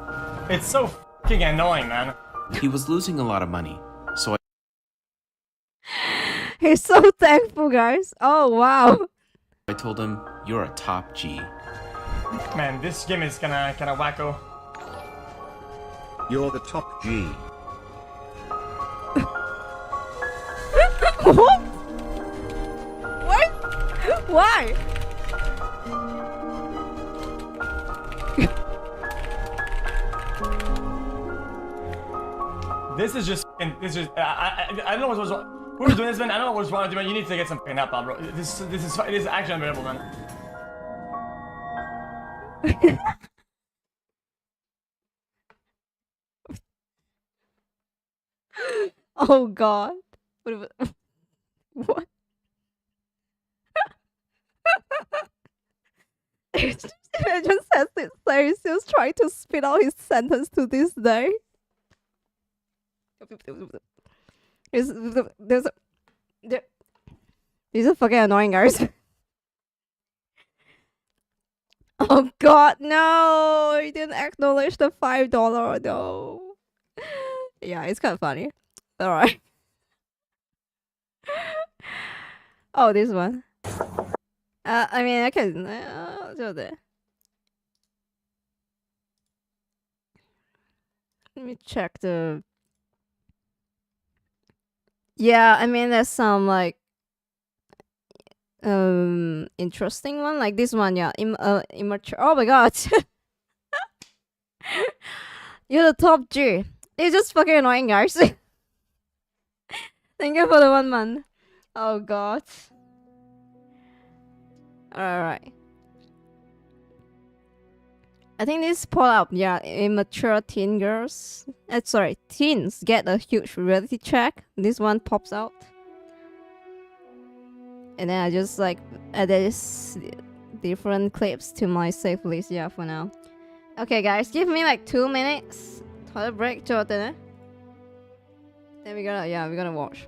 It's so fucking annoying, man. He was losing a lot of money, so He's so thankful, guys. Oh, wow. I told him, "You're a top G." Man, this game is kinda wacko. You're the top G. What? Why? This is just I don't know what's wrong. Who's doing this, man? I don't know what's wrong with you, man. You need to get some fucking help, bro. This is actually unbearable, man. Oh God. What? It just says it so he's still trying to spit out his sentence to this day. These are fucking annoying, guys. Oh God, no! He didn't acknowledge the $5. No. Yeah, it's kind of funny. All right. Oh, this one. I mean, I can do that. Let me check the. Yeah, I mean, there's some like interesting one like this one. Yeah, immature. Oh my god, you're the top G. It's just fucking annoying, guys. Thank you for the 1 month. Oh god. Alright. I think this pull up, yeah, immature teen girls. Sorry, teens get a huge reality check. This one pops out. And then I just like added different clips to my save list, yeah, for now. Okay, guys, give me like 2 minutes. Toilet break, Then we're gonna watch.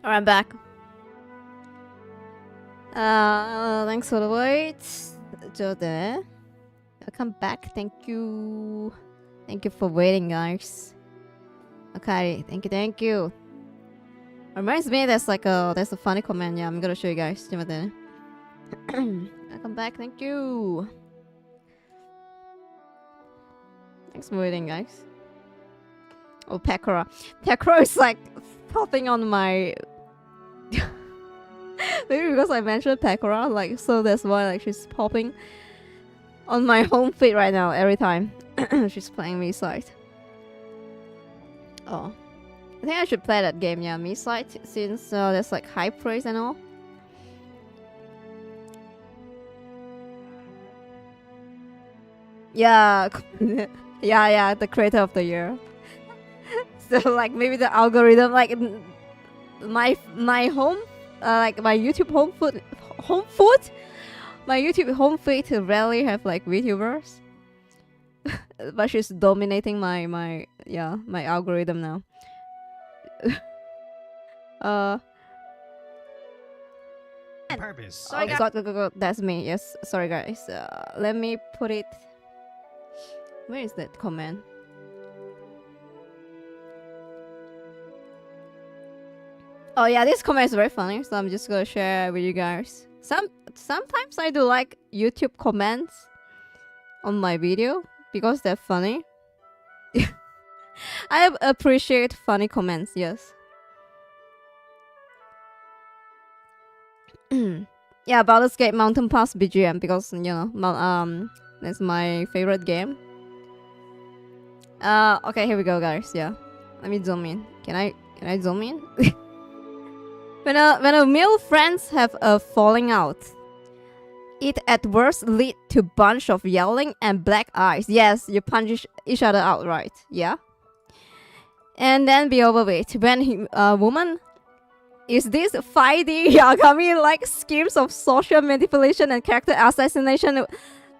Alright, I'm back. Thanks for the wait. Welcome back. Thank you. Thank you for waiting, guys. Okay, thank you. Reminds me, there's a funny comment. Yeah, I'm gonna show you guys. Welcome back. Thank you. Thanks for waiting, guys. Oh, Pekora. Pekora is like popping on my. Maybe because I mentioned Pekora, like, so that's why like she's popping on my home feed right now every time she's playing Me Site. Oh, I think I should play that game, yeah, Me Site, since there's like high praise and all. Yeah, yeah, the creator of the year. So like maybe the algorithm, like my home. Like my YouTube home feed, my YouTube home feed rarely have like VTubers, but she's dominating my algorithm now. Purpose. Sorry, God, that's me. Yes, sorry guys. Let me put it. Where is that comment? Oh yeah, this comment is very funny, so I'm just gonna share with you guys. Sometimes I do like YouTube comments on my video because they're funny. I appreciate funny comments. Yes. Yeah, Baldur's Gate Mountain Pass BGM because that's my favorite game. Okay, here we go, guys. Yeah, let me zoom in. Can I zoom in? when a male friends have a falling out, it at worst lead to bunch of yelling and black eyes. Yes, you punch each other outright. Yeah. And then be over with. When a woman is this 5D Yagami-like schemes of social manipulation and character assassination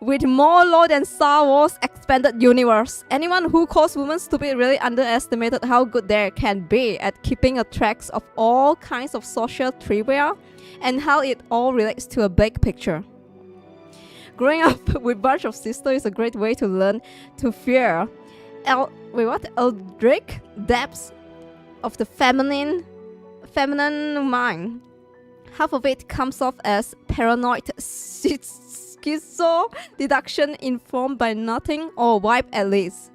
with more lore than Star Wars expanded universe. Anyone who calls women stupid really underestimated how good they can be at keeping a track of all kinds of social trivia and how it all relates to a big picture. Growing up with a bunch of sisters is a great way to learn to fear eldritch depths of the feminine mind. Half of it comes off as paranoid schizo deduction informed by nothing or vibe at least.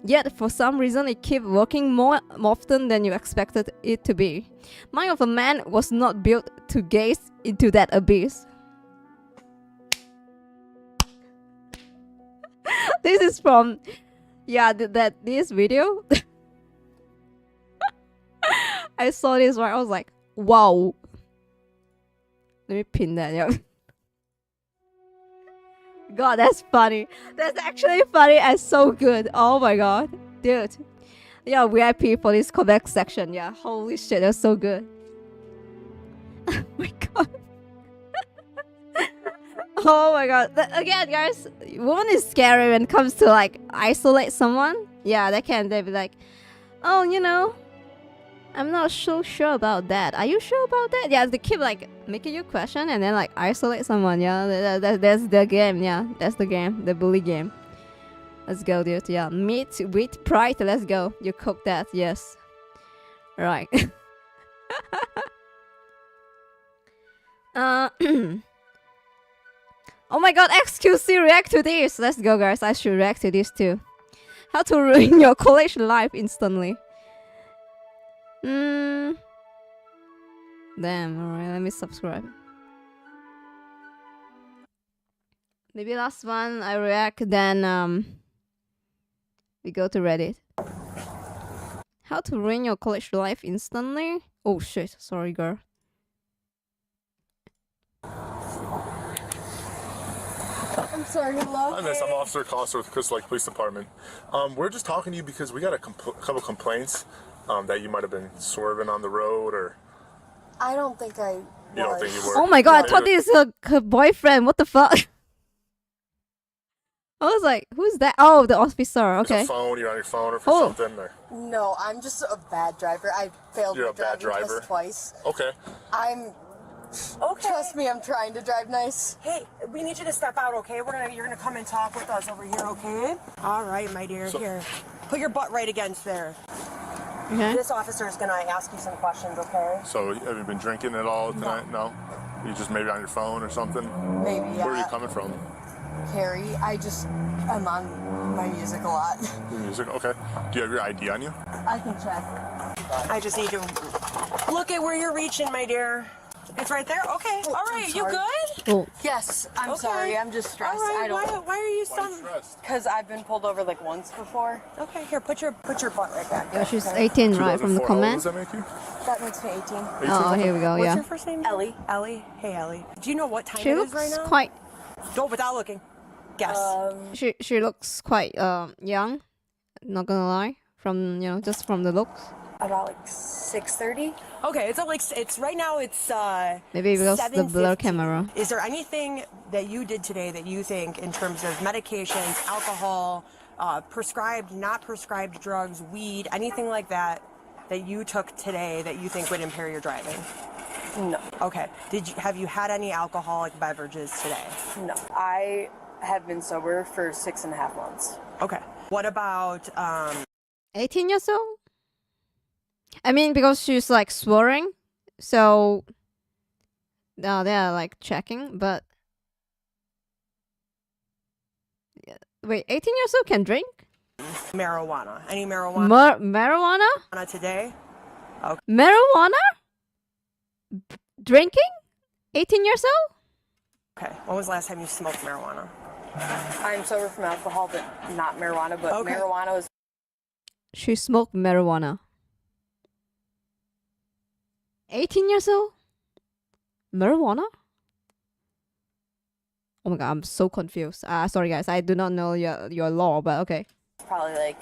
Yet for some reason it keeps working more often than you expected it to be. Mind of a man was not built to gaze into that abyss. This is from this video. I saw this one. I was like, wow. Let me pin that. Yeah. God, that's funny. That's actually funny and so good. Oh my god, dude. Yeah, VIP for this comment section. Yeah, holy shit, that's so good. Oh my god. Oh my god. Again, guys, woman is scary when it comes to like isolate someone. Yeah, they'd be like, oh, you know, I'm not so sure about that. Are you sure about that? Yeah, they keep like making you question and then like isolate someone. Yeah, that's the game. Yeah, that's the game, the bully game. Let's go, dude. Yeah, meat with pride. Let's go. You cook that. Yes. Right. Oh my god, XQC react to this. Let's go, guys. I should react to this too. How to ruin your college life instantly. Damn, alright, let me subscribe. Maybe last one I react, then we go to Reddit. How to ruin your college life instantly? Oh shit, sorry girl. I'm sorry, hello? Hi, miss. I'm Officer Coster with Crystal Lake Police Department. We're just talking to you because we got a couple complaints that you might have been swerving on the road, or... I don't think I was. You don't think you were? Oh my god, I thought this is her boyfriend. What the fuck? I was like, who's that? Oh, the officer. Okay. It's a phone. You're on your phone or for something? Or... No, I'm just a bad driver. I failed You're the a bad driving driver? test twice. Okay. Okay. Trust me, I'm trying to drive nice. Hey, we need you to step out, okay? You're gonna come and talk with us over here, okay? All right, my dear. Here, put your butt right against there. Okay. This officer is gonna ask you some questions, okay? So, have you been drinking at all tonight? No. You just maybe on your phone or something? Maybe, yeah. Where are you coming from? Carrie, I'm on my music a lot. Your music? Okay. Do you have your ID on you? I can check. I just need to look at where you're reaching, my dear. It's right there? Okay. All right, you good? Oh. Yes, I'm sorry. I'm just stressed. All right, I don't. why are you so stressed? Because I've been pulled over like once before. Okay, here, put your butt right back. Yeah, she's 18, right, from the comment. Does that make you? That makes me 18. Oh, here we go, What's yeah. your first name? Ellie. Ellie. Hey, Ellie. Do you know what time She it looks is right now? quite... Go without looking. Guess. She looks quite young, not gonna lie, from, you know, just from the looks. About like 6:30. Okay, it's right now. It's Maybe because the blur 7:15. camera. Is there anything that you did today that you think, in terms of medications, alcohol, prescribed, not prescribed drugs, weed, anything like that, that you took today that you think would impair your driving? No. Okay. Have you had any alcoholic beverages today? No. I have been sober for 6.5 months. Okay. What about 18 years old? I mean, because she's like swearing, so they're like checking, but wait, 18 years old can drink? marijuana? Any marijuana? Marijuana? Today? Okay. Marijuana? Drinking? 18 years old? Okay. When was the last time you smoked marijuana? I'm sober from alcohol, but not marijuana. But Okay. marijuana was She smoked marijuana. 18 years old? Marijuana? Oh my god, I'm so confused. Sorry guys, I do not know your law, but okay. Probably like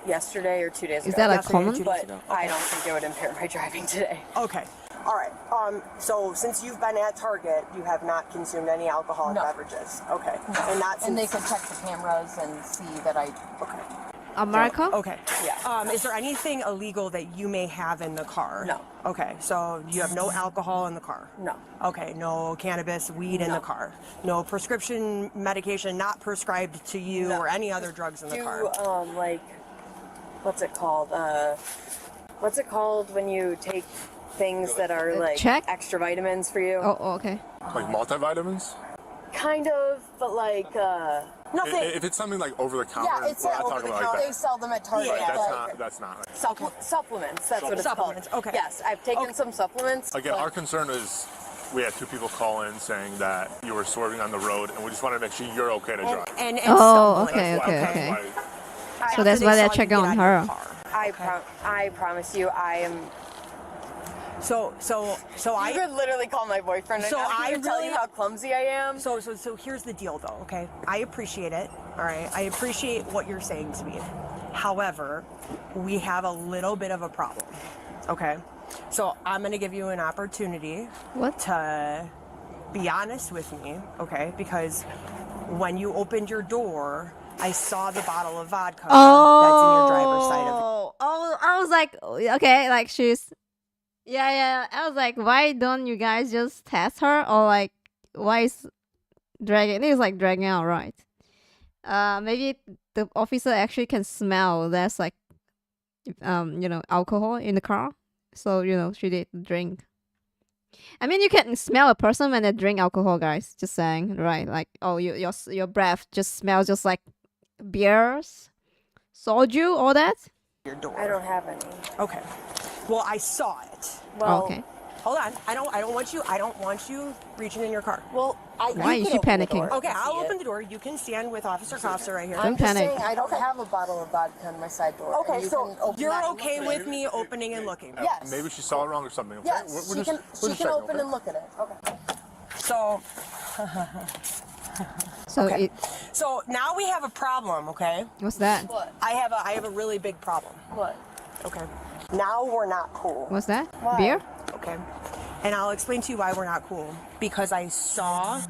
yesterday or 2 days ago. Is that like common? But I don't think it would impair my driving today. Okay. All right. So since you've been at Target, you have not consumed any alcoholic beverages. Okay. And not since... And they could check the cameras and see that I... Okay. America? Okay. Yeah. Is there anything illegal that you may have in the car? No. Okay. So you have no alcohol in the car? No. Okay. No cannabis, weed in the car? No prescription medication not prescribed to you or any other drugs in the car? Like, what's it called? What's it called when you take things that are like extra vitamins for you? Oh, okay. Like multivitamins? Kind of, but like, nothing. If it's something like over the counter, Yeah, it's we're not over talking the about counter. like They sell them at Target. that. That's not. Supplements, that's what it's Supplements, called. okay. Yes, I've taken some supplements. Again, but- our concern is we had 2 people call in saying that you were swerving on the road, and we just want to make sure you're okay to drive. And Oh, stumbling. okay. So that's why they're checking on her. I promise you, I am. So I You could literally call my boyfriend. So I can tell really- you how clumsy I am. So here's the deal, though. Okay, I appreciate it. All right, I appreciate what you're saying to me. However, we have a little bit of a problem. Okay, so I'm gonna give you an opportunity to be honest with me. Okay, because when you opened your door, I saw the bottle of vodka that's in your driver's side of it. Oh, I was like, okay, like she's. Yeah. I was like, why don't you guys just test her, or like, why is dragging? It is like dragging out, right? Maybe the officer actually can smell there's like, alcohol in the car, so she did drink. I mean, you can smell a person when they drink alcohol, guys. Just saying, right? Like, oh, your breath just smells just like beers, soju, all that. Your door. I don't have any. Okay. Well, I saw it. Well, okay. Hold on. I don't want you reaching in your car. Well, why is she panicking? Okay, I'll open the door. You can stand with Officer Costa right here. Don't panic. I don't have a bottle of vodka on my side door. Okay, so you're okay with me opening and looking? Yes. Maybe she saw it wrong or something. Okay? Yes, she can open and look at it. Okay. So. So now we have a problem. Okay. What's that? What? I have a really big problem. What? Okay. Now we're not cool. What's that? Why? Beer? Okay. And I'll explain to you why we're not cool. Because I saw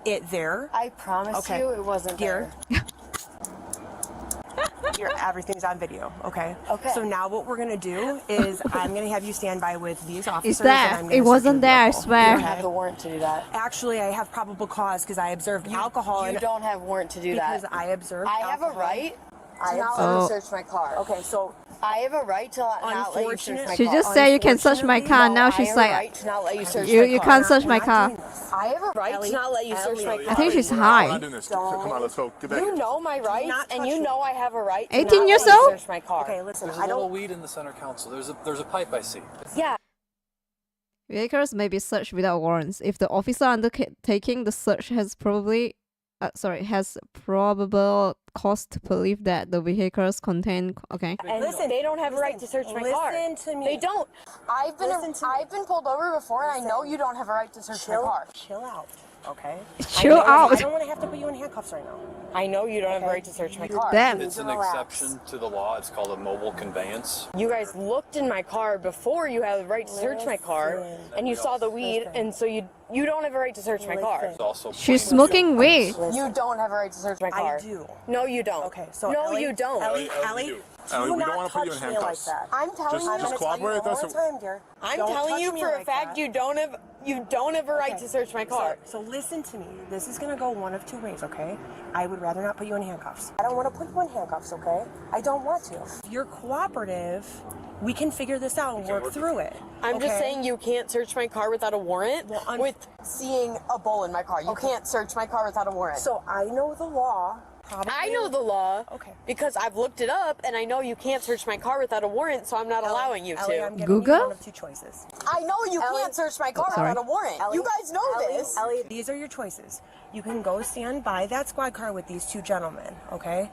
it there. I promise you it wasn't here. there. Everything's on video, okay? Okay. So now what we're gonna do is I'm gonna have you stand by with these officers. Is that? It wasn't there, I You swear. don't have the warrant to do that. Actually, I have probable cause because I observed alcohol. You don't have warrant to do that. Because I observed I have a alcohol. right to not Oh. let you search my car. Okay, so I have a right to not let you search my car. She just said you can search my car. Now she's I have a like, right to not let you search my you car. can't search my car. I have a right to not let you search my car. I think she's We're high. not doing this. Come on, let's go. Get back. You know my rights, and you know I have a right to 18 not years let you old? search my car. Okay, listen, There's I a little don't. weed in the center console. There's a pipe I see. Yeah. Vehicles may be searched without warrants. If the officer undertaking the search has probable cause to believe that the vehicles contain. Okay. And listen, they don't have a right to search my car. Listen to me. They don't. I've been pulled over before, and I know you don't have a right to search my car. Chill out, okay? Chill out. I don't want to have to put you in handcuffs right now. I know you don't have a right to search my car. Damn. It's an exception to the law. It's called a mobile conveyance. You guys looked in my car before you had the right to search my car, and you saw the weed, and so you don't have a right to search my car. It's also She's smoking weed. You don't have a right to search my car. I do. No, you don't. Okay, so no, Ellie, you don't. Ellie, Ellie, we don't not want to put you in touch me like handcuffs. that. I'm telling you. Just cooperate with us. I'm Don't telling touch you me for a like fact that. you don't have a right to search my car. So listen to me. This is gonna go one of two ways, okay? I would rather not put you in handcuffs. I don't want to put you in handcuffs, okay? I don't want to. If you're cooperative, we can figure this out and work through it. I'm just okay? saying you can't search my car without a warrant with seeing a bull in my car. You can't search my car without a warrant. So I know the law. I know the law because I've looked it up, and I know you can't search my car without a warrant, so I'm not allowing you Ellie, to. I'm giving Google? you one of two choices. I know you can't search my car sorry. without a warrant. You guys know this. Ellie, these are your choices. You can go stand by that squad car with these two gentlemen, okay?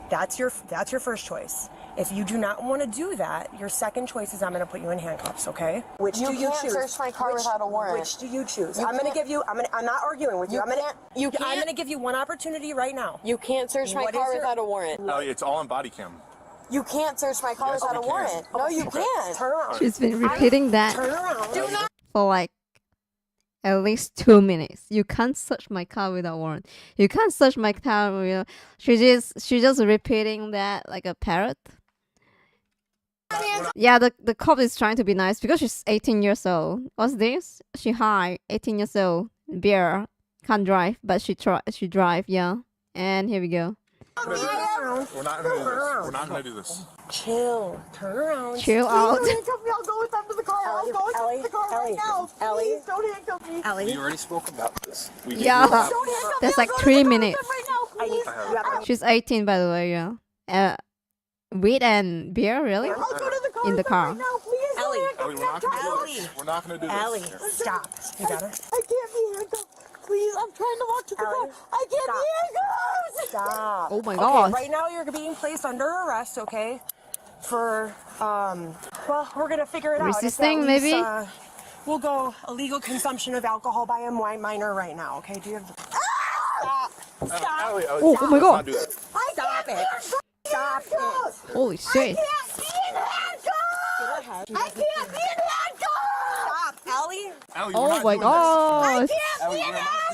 That's your first choice. If you do not want to do that, your second choice is I'm going to put you in handcuffs, okay? Which do you choose? Search my car without a warrant. Which do you choose? I'm going to give you. I'm not arguing with you. I'm going to give you one opportunity right now. You can't search my car without a warrant. Ellie, it's all on body cam. You can't search my car without a warrant. No, you can't. Turn around. She's been repeating that Turn around. Do not. for like at least 2 minutes. You can't search my car without warrant. You can't search my car without... She's just repeating that like a parrot. Yeah, the cop is trying to be nice because she's 18 years old. What's this? She high, 18 years old, beer, can't drive, but she drive, yeah. And here we go. We're not gonna do this. Chill. Turn around. Chill out. Don't handcuff me. I'll go with them to the car. I'll go with them to the car right now. Ellie. Please don't handcuff me. Ellie. We already spoke about this. Yeah, that's like 3 minutes. Right now, please. She's 18, by the way, yeah. Weed and beer, really? I'll go to the car In the car. right now. Please don't Ellie. handcuff Ellie, me. we're I'm not gonna trying do this. We're not gonna do this. Ellie, stop. You got her? I can't be handcuffed. Please, I'm trying to walk to the car. I can't be handcuffed. Stop. Oh my Okay, god. right now you're being placed under arrest, okay? For, well, we're gonna figure it out. It's Resisting, at least, maybe? We'll go illegal consumption of alcohol by a minor right now, okay? Do you have the... Stop. Ellie, Oh my let's god. not do that. Stop it. Stop it. Holy shit. I can't be in handcuffs. Stop, Ellie. Ellie, we're Oh not my doing god. this. Ellie,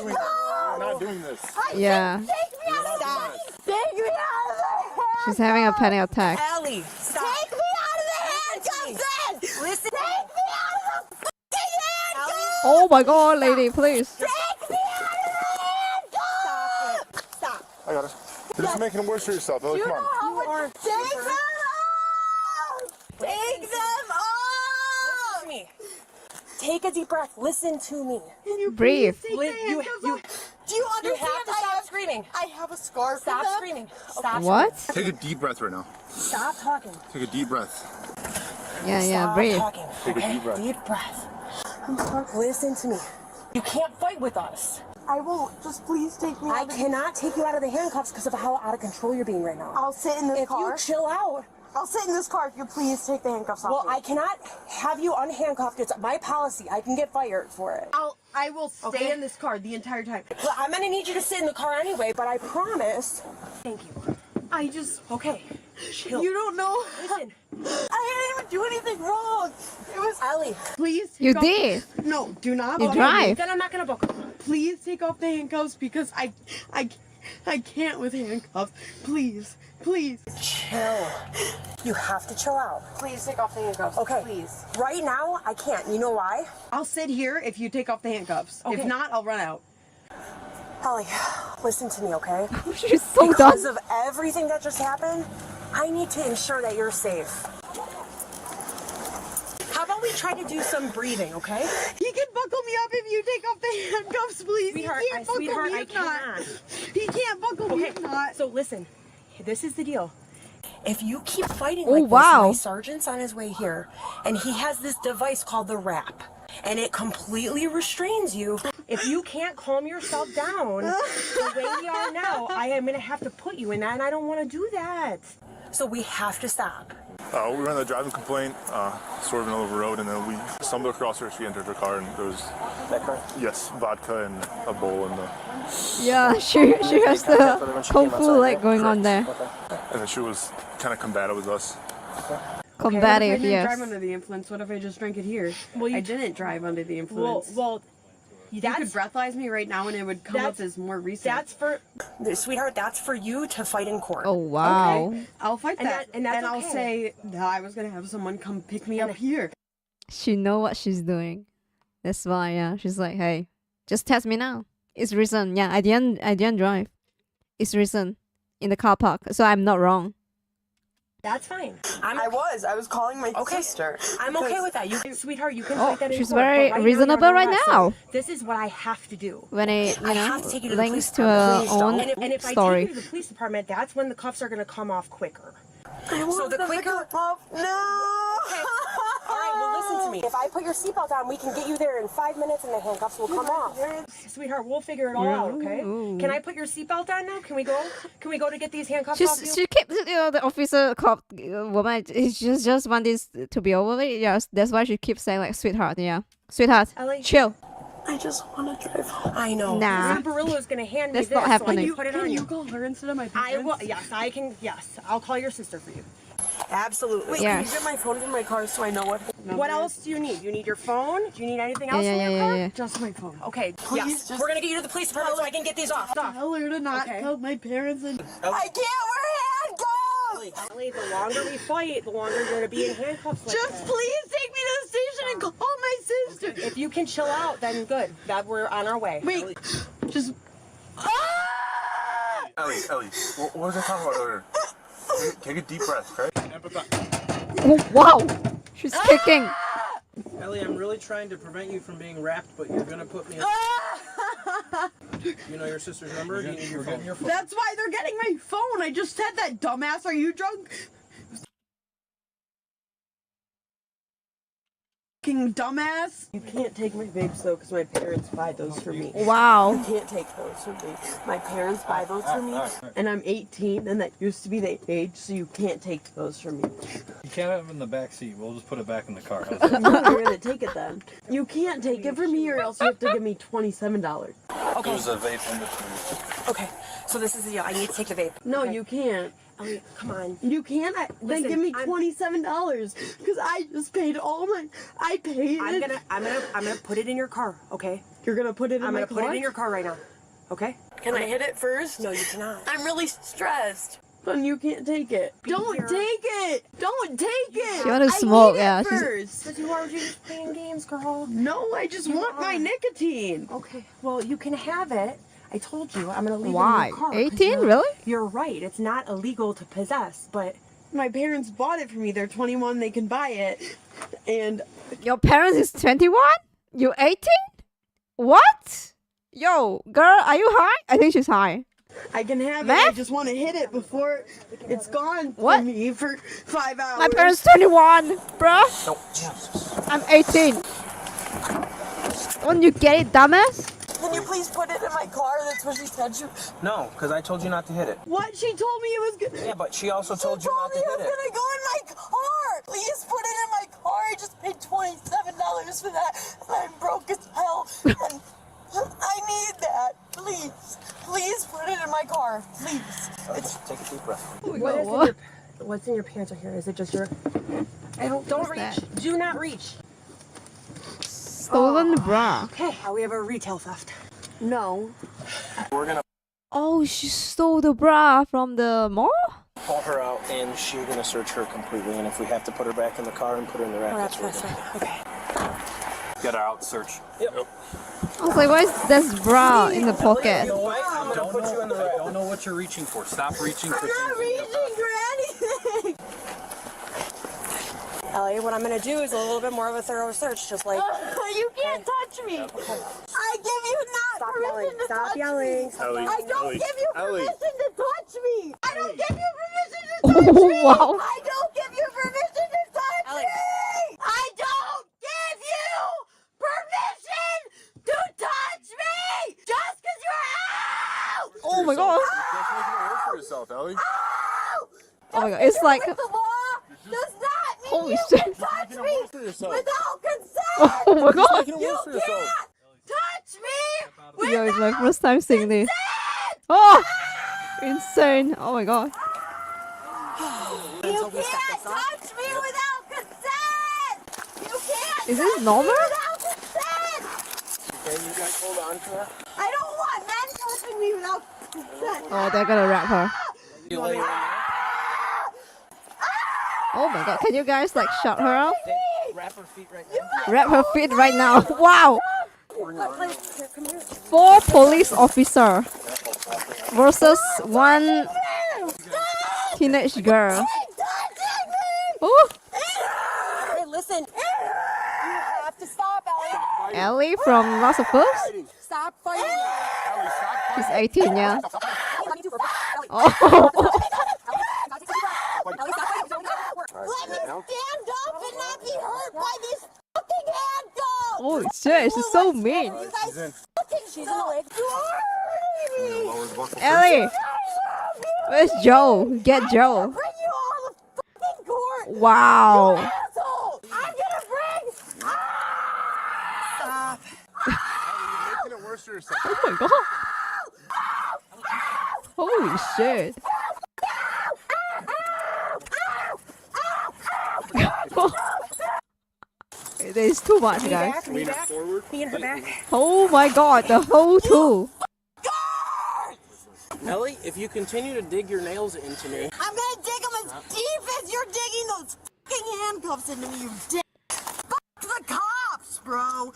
we're not doing this. Yeah. Take me out of the handcuffs. Take me out of the handcuffs. She's having a panic attack. Ellie, stop. Take me out of the handcuffs then. Listen. Take me out of the fucking handcuffs. Oh my god, lady, please. Take me out of the handcuffs. Stop. I got it. You're just making it worse for yourself, Ellie. Come on. Take them off. Take them off. Listen to me. Take a deep breath. Listen to me. Breathe. Do you understand? have to stop screaming. I have a scar. Stop screaming. Stop. What? Take a deep breath right now. Stop talking. Take a deep breath. Yeah, Stop breathe. talking. Take a Okay? deep breath. Deep breath. Listen to me. You can't fight with us. I won't. Just please take me I out of cannot take you out of the handcuffs because of how out of control you're being right now. I'll sit in this If car. you chill out. I'll sit in this car if you please take the handcuffs off. Well, me. I cannot have you unhandcuffed. It's my policy. I can get fired for it. I will stay Okay. in this car the entire time. Well, I'm gonna need you to sit in the car anyway, but I promise. Thank you. I just... Okay. Chill. You don't know. Listen. I didn't even do anything wrong. It was... Ellie. Please take You off did. No, do not. You drive. Then I'm not gonna book them. Please take off the handcuffs because I can't with handcuffs. Please. Please. Chill. You have to chill out. Please take off the handcuffs. Okay. Please. Right now, I can't. You know why? I'll sit here if you take off the handcuffs. Okay. If not, I'll run out. Ellie, listen to me, okay? She's so Because dumb. of everything that just happened, I need to ensure that you're safe. How about we try to do some breathing, okay? He can buckle me up if you take off the handcuffs, please. Sweetheart, he can't buckle me I if not. cannot. He can't buckle me if not. So listen, this is the deal. If you keep fighting Oh, like wow. this, my sergeant's on his way here, and he has this device called the wrap, and it completely restrains you. If you can't calm yourself down the way you are now, I am gonna have to put you in that, and I don't want to do that. So we have to stop. We were on the driving complaint, swerving all over the road, and then we stumbled across her. She entered her car, and there was yes, vodka and a bowl in the. Yeah, she has the kung fu leg going on there. And then she was kind of combative with us. Combative, I didn't yes. drive under the influence. What if I just drank it here? Well, I didn't drive under the influence. Well, you could breathalyze me right now, and it would come up as more recent. That's for, sweetheart. That's for you to fight in court. Oh wow. Okay, I'll fight And that, and that's I'll okay. say that I was gonna have someone come pick me up here. She know what she's doing. That's why, yeah. She's like, hey, just test me now. It's reason. Yeah, I didn't drive. It's reason in the car park, so I'm not wrong. That's fine. I was calling my sister. I'm okay with that. You, sweetheart, you can Oh, fight that in she's court, very but right reasonable now, you're right under arrest, now. so This is what I have to do. When it, I have to take you to the links police to her department. own And if I story. take you to the police department, that's when the cuffs are going to come off quicker. So the quicker... No. Okay. All right, well, listen to me. If I put your seatbelt on, we can get you there in 5 minutes and the handcuffs will come off. Sweetheart, we'll figure it all out, okay? Can I put your seatbelt on now? Can we go? Can we go to get these handcuffs off you? She keeps, the officer cop woman. She just want this to be over. Yes, that's why she keeps saying like, sweetheart, yeah, sweetheart, Ellie? chill. I just want to drive home. I know. Nah. Barilla's gonna hand me That's this. not happening. So I can put it on you. call her instead of my parents? I will. Yes, I can. Yes, I'll call your sister for you. Absolutely. Wait, Yeah. can you get my phone from my car so I know what? What else do you need? You need your phone? Do you need anything else in your car? Just my phone. Okay. Yes. We're gonna get you to the police department so I can get these off. Tell her to not tell my parents and... I can't wear handcuffs! Ellie, the longer we fight, the longer you're gonna be in handcuffs like Just this. please take me to the station and call my sister. Okay. If you can chill out, then good. That we're on our way. Wait, Ellie. just... Ellie, what was I talking about earlier? Take a deep breath, okay? Oh, wow, she's kicking. Ellie, I'm really trying to prevent you from being wrapped, but you're gonna put me. You know your sister's number? Do you need your phone? That's why they're getting my phone. I just said that, dumbass. Are you drunk? Dumbass. You can't take my vapes though, because my parents buy those for me. Wow. You can't take those from me. My parents buy those for me, and I'm 18, and that used to be the age, so you can't take those from me. You can't have it in the back seat. We'll just put it back in the car. No, you're gonna take it then. You can't take it from me, or else you have to give me $27. Okay. There's a vape in between. Okay. So this is the deal. I need to take the vape. No, okay? you can't. Ellie, come on. You can't. Then Listen, give me $27 because I just paid all my. I paid. I'm gonna put it in your car. Okay. You're gonna put it in my car. I'm gonna put it in your car right now. Okay. Can I hit it first? No, you cannot. I'm really stressed. Then you can't take it. Don't take it. Don't take it. You want to smoke? Yeah. First. But you are just playing games, girl. No, I just want my nicotine. Okay. Well, you can have it. I told you, I'm gonna leave Why? it in your car. 18? Really? You're right. It's not illegal to possess, but my parents bought it for me. They're 21. They can buy it. And your parents is 21? You 18? What? Yo, girl, are you high? I think she's high. I can have Meth? it. I just want to hit it before it's gone What? from me for 5 hours. My parents 21, bruh. No, Jesus. I'm 18. Won't you get it, dumbass? Can you please put it in my car? That's what she said. No, because I told you not to hit it. What? She told me it was good. Yeah, but she also told you not to hit it. She told me it was gonna go in my car. Please put it in my car. I just paid $27 for that. And I'm broke as hell. And I need that. Please put it in my car. Please. Take a deep breath. What's in your pants right here? Is it just your? Don't reach. That? Do not reach. Stolen bra. Okay. We have a retail theft. No. We're gonna Oh, she stole the bra from the mall? Pull her out, and she's gonna search her completely. And if we have to put her back in the car and put her in the rack, that's what we're gonna do. Okay. get her out, search. Yep. I was like, why is this bra in the pocket? I'm gonna put you in the rack. I don't know what you're reaching for. Stop reaching for I'm not reaching for anything. Ellie, what I'm gonna do is a little bit more of a thorough search, just like. You can't touch me. I give you not permission to touch yelling. me. Ellie, I don't Ellie, give you Ellie. permission to touch me. I don't give you permission to touch me. Wow. I don't give you permission to touch Ellie. me. I don't give you permission to touch me. Just because you're out. Oh my god. Just making it work for yourself, Ellie. Oh my god, it's like. With the law does not mean Holy you shit. can touch me Work for yourself. without consent. Oh my god. Making it work for yourself. Touch me Yo, it's my first time seeing this. Oh! Insane. Oh my god. You can't touch me without consent! You can't Is this touch normal? me without consent! Okay, you guys hold on to her. I don't want men touching me without consent! Oh, they're gonna wrap her. You lay her down. Oh my god, can you guys like shut her out? Wrap her feet right now. Wrap her feet right now. Wow! 4 police officer versus 1 teenage girl. Oh, Hey, listen. You have to stop, Ellie. Ellie from Last of Us? Stop fighting. She's 18, yeah. Let me Oh. stand up and not be hurt by this Holy shit, she's so mean. She's in the lake. Ellie! Where's Joe? Get Joe. Bring you all the fucking court. Wow. You asshole! I'm gonna bring. Stop. You're making it worse for yourself. Oh my god. Holy shit. It is too much, guys. Lean back. Lean her back. Oh my god, the whole tool. Ellie, if you continue to dig your nails into me, I'm gonna dig them as deep as you're digging those fucking handcuffs into me, you dick. Fuck the cops, bro.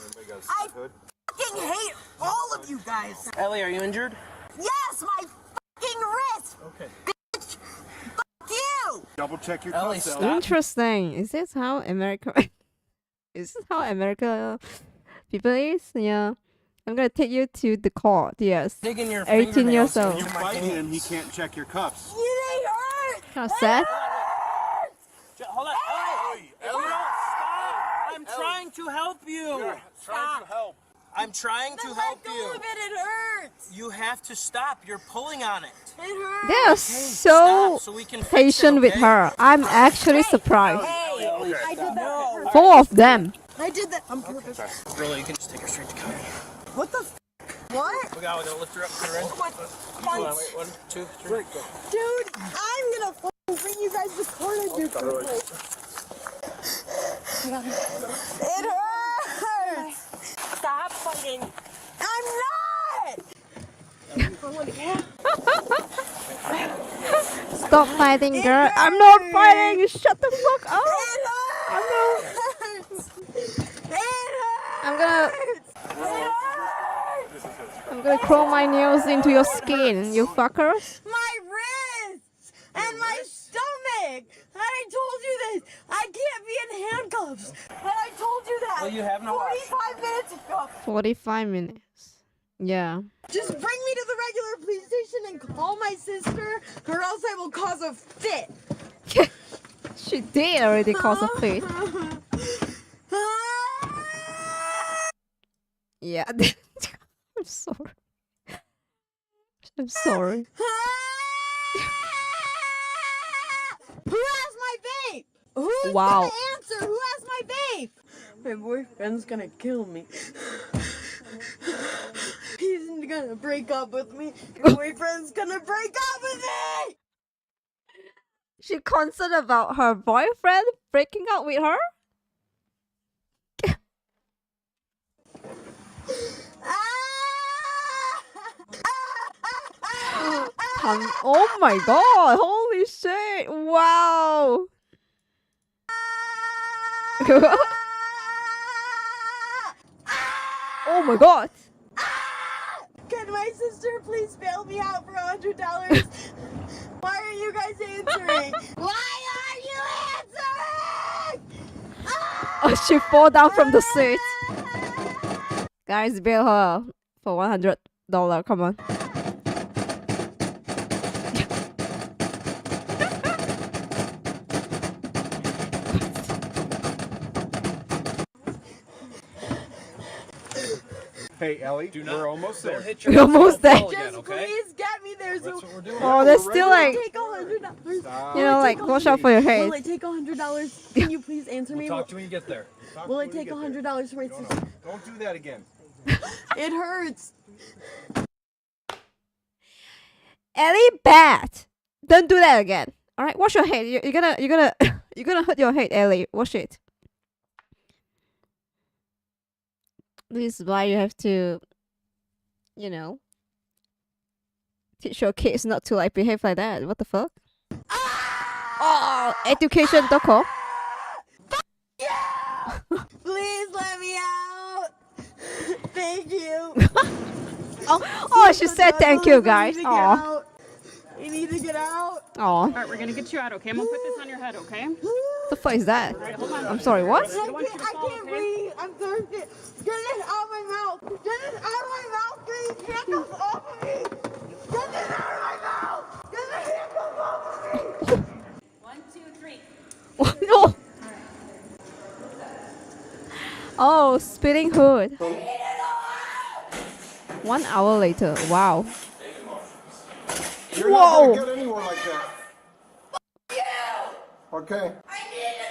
I fucking hate all of you guys. Ellie, are you injured? Yes, my fucking wrist. Okay. Bitch. Fuck you. Double check your Ellie, cuffs, stop. Interesting. Is this how America is this how America people is? Yeah. I'm gonna take you to the court, yes. Digging your 18 years old. When you fight him, he can't check your cuffs. They hurt. Kind of sad. Hold on. Ellie, stop. I'm trying to help you. Trying to help. I'm trying to help Let you. go of it hurts. You have to stop. You're pulling on it. It hurts. They are so stop so we can fix patient it, with okay? her. I'm actually surprised. Hey, I did that. 4 of them. I did that on purpose. Really, you can just take her straight to county. What the? What? We gotta lift her up, put her in. What? Hold on, wait, 1, 2, 3. Dude, I'm gonna fucking bring you guys to court at this place. It hurts. Stop fighting. I'm not. Stop fighting, girl. I'm not fighting. Shut the fuck up. I'm gonna crawl my nails into your skin, you fucker. My wrists and my stomach. And I told you this. I can't be in handcuffs. And I told you that. Well, you have no 45 minutes ago. 45 minutes. Yeah. Just bring me to the regular police station and call my sister, or else I will cause a fit. She did already cause a fit. Yeah. I'm sorry. I'm sorry. Who has my vape? Who's Wow. gonna answer? Who has my vape? My boyfriend's gonna kill me. He's gonna break up with me. Your boyfriend's gonna break up with me! She concerned about her boyfriend breaking up with her? Oh my god, holy shit, wow. Oh my god. Can my sister please bail me out for $100? Why are you guys answering? Why are you answering? Oh, she fall down from the seat. Guys, bail her for $100. Come on. Hey, Ellie, we're almost there. We're almost there. Just please get me there. So Oh, there's still like, take $100. you know, like, watch out for your head. Will it take $100? Can you please answer me? Talk to me when you get there. Will it take $100 for my sister? Don't do that again. It hurts. Ellie, bad. Don't do that again. All right, wash your head. You're gonna you're gonna hurt your head, Ellie. Wash it. This is why you have to, you know, teach your kids not to like behave like that. What the fuck? Oh, education.com. Please let me out. Thank you. Oh, she said thank you, guys. Oh. You need to get out. Oh. All right, we're gonna get you out, okay? I'm gonna put this on your head, okay? What the fuck is that? I'm sorry, what? I can't breathe. I'm thirsty. Get this out of my mouth. Get this out of my mouth. Get these handcuffs off of me. Get this out of my mouth. Get the handcuffs off of me. 1, 2, 3. No. Oh, spitting hood. 1 hour later. Wow. You're not gonna get anywhere like that. Okay. I need to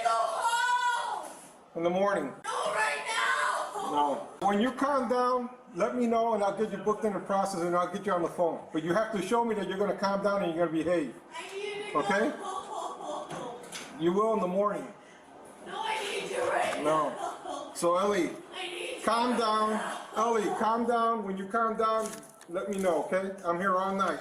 go home. In the morning. No, right now. No. When you calm down, let me know and I'll get you booked in the process and I'll get you on the phone. But you have to show me that you're gonna calm down and you're gonna behave. Okay? You will in the morning. No, I need you right No. now. So Ellie, calm down. Ellie, calm down. When you calm down, let me know, okay? I'm here all night.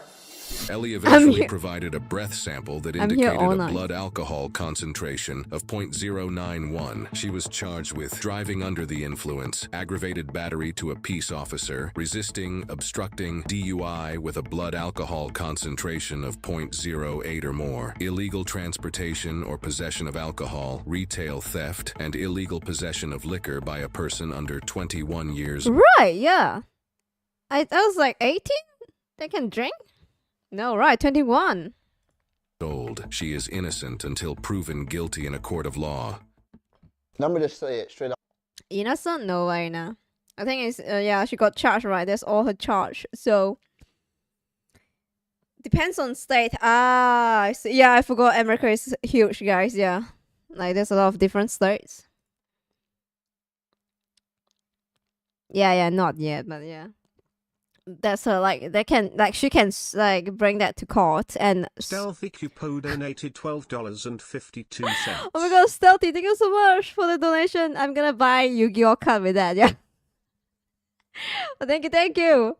Ellie eventually provided a breath sample that indicated a night. blood alcohol concentration of 0.091. She was charged with driving under the influence, aggravated battery to a peace officer, resisting, obstructing, DUI with a blood alcohol concentration of 0.08 or more, illegal transportation or possession of alcohol, retail theft, and illegal possession of liquor by a person under 21 years. Right, yeah. I was like 18? They can drink? No, right, 21. Old. She is innocent until proven guilty in a court of law. Let me just say it straight up. Innocent? No way, nah. I think it's, yeah, she got charged, right? That's all her charge. So, depends on state. Ah, I see. Yeah, I forgot America is huge, guys, yeah. Like, there's a lot of different states. Yeah, not yet, but yeah. That's her, like, they can, like, she can, like, bring that to court and... Stealthy Cupo donated $12.52. Oh my god, Stealthy, thank you so much for the donation. I'm gonna buy Yu-Gi-Oh card with that, yeah. Thank you.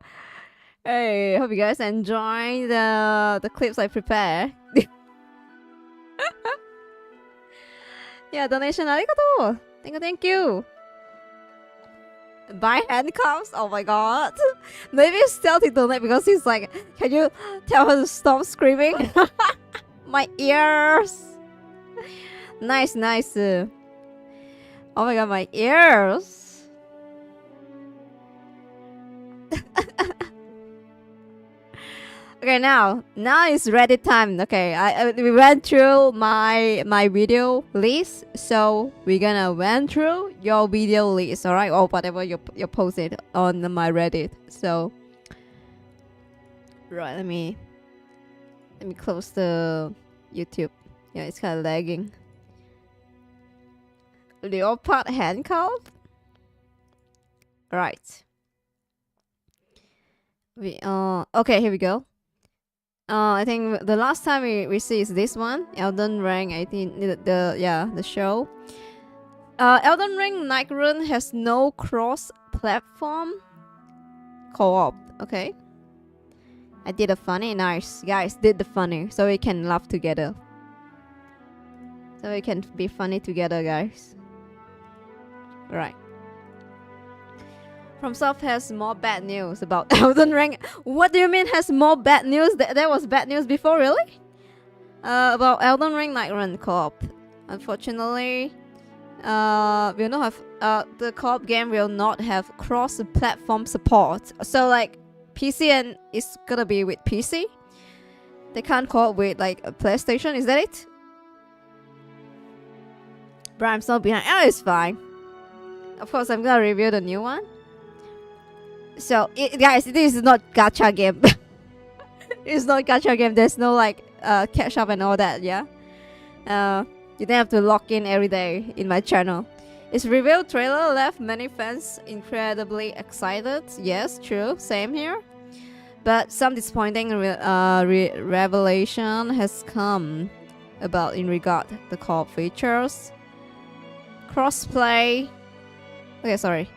Hey, hope you guys enjoy the clips I prepare. Yeah, donation, arigato. Thank you. Buy handcuffs? Oh my god. Maybe Stealthy donate because he's like, can you tell her to stop screaming? My ears. Nice. Oh my god, my ears. Okay, now it's Reddit time. Okay, we went through my video list, so we're gonna went through your video list, all right, or whatever you posted on my Reddit. So, right, let me close the YouTube. Yeah, it's kind of lagging. Leopard handcuff. Right. Okay, here we go. I think the last time we see is this one, Elden Ring 18, the show. Elden Ring Night Run has no cross-platform co-op. Okay. I did a funny, nice. Guys, did the funny, so we can laugh together. So we can be funny together, guys. Right. FromSoft has more bad news about Elden Ring. What do you mean has more bad news? There was bad news before, really? About Elden Ring Night Run co-op. Unfortunately, will not have the co-op game will not have cross-platform support. So like PC and it's gonna be with PC. They can't co-op with like a PlayStation. Is that it? But I'm still behind. Oh, it's fine. Of course, I'm gonna review the new one. So, guys, this is not gacha game. It's not gacha game. There's no like catch up and all that. Yeah. You don't have to log in every day in my channel. Its reveal trailer left many fans incredibly excited. Yes, true. Same here. But some disappointing revelation has come about in regard the co-op features. Crossplay. Okay, sorry.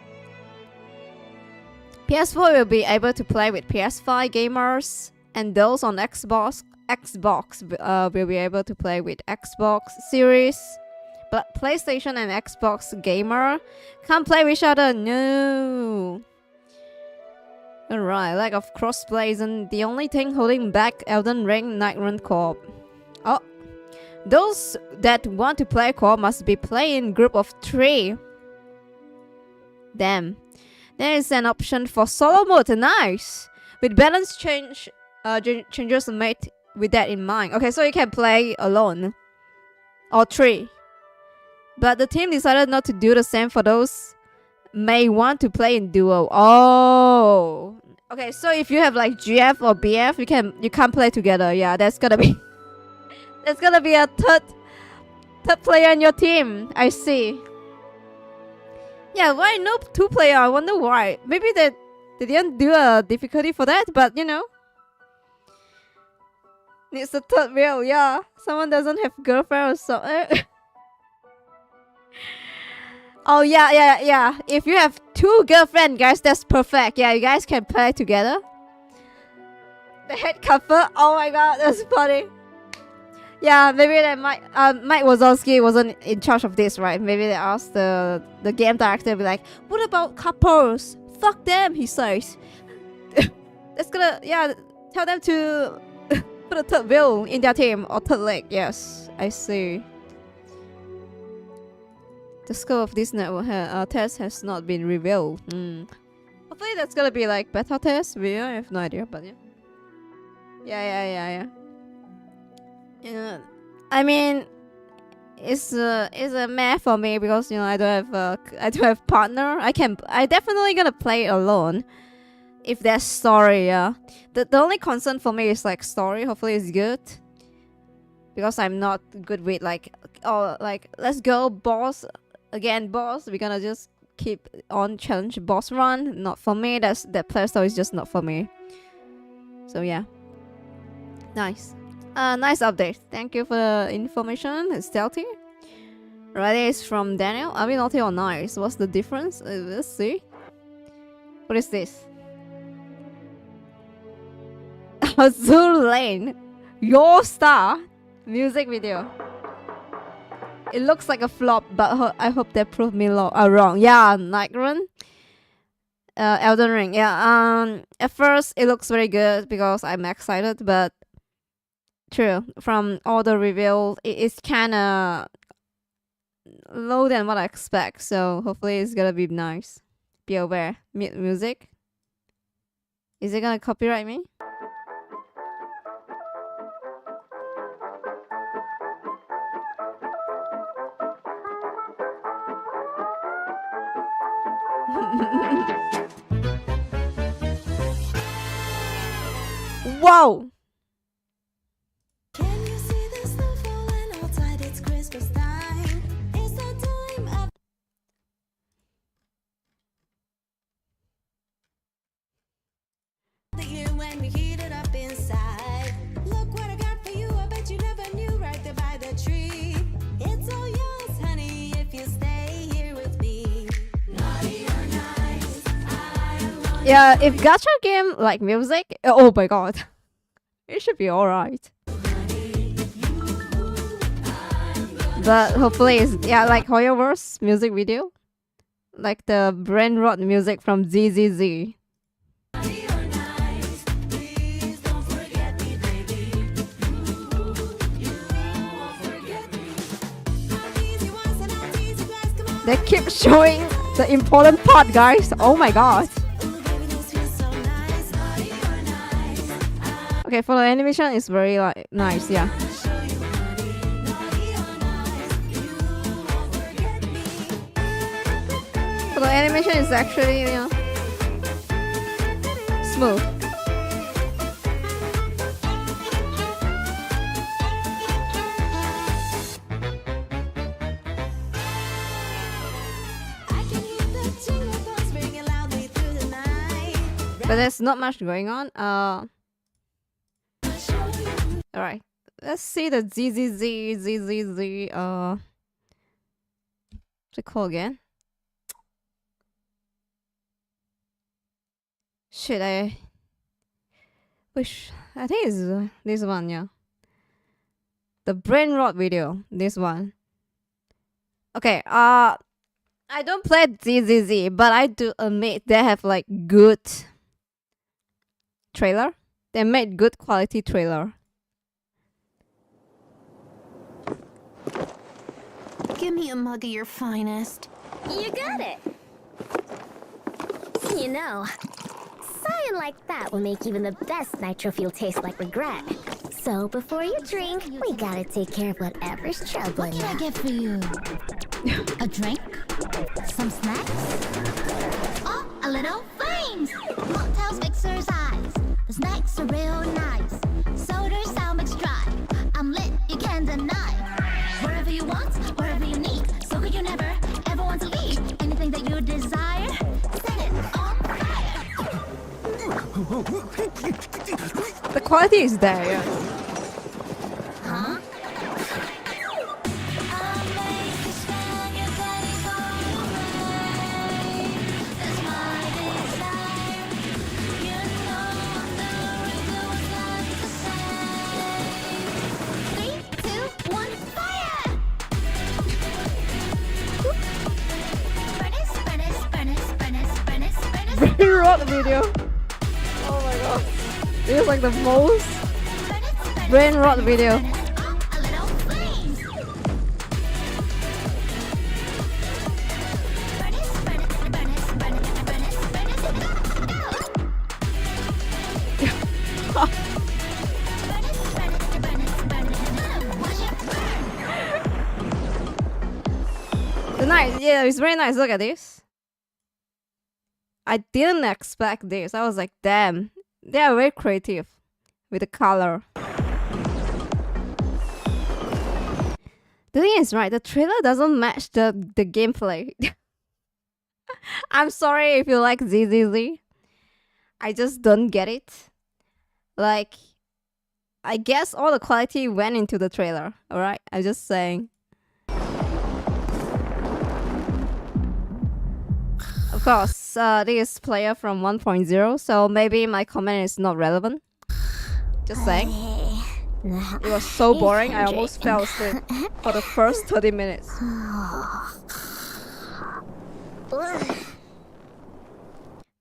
PS4 will be able to play with PS5 gamers, and those on Xbox will be able to play with Xbox Series. But PlayStation and Xbox gamer can't play with each other. No. Alright, lack of crossplay isn't the only thing holding back Elden Ring Night Run co-op. Oh, those that want to play co-op must be playing in group of 3. Damn. There is an option for solo mode. Nice. With balance changes made with that in mind. Okay, so you can play alone. Or 3. But the team decided not to do the same for those may want to play in duo. Oh, okay. So if you have like GF or BF, you can't play together. Yeah, that's gonna be a third player in your team. I see. Yeah, why no 2-player? I wonder why. Maybe they didn't do a difficulty for that, but you know. Needs a third wheel, yeah. Someone doesn't have girlfriend or something. Oh yeah. If you have 2 girlfriends, guys, that's perfect. Yeah, you guys can play together. The head cover. Oh my god, that's funny. Yeah, maybe that Mike Wazowski wasn't in charge of this, right? Maybe they asked the game director, be like, "What about couples? Fuck them," he says. That's gonna tell them to put a third wheel in their team or third leg. Yes, I see. The scope of this network test has not been revealed. Hopefully that's gonna be like beta test. I have no idea, but yeah. I mean, it's a meh for me because you know I don't have partner. I definitely gonna play alone. If there's story, yeah. The only concern for me is like story. Hopefully it's good. Because I'm not good with like, oh, like let's go boss again, boss. We're gonna just keep on challenge boss run. Not for me. That playstyle is just not for me. So yeah. Nice. Nice update. Thank you for the information. It's stealthy. Ready is from Daniel. Are we naughty or nice? What's the difference? Let's see. What is this? Azul Lane, Your Star music video. It looks like a flop, but I hope they prove me wrong. Yeah, Nightrun, Elden Ring. Yeah. At first it looks very good because I'm excited, but true, from all the reveals, it's kind of low than what I expect. So hopefully it's gonna be nice. Be aware. Music. Is it gonna copyright me? Wow! Can you see the snow falling outside? It's Christmas time. It's the time of the year when we heat it up inside. Look what I got for you. I bet you never knew, right there by the tree. It's all yours, honey, if you stay here with me. Naughty or nice, Yeah, if gacha game like music, oh my god, it should be alright. But hopefully it's like Hoyoverse music video, like the brain rot music from ZZZ. They keep showing the important part, guys. Oh my god. Okay, for the animation, it's very like nice, yeah. For the animation, it's actually, you know, smooth. But there's not much going on. Alright. Let's see the ZZZ. What's it called again? Shit, I think it's this one, yeah. The brain rot video. This one. Okay, I don't play ZZZ, but I do admit they have like good trailer. They made good quality trailer. Give me a mug of your finest. You got it. You know, sighing like that will make even the best nitro fuel taste like regret. So before you drink, we gotta take care of whatever's troubling you. What can I get for you? A drink? Some snacks? Oh, a little flames! Mocktails fix your eyes. The snacks are real nice. Soda sound mix dry. I'm lit, you can't deny. Wherever you want, wherever you need. So good you never, ever want to leave. Anything that you desire, set it on fire. The quality is there, yeah. Huh? Brain rot video. Oh my god. It is like the most brain rot video. The nice, yeah, it's very nice. Look at this. I didn't expect this. I was like, damn, they are very creative with the color. The thing is, right, the trailer doesn't match the gameplay. I'm sorry if you like ZZZ. I just don't get it. Like, I guess all the quality went into the trailer, alright? I'm just saying. Of course, this is player from 1.0, so maybe my comment is not relevant. Just saying. It was so boring, I almost fell asleep for the first 30 minutes.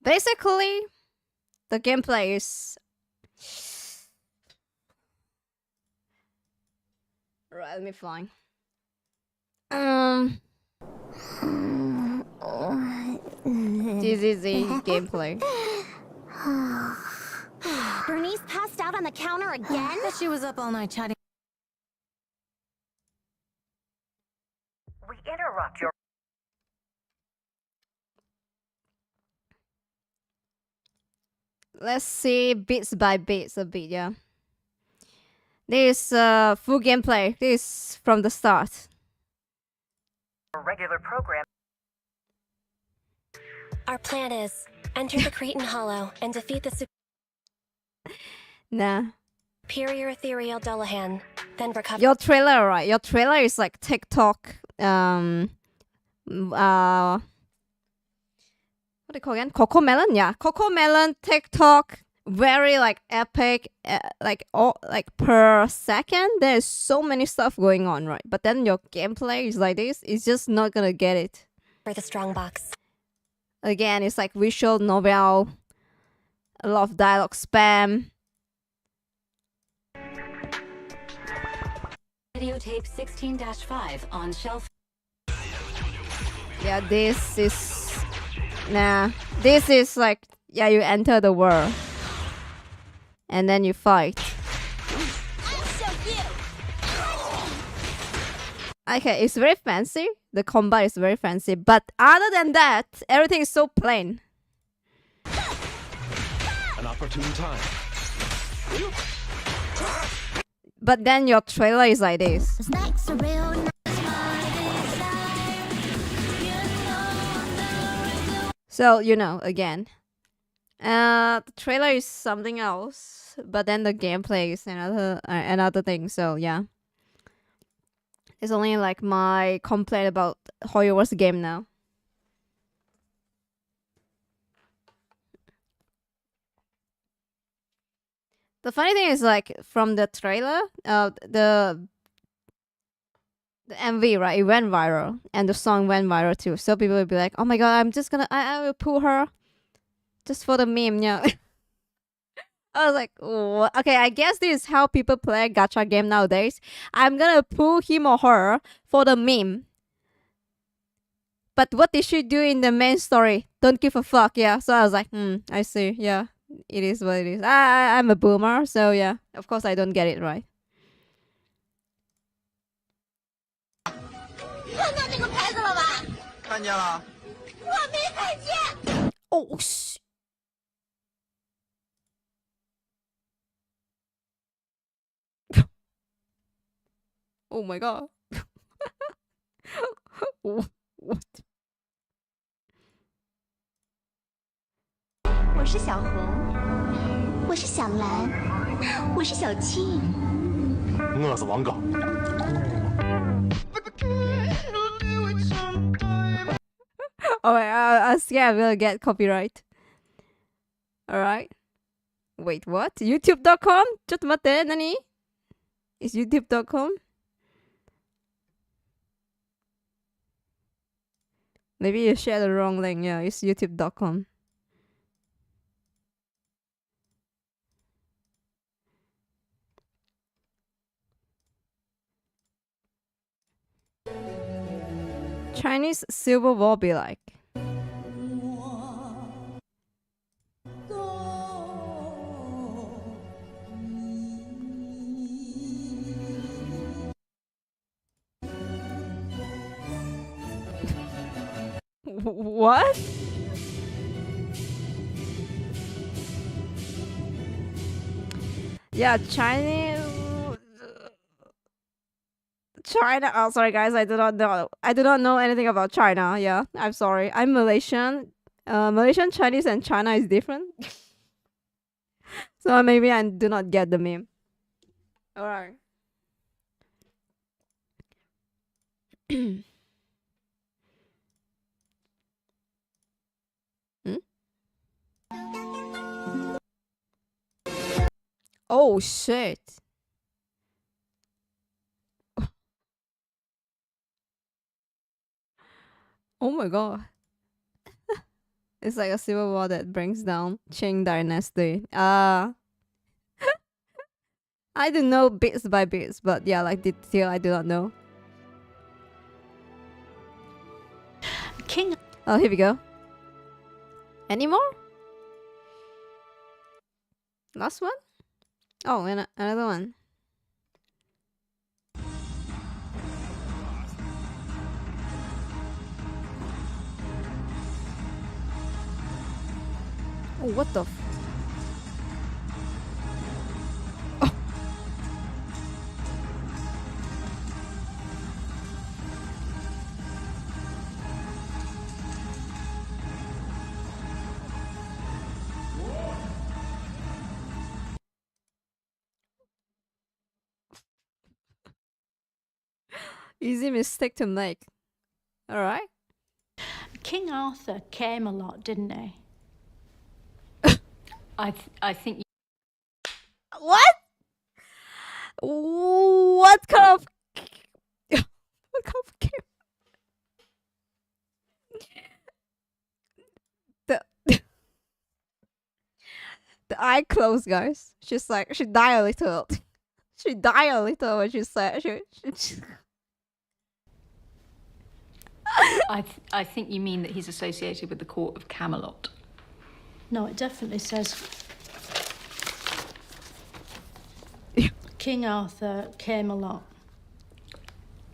Basically, the gameplay is... Right, let me find. ZZZ gameplay. Bernice passed out on the counter again? Bet she was up all night chatting. We interrupt your... Let's see bits by bits a bit, yeah. This full gameplay. This from the start. regular program. Our plan is enter the Cretan Hollow and defeat the Nah. superior ethereal Dullahan. Then recover. Your trailer, right? Your trailer is like TikTok. What do you call again? Coco Melon, yeah. Coco Melon TikTok. Very like epic, like per second. There's so many stuff going on, right? But then your gameplay is like this. It's just not gonna get it. For the strong box. Again, it's like visual novel, a lot of dialogue spam. Videotape 16-5 on shelf. Yeah, this is... Nah. This is like... Yeah, you enter the world. And then you fight. Okay, it's very fancy. The combat is very fancy. But other than that, everything is so plain. An opportune time. But then your trailer is like this. So, you know, again. The trailer is something else, but then the gameplay is another thing. So yeah, it's only like my complaint about Hogwarts game now. The funny thing is, like, from the trailer, the MV, right, it went viral, and the song went viral too. So people will be like, "Oh my god, I'm just gonna, I will pull her." Just for the meme, yeah. I was like, what? Okay, I guess this is how people play a gacha game nowadays. I'm gonna pull him or her for the meme. But what did she do in the main story? Don't give a fuck, yeah. So I was like, I see, yeah. It is what it is. I'm a boomer, so yeah. Of course, I don't get it right. 看见这个牌子了吧？看见了。我没看见。 Oh shit. Oh my god. What? 我是小红，我是小蓝，我是小青。饿死王狗。Alright, I'm scared I'm gonna get copyright. Alright. Wait, what? YouTube.com? ちょっと待って、何? Is YouTube.com? Maybe you shared the wrong link. Yeah, it's YouTube.com. Chinese silver ball be like. What? Yeah, China. Oh, sorry, guys. I do not know. I do not know anything about China. Yeah, I'm sorry. I'm Malaysian. Malaysian, Chinese, and China is different. So maybe I do not get the meme. All right. Oh shit. Oh my god. It's like a civil war that brings down Qing dynasty. I do know bits by bits, but yeah, like detail I do not know. King. Oh, here we go. Any more? Last one? Oh, and another one. Oh, what the f- oh. Easy mistake to make. Alright. King Arthur came a lot, didn't he? I think. What? What kind of what kind of game? The eye closed, guys. She's like she died a little. She died a little when she said she I think you mean that he's associated with the court of Camelot. No, it definitely says King Arthur came a lot.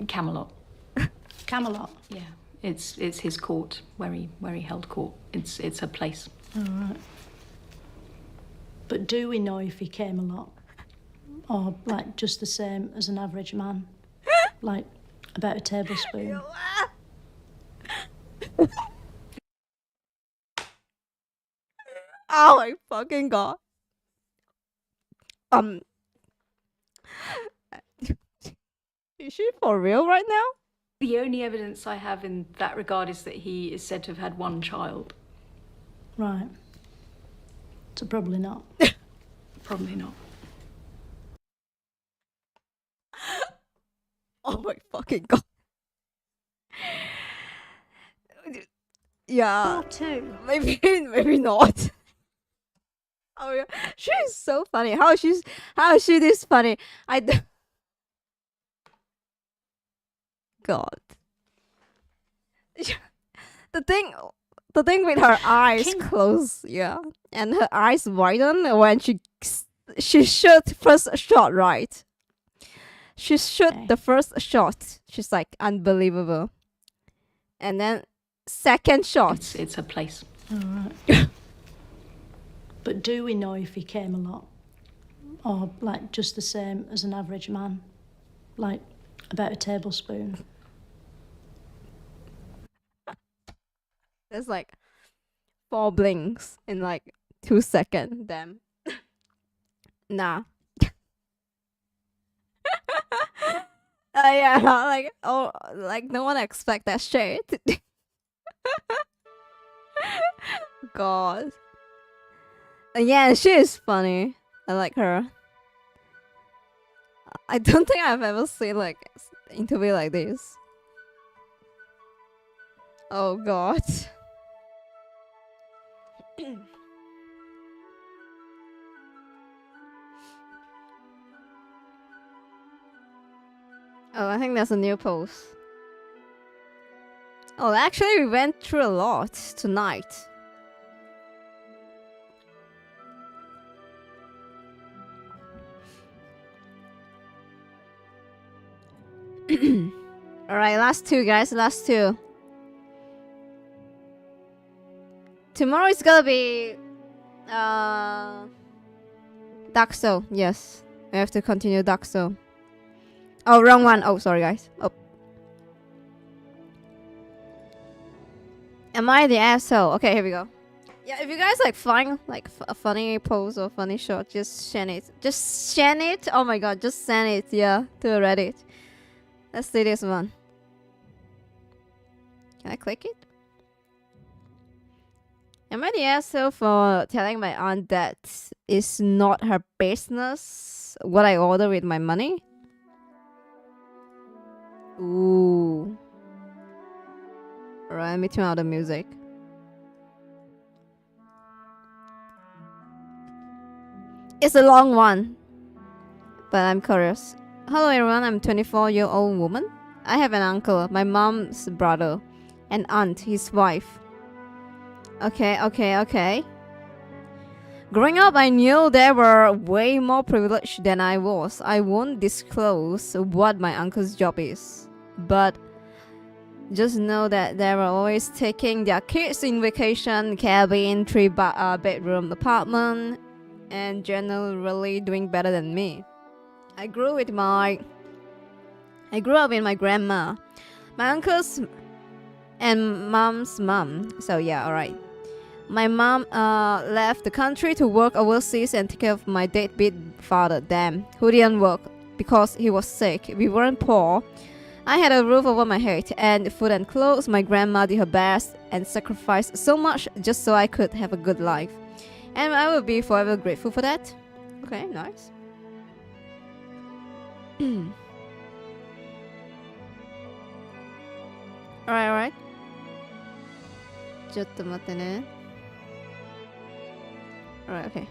Camelot. Camelot. Yeah, it's his court where he held court. It's a place. All right. But do we know if he came a lot, or like just the same as an average man, like about a tablespoon? Oh my fucking god. Is she for real right now? The only evidence I have in that regard is that he is said to have had one child. Right. So probably not. Probably not. Oh my fucking god. Yeah. Or two. Maybe not. Oh yeah. She's so funny. How is she this funny? God. The The thing with her eyes closed, yeah, and her eyes widen when she shoot first shot, right? She shoot the first shot. She's like unbelievable, and then second shot. It's a place. All right. But do we know if he came a lot? Or like just the same as an average man? Like about a tablespoon? There's like 4 blinks in like 2 seconds. Damn. Nah. Yeah, like no one expect that shit. God. Yeah, she is funny. I like her. I don't think I've ever seen like interview like this. Oh God. Oh, I think there's a new post. Oh, actually, we went through a lot tonight. Alright, last 2, guys. Last 2. Tomorrow is gonna be... Dark Soul. Yes. I have to continue Dark Soul. Oh, wrong one. Oh, sorry, guys. Oh. Am I the asshole? Okay, here we go. Yeah, if you guys like find like a funny pose or funny shot, just send it. Just send it. Oh my god, just send it. Yeah, to Reddit. Let's see this one. Can I click it? Am I the asshole for telling my aunt that it's not her business what I order with my money? Ooh. Alright, let me turn out the music. It's a long one, but I'm curious. Hello everyone, I'm a 24-year-old woman. I have an uncle, my mom's brother, an aunt, his wife. Okay. Growing up, I knew they were way more privileged than I was. I won't disclose what my uncle's job is, but just know that they were always taking their kids in vacation, cabin, 3-bedroom apartment, and generally doing better than me. I grew up with my grandma, my uncle's and mom's mom. So yeah, alright. My mom left the country to work overseas and take care of my deadbeat father, who didn't work because he was sick. We weren't poor. I had a roof over my head and food and clothes. My grandma did her best and sacrificed so much just so I could have a good life. And I will be forever grateful for that. Okay, nice. Alright. ちょっと待ってね。Alright, okay.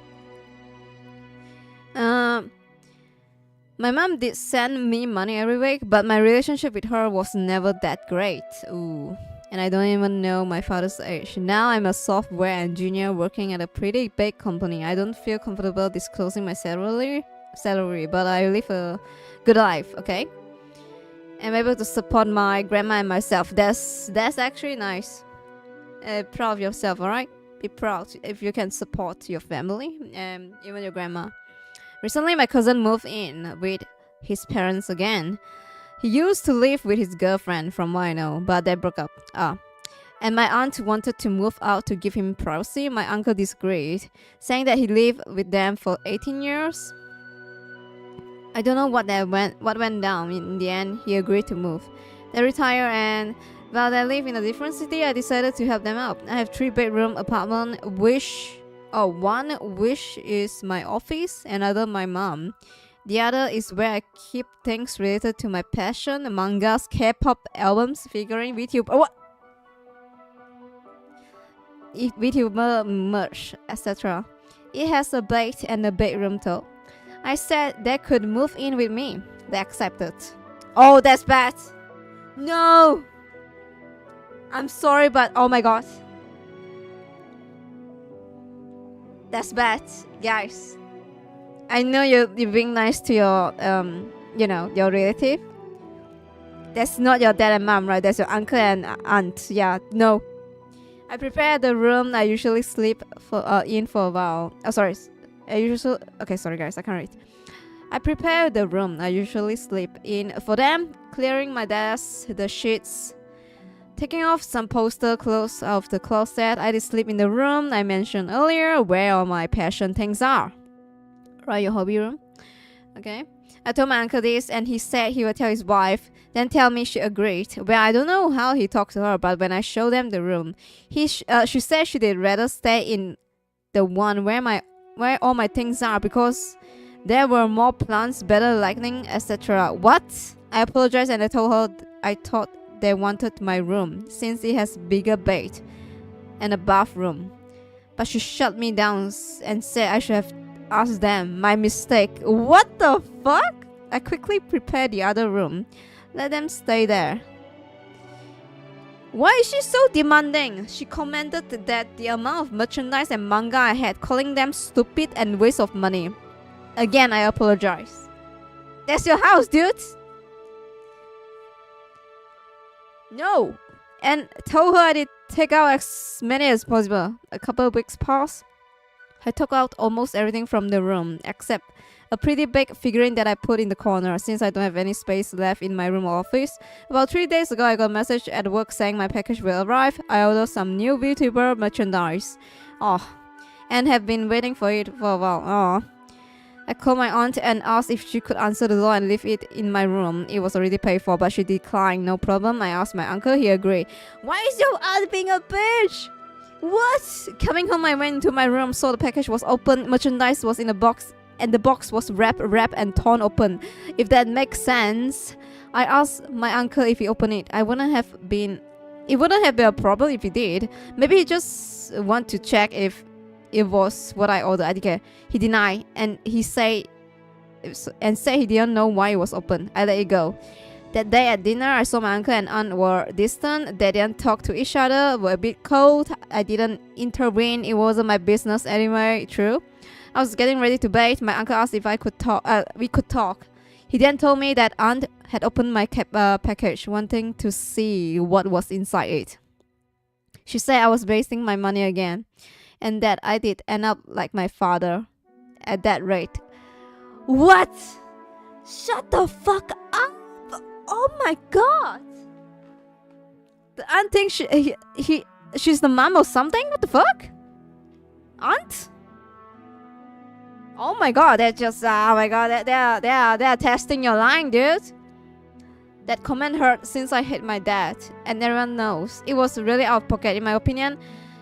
My mom did send me money every week, but my relationship with her was never that great. Ooh. And I don't even know my father's age. Now I'm a software engineer working at a pretty big company. I don't feel comfortable disclosing my salary, but I live a good life, okay? I'm able to support my grandma and myself. That's actually nice. Proud of yourself, alright? Be proud if you can support your family and even your grandma. Recently, my cousin moved in with his parents again. He used to live with his girlfriend from what I know, but they broke up. And my aunt wanted to move out to give him privacy. My uncle disagreed, saying that he lived with them for 18 years. I don't know what went down. In the end, he agreed to move. They retire, and while they live in a different city, I decided to help them out. I have 3-bedroom apartment, one which is my office, another my mom. The other is where I keep things related to my passion, mangas, K-pop albums, figurine, Vtuber, Vtuber merch, etc. It has a bed and a bedroom too. I said they could move in with me. They accepted. Oh, that's bad. No! I'm sorry, but oh my god. That's bad, guys. I know you're being nice to your your relative. That's not your dad and mom, right? That's your uncle and aunt. Yeah, no. I prepare the room I usually sleep in for a while. Oh, sorry. Okay, sorry guys, I can't read. I prepare the room I usually sleep in for them, clearing my desk, the sheets, taking off some poster clothes out of the closet. I did sleep in the room I mentioned earlier, where all my passion things are. Right, your hobby room. Okay. I told my uncle this, and he said he would tell his wife, then tell me she agreed. Well, I don't know how he talked to her, but when I showed them the room, she said she did rather stay in the one where all my things are, because there were more plants, better lighting, etc. What? I apologized and I told her I thought they wanted my room since it has bigger bed and a bathroom. But she shut me down and said I should have asked them. My mistake. What the fuck? I quickly prepared the other room. Let them stay there. Why is she so demanding? She commented that the amount of merchandise and manga I had, calling them stupid and waste of money. Again, I apologize. That's your house, dude. No. And told her I did take out as many as possible. A couple of weeks passed. I took out almost everything from the room, except a pretty big figurine that I put in the corner, since I don't have any space left in my room or office. About 3 days ago, I got a message at work saying my package will arrive. I ordered some new Vtuber merchandise. Oh, and have been waiting for it for a while. Oh. I called my aunt and asked if she could answer the door and leave it in my room. It was already paid for, but she declined. No problem. I asked my uncle. He agreed. Why is your aunt being a bitch? What? Coming home, I went into my room, saw the package was open, merchandise was in a box, and the box was wrapped and torn open. If that makes sense. I asked my uncle if he opened it. It wouldn't have been a problem if he did. Maybe he just want to check if it was what I ordered. I didn't care. He denied, and he said he didn't know why it was open. I let it go. That day at dinner, I saw my uncle and aunt were distant. They didn't talk to each other, were a bit cold. I didn't intervene. It wasn't my business anyway. True. I was getting ready to bed. My uncle asked if I could talk. We could talk. He then told me that aunt had opened my package, wanting to see what was inside it. She said I was wasting my money again, and that I did end up like my father. At that rate. What? Shut the fuck up! Oh my god! The aunt thinks she's the mom or something? What the fuck? Aunt? Oh my god, they're just oh my god, they're testing your line, dude. That comment hurt since I hate my dad, and everyone knows it was really out of pocket in my opinion,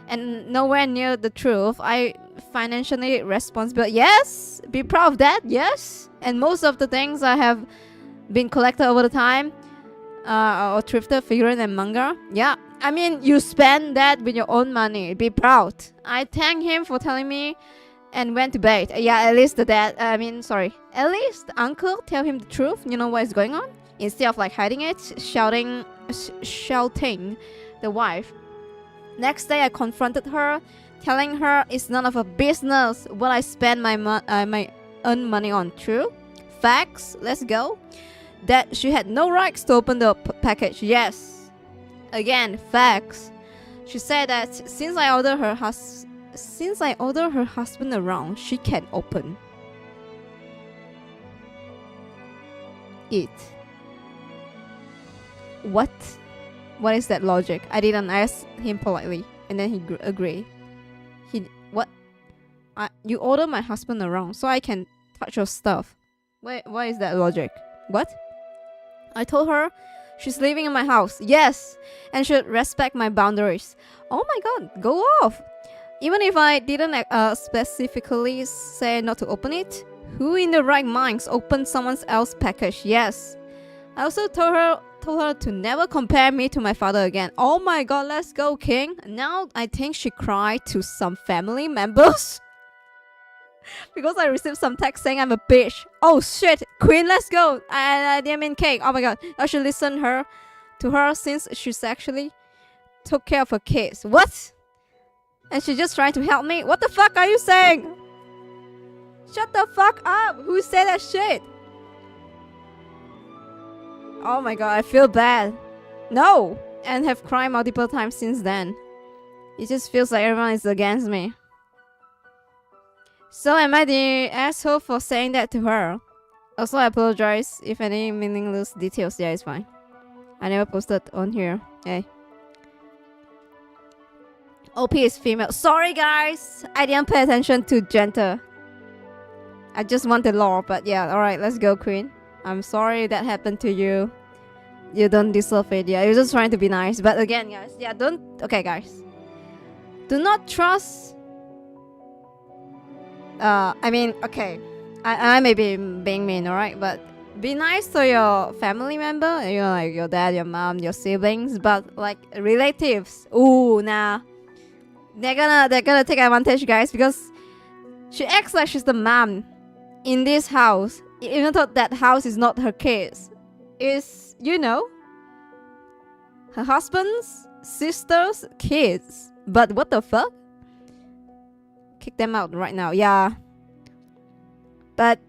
and nowhere near the truth. I financially responsible. Yes, be proud of that. Yes, and most of the things I have been collected over the time, or thrifted figurine and manga. Yeah, I mean you spend that with your own money. Be proud. I thank him for telling me, and went to bed. Yeah, at least the dad. At least the uncle tell him the truth. You know what is going on, instead of like hiding it, shouting the wife. Next day, I confronted her, telling her it's none of her business what I spend my own money on. True. Facts. Let's go. That she had no rights to open the package. Yes. Again, facts. She said that since I ordered her husband around, she can open it. What? What is that logic? I didn't ask him politely, and then he agreed. You order my husband around so I can touch your stuff. Wait, what is that logic? What? I told her she's living in my house. Yes, and should respect my boundaries. Oh my god, go off. Even if I didn't specifically say not to open it, who in the right minds opened someone else's package? Yes. I also told her to never compare me to my father again. Oh my god, let's go, King. Now I think she cried to some family members because I received some text saying I'm a bitch. Oh shit, Queen, let's go. I didn't mean King. Oh my god, I should listen to her since she's actually took care of her kids. What? And she's just trying to help me. What the fuck are you saying? Shut the fuck up! Who said that shit? Oh my god, I feel bad. No! And have cried multiple times since then. It just feels like everyone is against me. So am I the asshole for saying that to her? Also, I apologize if any meaningless details. Yeah, it's fine. I never posted on here. Hey. OP is female. Sorry guys! I didn't pay attention to gender. I just want the lore, but yeah, alright, let's go, Queen. I'm sorry that happened to you. You don't deserve it. Yeah, you're just trying to be nice. But again, guys, yeah, don't... Okay, guys. Do not trust... I mean, okay. I may be being mean, alright? But be nice to your family member. You know, like your dad, your mom, your siblings. But like relatives. Ooh, nah. They're gonna take advantage, guys. Because she acts like she's the mom in this house. Even though that house is not her kids. Is, you know, her husband's sister's kids. But what the fuck? Kick them out right now. Yeah. But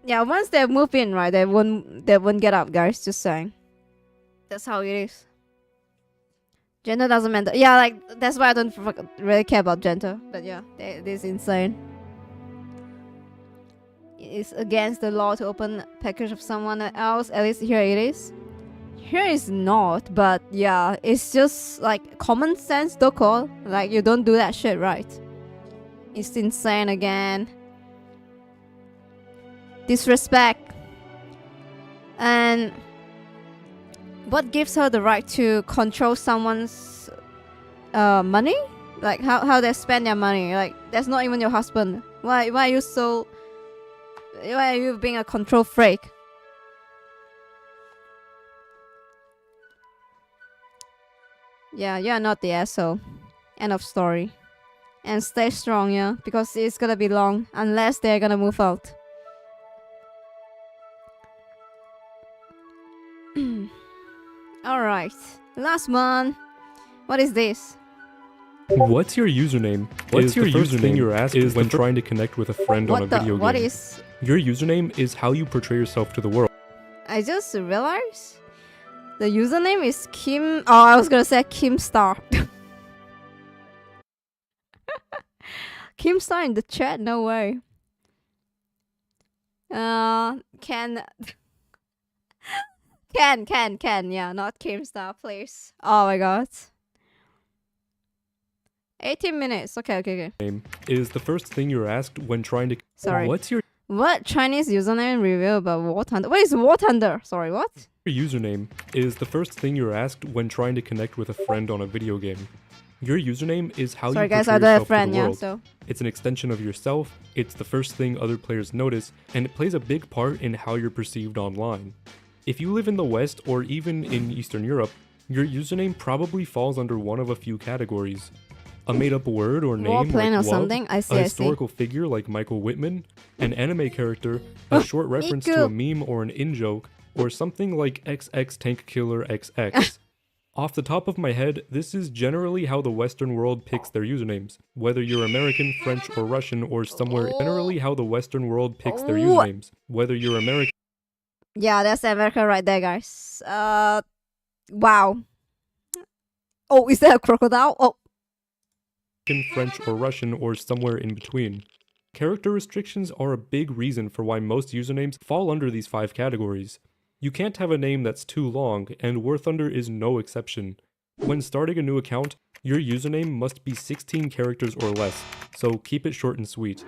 yeah, once they move in, right, they won't get out, guys. Just saying. That's how it is. Gender doesn't matter. Yeah, like that's why I don't really care about gender. But yeah, it is insane. It's against the law to open a package of someone else. At least here it is. Here is not, but yeah, it's just like common sense, Doko. Like you don't do that shit, right? It's insane again. Disrespect. And what gives her the right to control someone's money? Like how they spend their money? Like that's not even your husband. Why are you so? Why are you being a control freak? Yeah, you're not the asshole. End of story. And stay strong, yeah, because it's gonna be long unless they're gonna move out. Alright, last one. What is this? What's your username? What's your first thing you're asked when trying to connect with a friend on a video game? What is? Your username is how you portray yourself to the world. I just realized the username is Kim. Oh, I was gonna say Kim Star. Kim Star in the chat? No way. Can. Yeah, not Kim Star, please. Oh my god. 18 minutes. Okay. Name is the first thing you're asked when trying to. Sorry. What's your Chinese username review about War Thunder? What is War Thunder? Sorry, what? Your username is the first thing you're asked when trying to connect with a friend on a video game. Your username is how you portray yourself to the world. So it's an extension of yourself, it's the first thing other players notice, and it plays a big part in how you're perceived online. If you live in the West or even in Eastern Europe, your username probably falls under one of a few categories. A made-up word or name like Wub, a historical figure like Michael Whitman, an anime character, a short reference to a meme or an in-joke, or something like XX Tank Killer XX. Off the top of my head, this is generally how the Western world picks their usernames. Whether you're American, French, or Russian, or somewhere, generally how the Western world picks their usernames. Whether you're American... Yeah, that's America right there, guys. Wow. Oh, is that a crocodile? Oh. French, or Russian, or somewhere in between. Character restrictions are a big reason for why most usernames fall under these 5 categories. You can't have a name that's too long, and War Thunder is no exception. When starting a new account, your username must be 16 characters or less, so keep it short and sweet.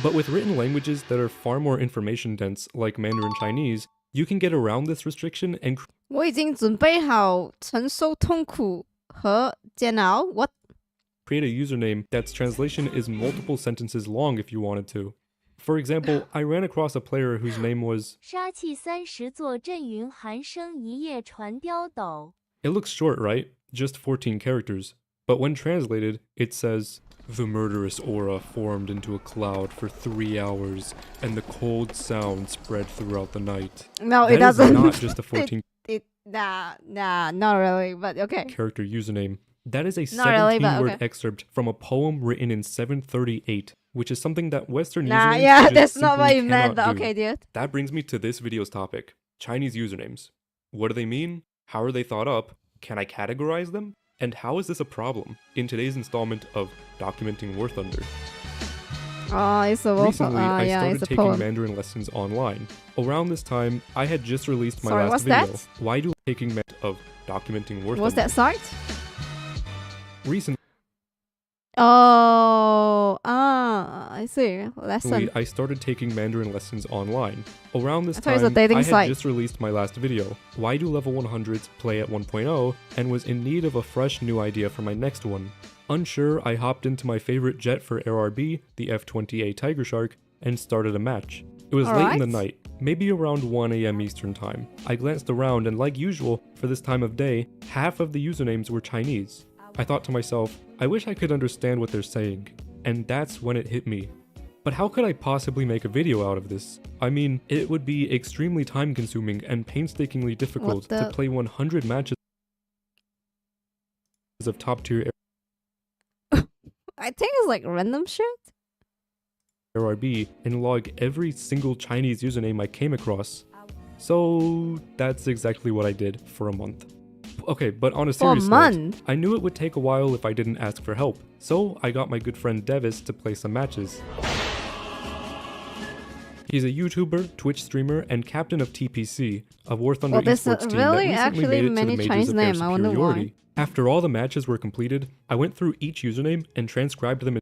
But with written languages that are far more information dense, like Mandarin Chinese, you can get around this restriction and 我已经准备好承受痛苦和煎熬。What? Create a username that's translation is multiple sentences long if you wanted to. For example, I ran across a player whose name was... 杀气30座阵云寒生一夜传刁斗. It looks short, right? Just 14 characters. But when translated, it says, The murderous aura formed into a cloud for 3 hours, and the cold sound spread throughout the night. No, it doesn't. That is not just a 14 Nah, not really, but okay. character username. That is a Not really, but 17-word okay. excerpt from a poem written in 738, which is something that Western Nah, usernames yeah, just that's not what simply you meant, cannot but do. okay, dude. That brings me to this video's topic, Chinese usernames. What do they mean? How are they thought up? Can I categorize them? And how is this a problem in today's installment of Documenting War Thunder? Oh, it's a Recently, I yeah, started it's a taking poem. Mandarin lessons online. Around this time, I had just released my Sorry, last what's video. that? Why do taking of Documenting War What's Thunder? that site? Recently, Oh, I see. Lesson. I started taking Mandarin lessons online. Around this I thought it was a time, dating I had site. just released my last video, Why Do Level 100s Play at 1.0, and was in need of a fresh new idea for my next one. Unsure, I hopped into my favorite jet for RRB, the F-20A Tiger Shark, and started a match. It was late in the night, maybe around 1 AM Eastern Time. I glanced around and like usual, for this time of day, half of the usernames were Chinese. I thought to myself, I wish I could understand what they're saying. And that's when it hit me. But how could I possibly make a video out of this? I mean, it would be extremely time consuming and painstakingly difficult to play 100 matches of top tier I think it's like random shit. RRB and log every single Chinese username I came across. So that's exactly what I did for a month. Okay, but on a serious note, month? I knew it would take a while if I didn't ask for help, so I got my good friend Devis to play some matches. He's a YouTuber, Twitch streamer, and captain of TPC, a War Thunder esports team that really recently actually made it to many the majors Chinese of air name. I wonder why. superiority. After all the matches were completed, I went through each username and transcribed them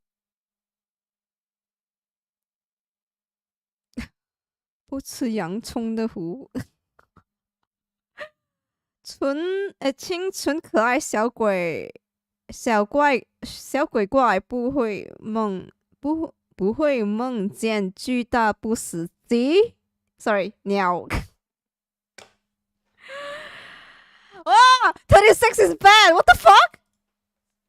不吃洋葱的狐。清纯可爱小鬼怪不会梦见巨大不死鸡。Sorry， 鸟。Ah, 26 is bad. What the fuck?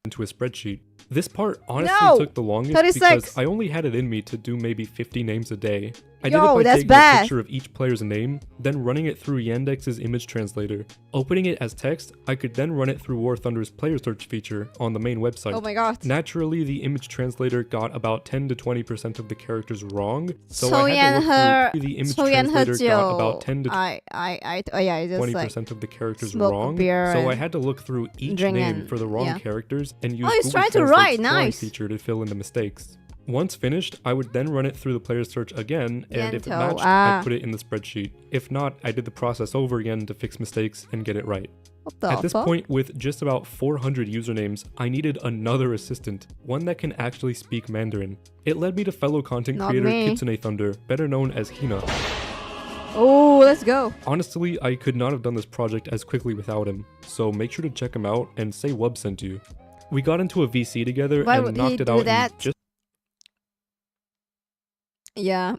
into a spreadsheet. This part honestly No! took the longest 36. because I only had it in me to do maybe 50 names a day. I did it Yo, by that's taking bad. a picture of each player's name, then running it through Yandex's image translator. Opening it as text, I could then run it through War Thunder's player search feature on the main website. Oh my god. Naturally, the image translator got about 10 to 20% of the characters wrong, so I had to look through the image translator got about 10 to 20% of the characters wrong, so I had to look through each name for the wrong characters and use he's Google trying to Translate's write, spelling nice. feature to fill in the mistakes. Once finished, I would then run it through the player search again, and if it matched, I'd put it in the spreadsheet. If not, I did the process over again to fix mistakes and get it right. At this point, with just about 400 usernames, I needed another assistant, one that can actually speak Mandarin. It led me to fellow content Not creator me. Kitsune Thunder, better known as Hina. Oh, let's go. Honestly, I could not have done this project as quickly without him, so make sure to check him out and say Wub sent you. We got into a VC together Why and would he knocked it do out that? in just Yeah.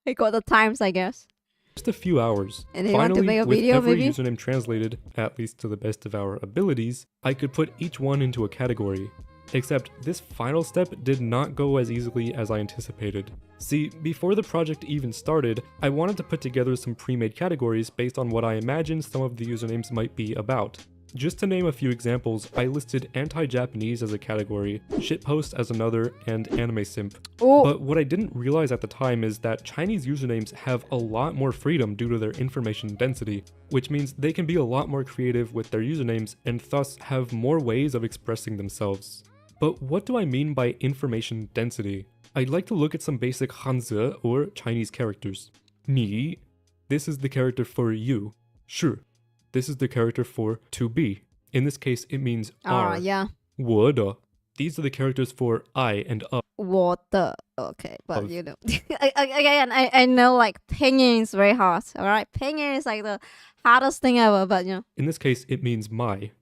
I got the times, I guess. a few hours. And he want to Finally, make a with video, every maybe? username translated, at least to the best of our abilities, I could put each one into a category. Except this final step did not go as easily as I anticipated. See, before the project even started, I wanted to put together some pre-made categories based on what I imagined some of the usernames might be about. Just to name a few examples, I listed anti-Japanese as a category, shitpost as another, and anime simp. Oh. But what I didn't realize at the time is that Chinese usernames have a lot more freedom due to their information density, which means they can be a lot more creative with their usernames and thus have more ways of expressing themselves. But what do I mean by information density? I'd like to look at some basic Hanzi or Chinese characters. Ni, this is the character for you. Shi, this is the character for to be. In this case, it means are. Yeah. 我的, these are the characters for I and of. 我的. Okay, but you know. Again, I know like pinyin is very hard. Alright, pinyin is like the hardest thing ever, but you know. In this case, it means my.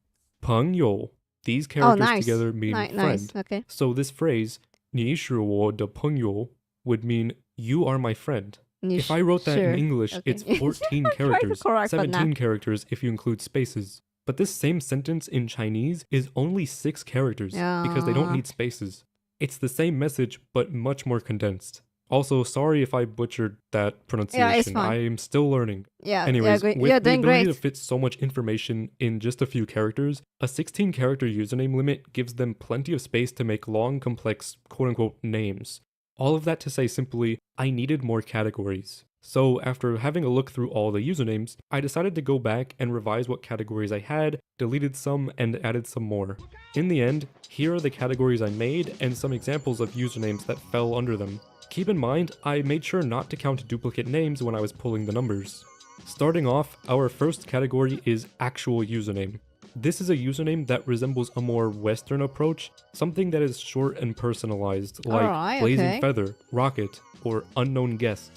朋友, these characters nice. together mean friend. Nice, okay. So this phrase, 你是我的朋友, would mean you are my friend. If I wrote that in English, it's 14 characters, correct, but 17 nah. characters if you include spaces. But this same sentence in Chinese is only 6 characters because they don't need spaces. It's the same message, but much more condensed. Also, sorry if I butchered that pronunciation. Yeah, it's fine. I'm still learning. Yeah, Anyways, yeah, with you're the doing ability great. to fit so much information in just a few characters, a 16-character username limit gives them plenty of space to make long, complex, quote-unquote names. All of that to say simply, I needed more categories. So after having a look through all the usernames, I decided to go back and revise what categories I had, deleted some, and added some more. In the end, here are the categories I made and some examples of usernames that fell under them. Keep in mind, I made sure not to count duplicate names when I was pulling the numbers. Starting off, our first category is actual username. This is a username that resembles a more Western approach, something that is short and personalized, like Alright, Blazing okay. Feather, Rocket, or Unknown Guest.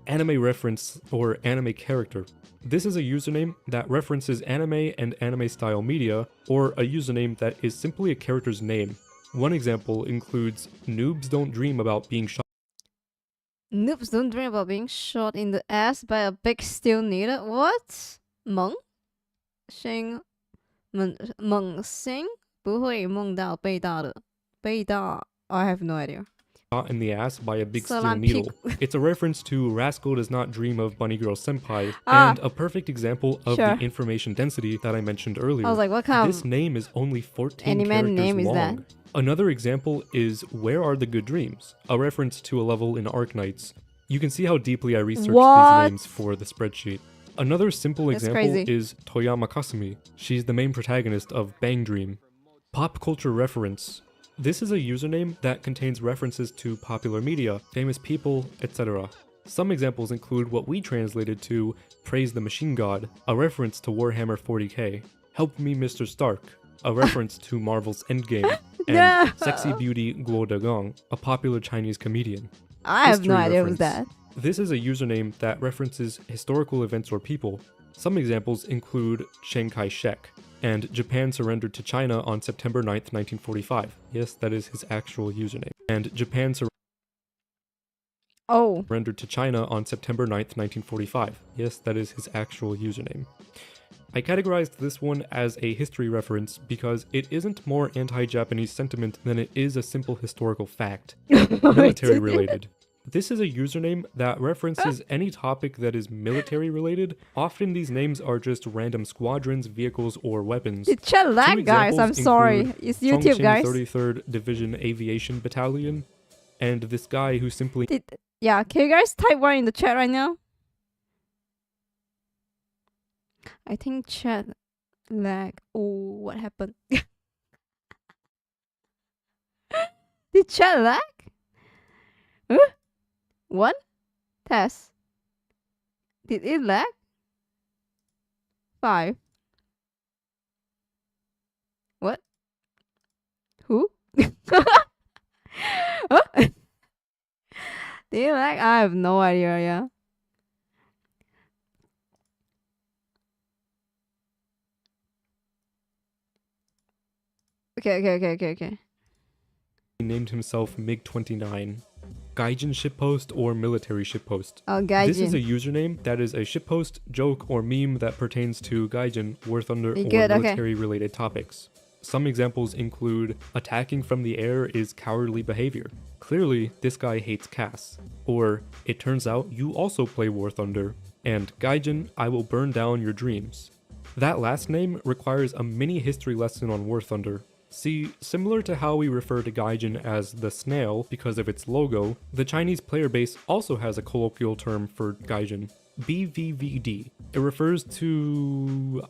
Anime reference or anime character. This is a username that references anime and anime-style media, or a username that is simply a character's name. One example includes Noobs Don't Dream About Being Shot. Noobs don't dream about being shot in the ass by a big steel needle. What? 梦星梦星不会梦到被打的被打 I have no idea. Shot in the ass by a big steel Salam needle. It's a reference to Rascal Does Not Dream of Bunny Girl Senpai, and a perfect example of Sure. the information density that I mentioned earlier. I was like, what kind This of name is only 14 anime characters name is long. that? Another example is Where Are the Good Dreams, a reference to a level in Arknights. You can see how deeply I researched What? these names for the spreadsheet. Another simple That's example crazy. is Toyama Kasumi. She's the main protagonist of Bang Dream. Pop culture reference. This is a username that contains references to popular media, famous people, etc. Some examples include what we translated to Praise the Machine God, a reference to Warhammer 40k, Help Me Mr. Stark, a reference to Marvel's Endgame, and No. Sexy Beauty Guo Dagong, a popular Chinese comedian. I have no History idea who's reference. that. This is a username that references historical events or people. Some examples include Chiang Kai-shek, and Japan surrendered to China on September 9th, 1945. Yes, that is his actual username. And Japan surrendered to China on September 9th, 1945. Yes, that is his actual username. I categorized this one as a history reference because it isn't more anti-Japanese sentiment than it is a simple historical fact. Military related. This is a username that references any topic that is military related. Often these names are just random squadrons, vehicles, or weapons. It's chat lag, guys. I'm sorry. It's YouTube, Chongqing guys. 33rd Division Aviation Battalion, and this guy who simply Yeah, can you guys type one in the chat right now? I think chat lag. Oh, what happened? Did chat lag? Huh? What? Test. Did it lag? 5. What? Who? Huh? Did it lag? I have no idea, yeah. Okay. He named himself MiG-29. Gaijin shitpost or military shitpost. Oh, Gaijin. This is a username that is a shitpost, joke, or meme that pertains to Gaijin, War Thunder, or Good, okay. military-related topics. Some examples include, attacking from the air is cowardly behavior. Clearly, this guy hates Cass. Or, it turns out you also play War Thunder. And Gaijin, I will burn down your dreams. That last name requires a mini history lesson on War Thunder. See, similar to how we refer to Gaijin as the snail because of its logo, the Chinese player base also has a colloquial term for Gaijin, BVVD. It refers to...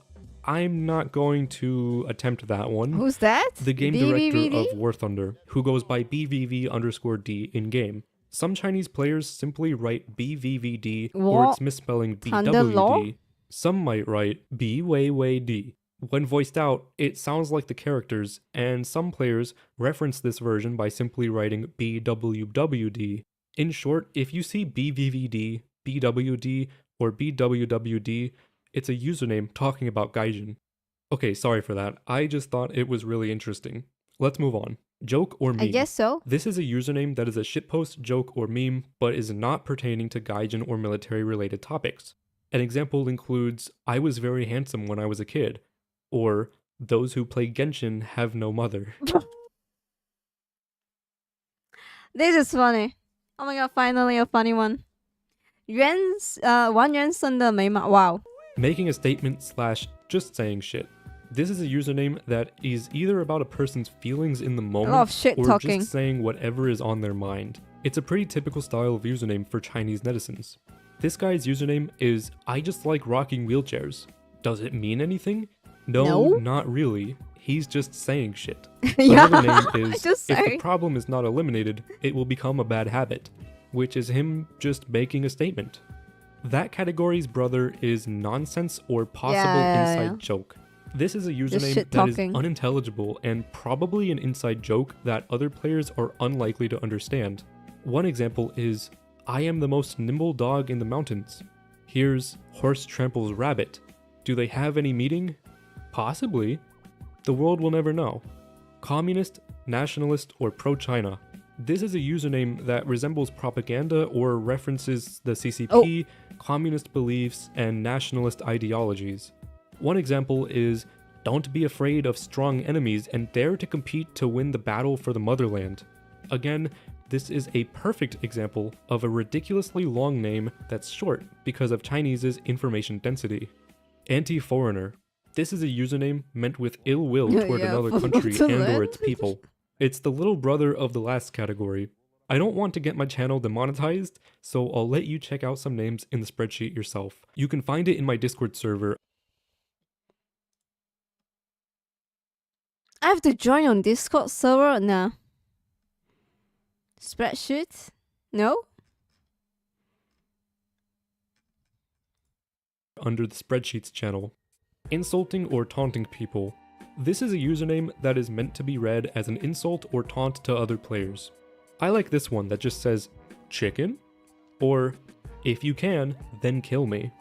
I'm not going to attempt that one. Who's that? The game BVVD? director of War Thunder, who goes by BVV_D in-game. Some Chinese players simply write BVVD, or What? it's misspelling Thunder Law? BWD. Some might write B-Way-Way-D. When voiced out, it sounds like the characters, and some players reference this version by simply writing BWWD. In short, if you see BVVD, BWD, or BWWD, it's a username talking about Gaijin. Okay, sorry for that. I just thought it was really interesting. Let's move on. Joke or meme? I guess so. This is a username that is a shitpost, joke, or meme, but is not pertaining to Gaijin or military-related topics. An example includes, I was very handsome when I was a kid, or those who play Genshin have no mother. This is funny. Oh my god, finally a funny one. 王元生的眉毛, wow. Making a statement / just saying shit. This is a username that is either about a person's feelings in the moment lot of shit or talking. just saying whatever is on their mind. It's a pretty typical style of username for Chinese netizens. This guy's username is I just like rocking wheelchairs. Does it mean anything? No, not really. He's just saying shit. Another name is if the problem is not eliminated, it will become a bad habit, which is him just making a statement. That category's brother is nonsense or possible inside joke. This is a username that is unintelligible and probably an inside joke that other players are unlikely to understand. One example is, I am the most nimble dog in the mountains. Here's horse tramples rabbit. Do they have any meaning? Possibly. The world will never know. Communist, nationalist, or pro-China. This is a username that resembles propaganda or references the CCP, communist beliefs, and nationalist ideologies. One example is, don't be afraid of strong enemies and dare to compete to win the battle for the motherland. Again, this is a perfect example of a ridiculously long name that's short because of Chinese's information density. Anti-foreigner. This is a username meant with ill will toward another country and/or its people. It's the little brother of the last category. I don't want to get my channel demonetized, so I'll let you check out some names in the spreadsheet yourself. You can find it in my Discord server. I have to join on Discord server? No. Spreadsheet? No? Under the spreadsheets channel. Insulting or taunting people. This is a username that is meant to be read as an insult or taunt to other players. I like this one that just says, chicken? Or, if you can, then kill me.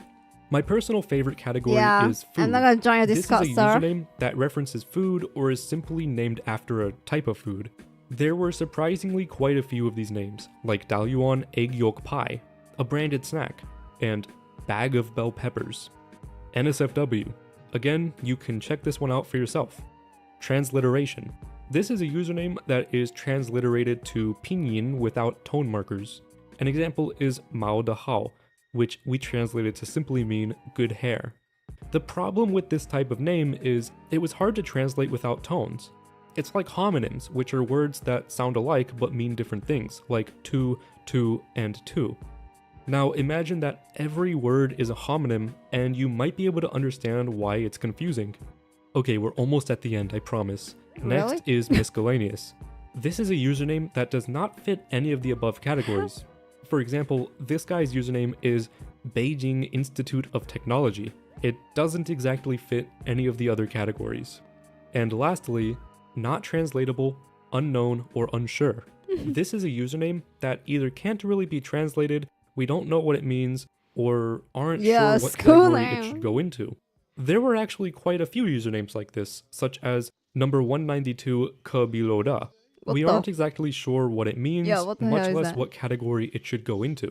My personal favorite category is food. I'm not gonna join a Discord This is a username that references food or is simply named after a type of food. There were surprisingly quite a few of these names, like Dalyuan egg yolk pie, a branded snack, and bag of bell peppers. NSFW. Again, you can check this one out for yourself. Transliteration. This is a username that is transliterated to pinyin without tone markers. An example is Mao de Hao, which we translated to simply mean good hair. The problem with this type of name is it was hard to translate without tones. It's like homonyms, which are words that sound alike but mean different things, like to, and to. Now imagine that every word is a homonym and you might be able to understand why it's confusing. Okay, we're almost at the end, I promise. Next is miscellaneous. This is a username that does not fit any of the above categories. For example, this guy's username is Beijing Institute of Technology. It doesn't exactly fit any of the other categories. And lastly, not translatable, unknown, or unsure. This is a username that either can't really be translated, we don't know what it means, or aren't sure what category it should go into. There were actually quite a few usernames like this, such as number 192 Kabiloda. We aren't exactly sure what it means, much less what category it should go into.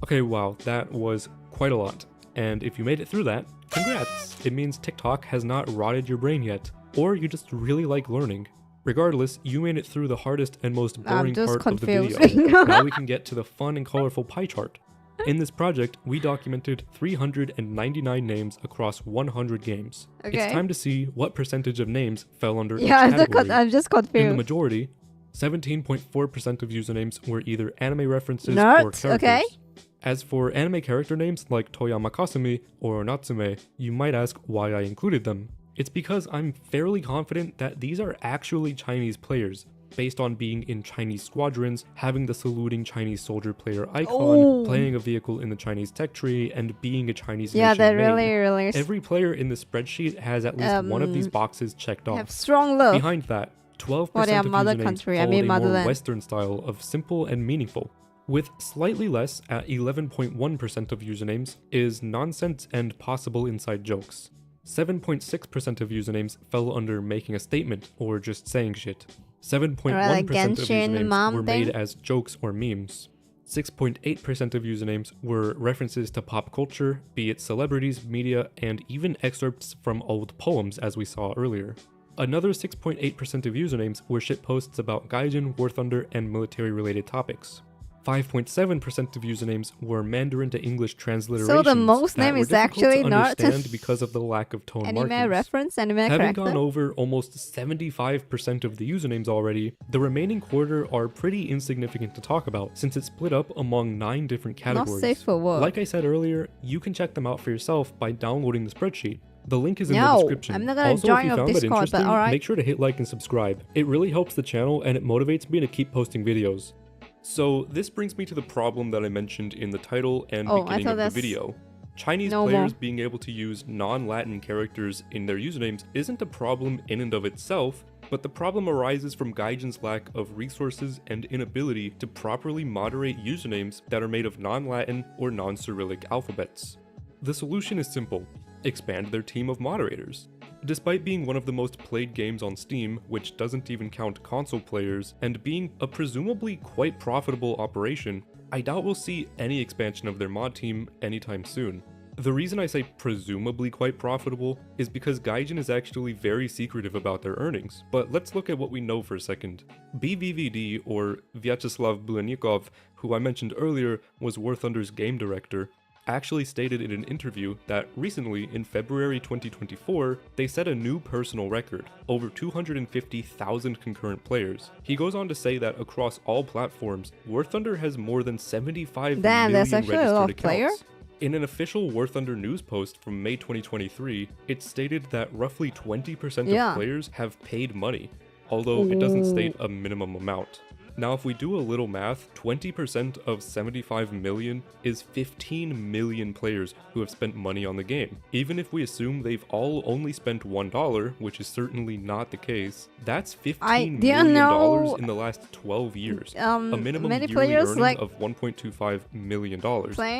Okay, wow, that was quite a lot. And if you made it through that, congrats! It means TikTok has not rotted your brain yet, or you just really like learning. Regardless, you made it through the hardest and most boring part of the video. Now we can get to the fun and colorful pie chart. In this project, we documented 399 names across 100 games. It's time to see what percentage of names fell under each category. I'm just confused. In the majority, 17.4% of usernames were either anime references or characters. As for anime character names like Toyama Kasumi or Natsume, you might ask why I included them. It's because I'm fairly confident that these are actually Chinese players, based on being in Chinese squadrons, having the saluting Chinese soldier player icon, playing a vehicle in the Chinese tech tree, and being a Chinese nation that main. really Every player in the spreadsheet has at least one of these boxes checked off. Have strong love. Behind that, 12% of usernames followed a more Western style of simple and meaningful. With slightly less, at 11.1% of usernames, is nonsense and possible inside jokes. 7.6% of usernames fell under making a statement or just saying shit. 7.1% of usernames were made as jokes or memes. 6.8% of usernames were references to pop culture, be it celebrities, media, and even excerpts from old poems as we saw earlier. Another 6.8% of usernames were shitposts about Gaijin, War Thunder, and military-related topics. 5.7% of usernames were Mandarin to English transliterations. So the most that name were is difficult actually to not understand because of the lack of tone anime markings. reference, anime Having character. gone over almost 75% of the usernames already, the remaining quarter are pretty insignificant to talk about since it's split up among 9 different categories. Not safe for work. Like I said earlier, you can check them out for yourself by downloading the spreadsheet. The link is in the No, description. I'm not gonna Also, join if you your found that Discord, but interesting, alright. make sure to hit like and subscribe. It really helps the channel and it motivates me to keep posting videos. So this brings me to the problem that I mentioned in the title and beginning of the video. Chinese players being able to use non-Latin characters in their usernames isn't a problem in and of itself, but the problem arises from Gaijin's lack of resources and inability to properly moderate usernames that are made of non-Latin or non-Cyrillic alphabets. The solution is simple: expand their team of moderators. Despite being one of the most played games on Steam, which doesn't even count console players, and being a presumably quite profitable operation, I doubt we'll see any expansion of their mod team anytime soon. The reason I say presumably quite profitable is because Gaijin is actually very secretive about their earnings, but let's look at what we know for a second. BVVD, or Vyacheslav Bulenikov, who I mentioned earlier was War Thunder's game director, actually stated in an interview that recently, in February 2024, they set a new personal record, over 250,000 concurrent players. He goes on to say that across all platforms, War Thunder has more than 75 million that's actually registered a lot of accounts. players. In an official War Thunder news post from May 2023, it stated that roughly 20% of players have paid money, although it doesn't state a minimum amount. Now, if we do a little math, 20% of 75 million is 15 million players who have spent money on the game. Even if we assume they've all only spent $1, which is certainly not the case, that's $15 million in the last 12 years. A minimum yearly earning of $1.25 million.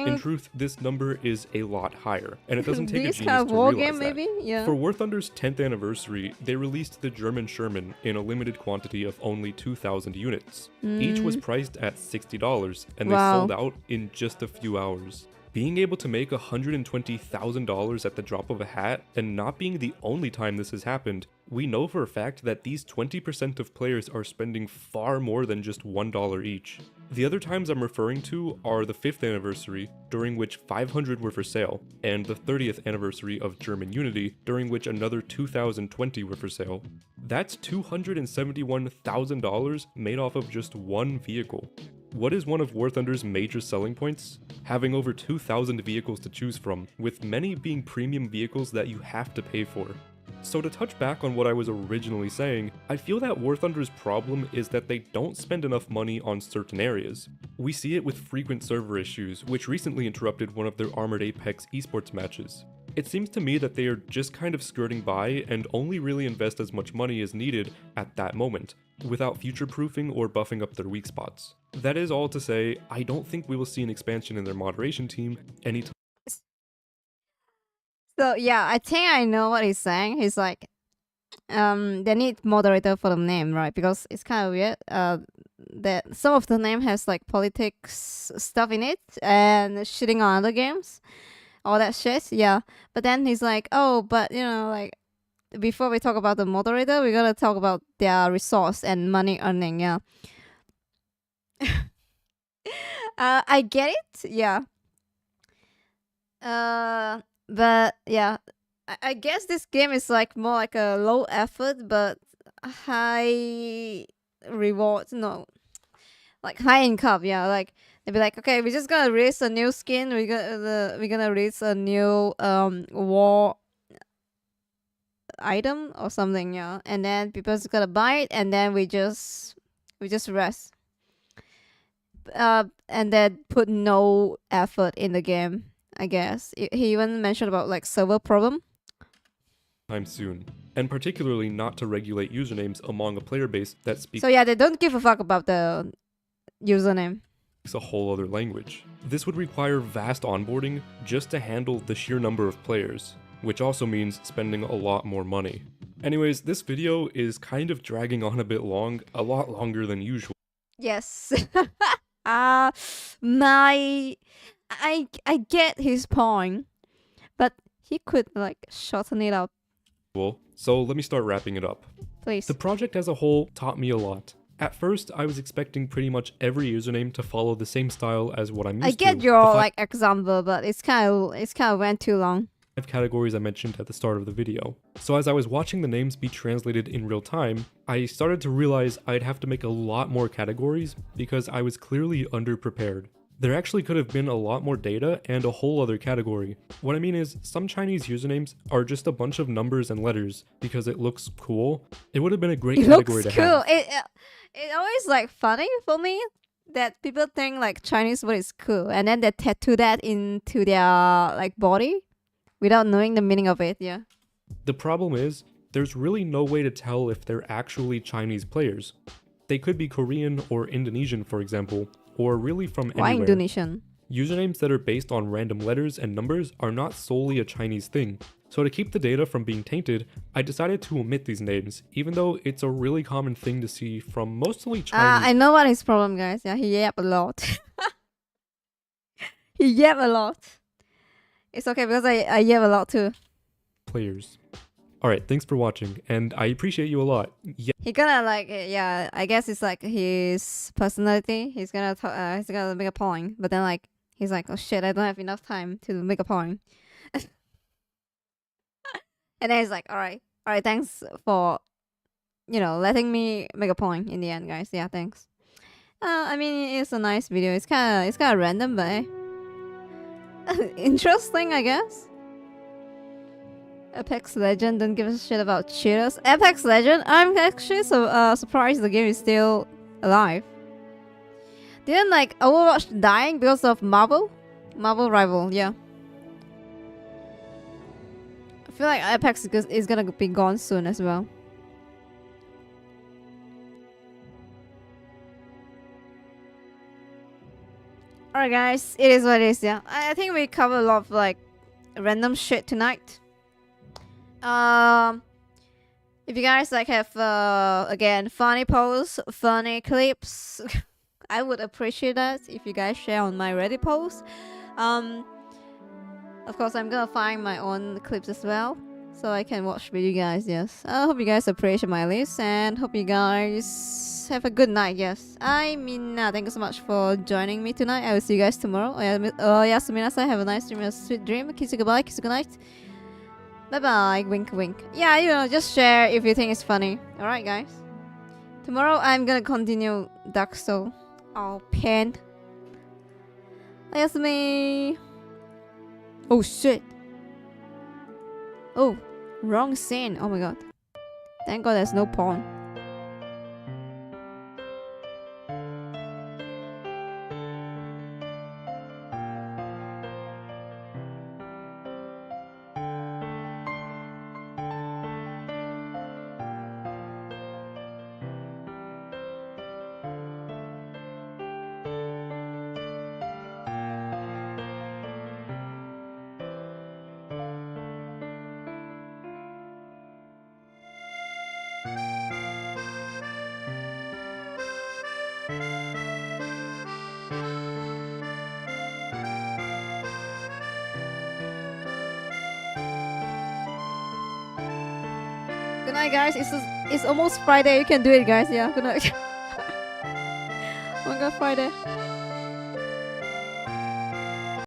In truth, this number is a lot higher, and it doesn't take a genius to realize that. For War Thunder's 10th anniversary, they released the German Sherman in a limited quantity of only 2,000 units. Each was priced at $60, and they sold out in just a few hours. Being able to make $120,000 at the drop of a hat, and not being the only time this has happened, we know for a fact that these 20% of players are spending far more than just $1 each. The other times I'm referring to are the 5th anniversary, during which 500 were for sale, and the 30th anniversary of German Unity, during which another 2,020 were for sale. That's $271,000 made off of just one vehicle. What is one of War Thunder's major selling points? Having over 2,000 vehicles to choose from, with many being premium vehicles that you have to pay for. So to touch back on what I was originally saying, I feel that War Thunder's problem is that they don't spend enough money on certain areas. We see it with frequent server issues, which recently interrupted one of their Armored Apex esports matches. It seems to me that they are just kind of skirting by and only really invest as much money as needed at that moment, without future-proofing or buffing up their weak spots. That is all to say, I don't think we will see an expansion in their moderation team anytime. So yeah, I think I know what he's saying. He's like, they need moderator for the name, right? Because it's kind of weird. That some of the name has like politics stuff in it and shitting on other games, all that shit. Yeah, but then he's like, oh, but you know, like before we talk about the moderator, we gotta talk about their resource and money earning. Yeah. I get it. Yeah. But yeah, I guess this game is like more like a low effort but high reward. No, like high income. Yeah, like they'd be like, okay, we're just gonna release a new skin. We're gonna release a new war item or something. Yeah, and then people's gonna buy it, and then we just rest. And then put no effort in the game. I guess he even mentioned about like server problem. Soon, and particularly not to regulate usernames among a player base that speaks. So yeah, they don't give a fuck about the username. A whole other language. This would require vast onboarding just to handle the sheer number of players, which also means spending a lot more money. Anyways, this video is kind of dragging on a lot longer than usual. Yes. I get his point, but he could like shorten it up. So let me start wrapping it up. Please. The project as a whole taught me a lot. At first, I was expecting pretty much every username to follow the same style as what I'm used to. I get your like example, but it's kind of went too long. 5 categories I mentioned at the start of the video. So as I was watching the names be translated in real time, I started to realize I'd have to make a lot more categories because I was clearly underprepared. There actually could have been a lot more data and a whole other category. What I mean is, some Chinese usernames are just a bunch of numbers and letters because it looks cool. It would have been a great category to have. It always like funny for me that people think like Chinese word is cool and then they tattoo that into their like body without knowing the meaning of it. Yeah. The problem is, there's really no way to tell if they're actually Chinese players. They could be Korean or Indonesian, for example, or really from anywhere. Why Indonesian? Usernames that are based on random letters and numbers are not solely a Chinese thing. So to keep the data from being tainted, I decided to omit these names, even though it's a really common thing to see from mostly Chinese. I know what his problem, guys. Yeah, he yapped a lot. He yapped a lot. It's okay because I yap a lot too. Players. Alright, thanks for watching, and I appreciate you a lot. Yeah. He gonna like, yeah, I guess it's like his personality. He's gonna make a point, but then like, he's like, oh shit, I don't have enough time to make a point. And then he's like, alright, thanks for, letting me make a point in the end, guys. Yeah, thanks. I mean, it's a nice video. It's kind of random, but interesting, I guess. Apex Legend don't give a shit about cheaters. Apex Legend? I'm actually so surprised the game is still alive. Didn't like Overwatch dying because of Marvel? Marvel Rival, yeah. I feel like Apex is gonna be gone soon as well. Alright guys, it is what it is, yeah. I think we covered a lot of like random shit tonight. If you guys like have again funny posts, funny clips, I would appreciate that if you guys share on my Reddit post. Of course I'm gonna find my own clips as well, so I can watch with you guys. Yes, I hope you guys appreciate my list and hope you guys have a good night. Yes, I mean, thank you so much for joining me tonight. I will see you guys tomorrow. Yasuminasai, have a nice dream, a sweet dream. Kiss you goodbye, kiss you good night. Bye bye, wink wink. Yeah, just share if you think it's funny. Alright guys. Tomorrow I'm gonna continue Dark Soul. Oh, pen. Ayasumi. Oh shit. Oh, wrong scene. Oh my god. Thank god there's no porn. Good night, guys. It's almost Friday. You can do it, guys. Yeah. Good night. Oh my god, Friday.